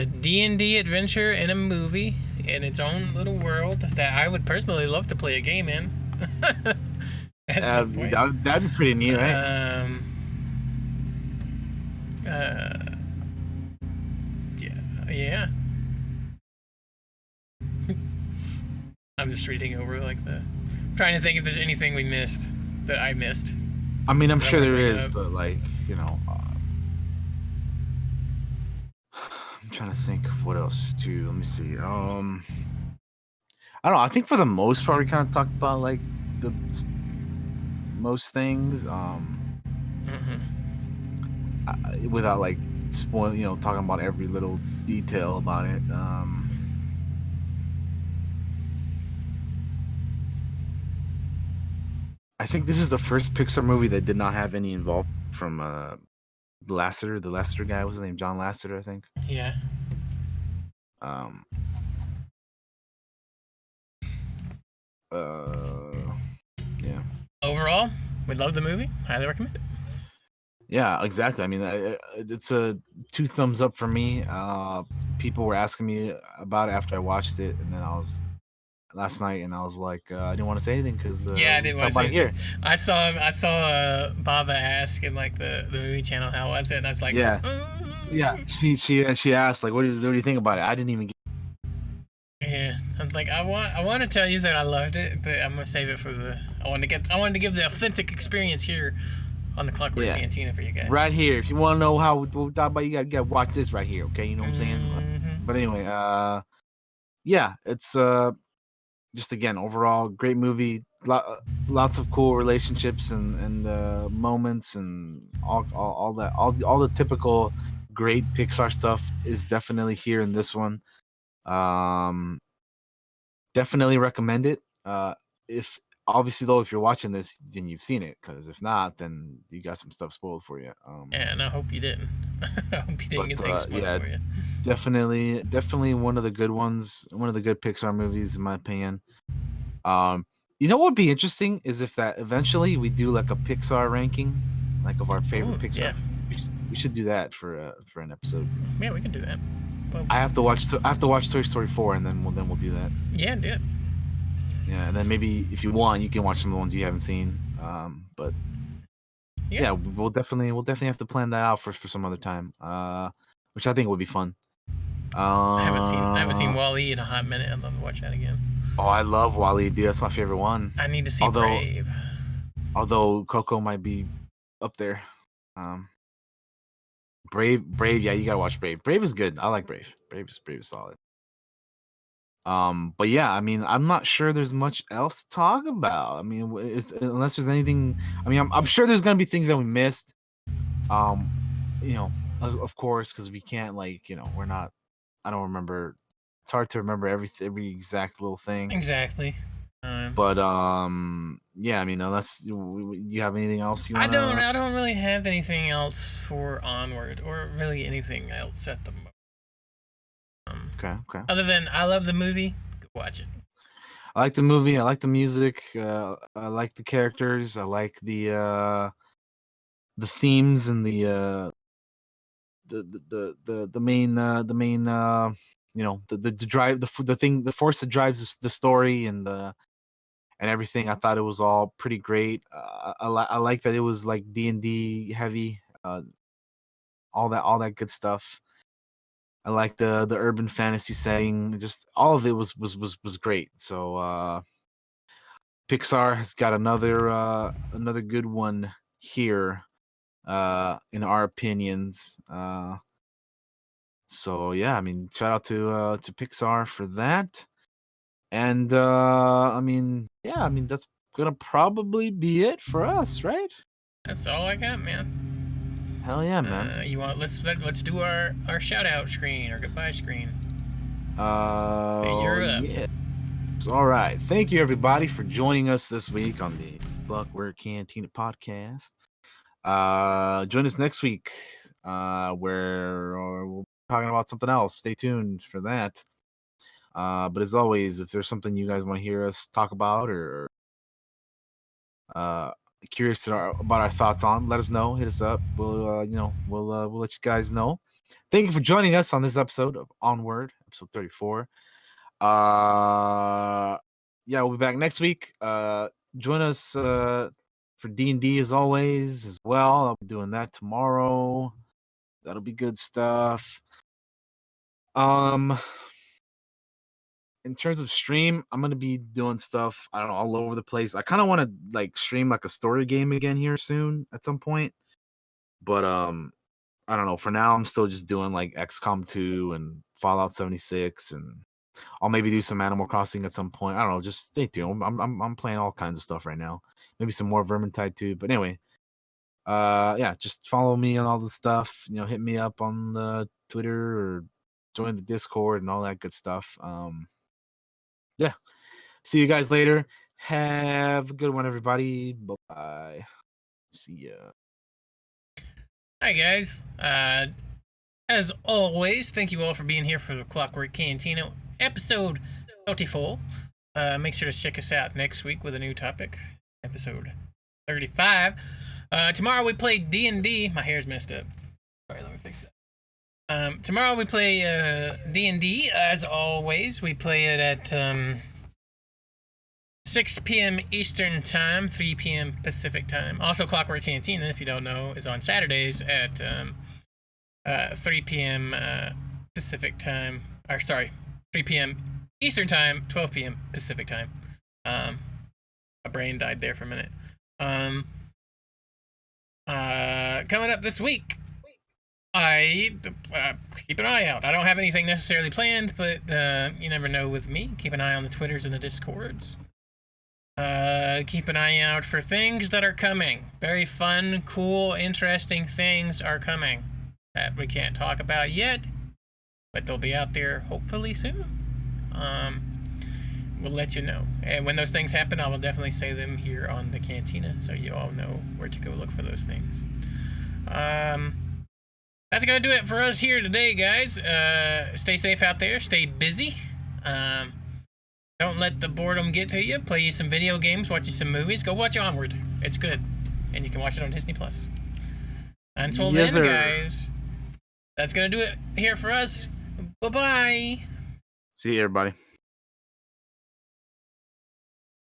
D&D adventure in a movie in its own little world that I would personally love to play a game in.
That'd be pretty neat, right?
Yeah. I'm just reading over trying to think if there's anything we missed that I missed.
I mean, I'm sure there is, but like, you know, I'm trying to think of what else too. Let me see. I don't know. I think for the most part, we kind of talked about like the most things. Without like spoiling, you know, talking about every little detail about it. I think this is the first Pixar movie that did not have any involvement from Lasseter, the Lasseter guy. What's his name? John Lasseter, I think.
Yeah.
Yeah.
Overall, we love the movie. Highly recommend it.
Yeah, exactly. I mean, it's a 2 thumbs up for me. People were asking me about it after I watched it, and then last night, and I was like, I didn't want to say anything because
I didn't want to say
here.
I saw Baba ask in like the movie channel how was it, and I was like,
yeah. She asked like, what do you think about it? I didn't even get.
Yeah, Like I want to tell you that I loved it, but I'm gonna save it for the. I wanted to give the authentic experience here on the Clockwork
Yeah,
Cantina for you guys.
right here. If you want to know how we thought about, you gotta watch this right here. Okay, you know what I'm saying?
Mm-hmm.
But anyway, yeah, it's just again overall great movie. Lots of cool relationships and moments and all that all the typical great Pixar stuff is definitely here in this one. Um, definitely recommend it. If obviously though, if you're watching this, then you've seen it. Because if not, then you got some stuff spoiled for you.
And I hope you didn't. I hope you didn't
But
get things spoiled
yeah,
for you.
definitely one of the good ones. One of the good Pixar movies, in my opinion. You know what would be interesting is if that eventually we do like a Pixar ranking, like of our favorite
Ooh,
Pixar.
yeah.
We should do that for an episode.
Yeah, we can do that. Well,
I have to watch Toy Story 4 and then we'll do that.
yeah, do it.
Yeah, and then maybe if you want, you can watch some of the ones you haven't seen. But yeah, we'll definitely have to plan that out for some other time. Which I think would be fun.
I haven't seen
Uh,
Wall-E in a hot minute. I'd love to watch that again.
oh, I love Wall-E, dude. That's my favorite one.
I need to see
Although
Brave.
Coco might be up there. Um, Brave, yeah, you gotta watch Brave. Brave is good. I like Brave. Brave is solid. But yeah, I mean, I'm not sure there's much else to talk about. I mean, unless there's anything. I mean, I'm sure there's gonna be things that we missed. You know, of course, because we can't we're not. I don't remember. It's hard to remember every exact little thing.
Exactly.
But yeah, I mean, unless you have anything else you wanna.
I don't really have anything else for Onward, or really anything else at the moment.
Okay.
Other than I love the movie, go watch it.
I like the movie. I like the music. I like the characters. I like the themes and the main the drive the thing the force that drives the story and everything. I thought it was all pretty great. I like that it was like D&D heavy. All that good stuff. I like the urban fantasy setting. Just all of it was great. So Pixar has got another good one here in our opinions. So yeah, I mean, shout out to Pixar for that. And I mean, yeah, I mean that's gonna probably be it for us, right?
That's all I got, man.
Hell yeah, man.
You want let's do our shout out screen or goodbye screen. You're up.
Yeah. All right. Thank you everybody for joining us this week on the Clockwork Cantina podcast. Join us next week, where we'll be talking about something else. Stay tuned for that. But as always, if there's something you guys want to hear us talk about or curious about our thoughts on, let us know. Hit us up. We'll we'll let you guys know. Thank you for joining us on this episode of Onward, episode 34. Yeah, we'll be back next week. Join us for D&D as always as well. I'll be doing that tomorrow. That'll be good stuff. In terms of stream, I'm gonna be doing stuff, I don't know, all over the place. I kind of want to like stream like a story game again here soon at some point. But I don't know. For now, I'm still just doing like XCOM 2 and Fallout 76, and I'll maybe do some Animal Crossing at some point. I don't know. Just stay tuned. I'm playing all kinds of stuff right now. Maybe some more Vermintide too. But anyway, yeah, just follow me on all the stuff. Hit me up on the Twitter or join the Discord and all that good stuff. Yeah. See you guys later. Have a good one, everybody. Bye. See ya.
Hi guys. As always, thank you all for being here for the Clockwork Cantina episode 34. Make sure to check us out next week with a new topic, episode 35. Tomorrow we play D&D. My hair's messed up. All right, let me fix that. Tomorrow we play D&D. As always, we play it at 6 p.m. Eastern Time, 3 p.m. Pacific Time. Also, Clockwork Cantina, if you don't know, is on Saturdays at 3 p.m. Pacific Time. Or, sorry, 3 p.m. Eastern time, 12 p.m. Pacific time. My brain died there for a minute. Coming up this week, I keep an eye out. I don't have anything necessarily planned, but you never know with me. Keep an eye on the Twitters and the Discords. Keep an eye out for things that are coming. Very fun, cool, interesting things are coming that we can't talk about yet, but they'll be out there hopefully soon. We'll let you know. And when those things happen, I will definitely say them here on the Cantina, so you all know where to go look for those things. That's gonna do it for us here today, guys. Stay safe out there. Stay busy. Don't let the boredom get to you. Play you some video games. Watch you some movies. Go watch Onward. It's good, and you can watch it on Disney Plus. Until then, guys, that's gonna do it here for us. Bye bye.
See you, everybody.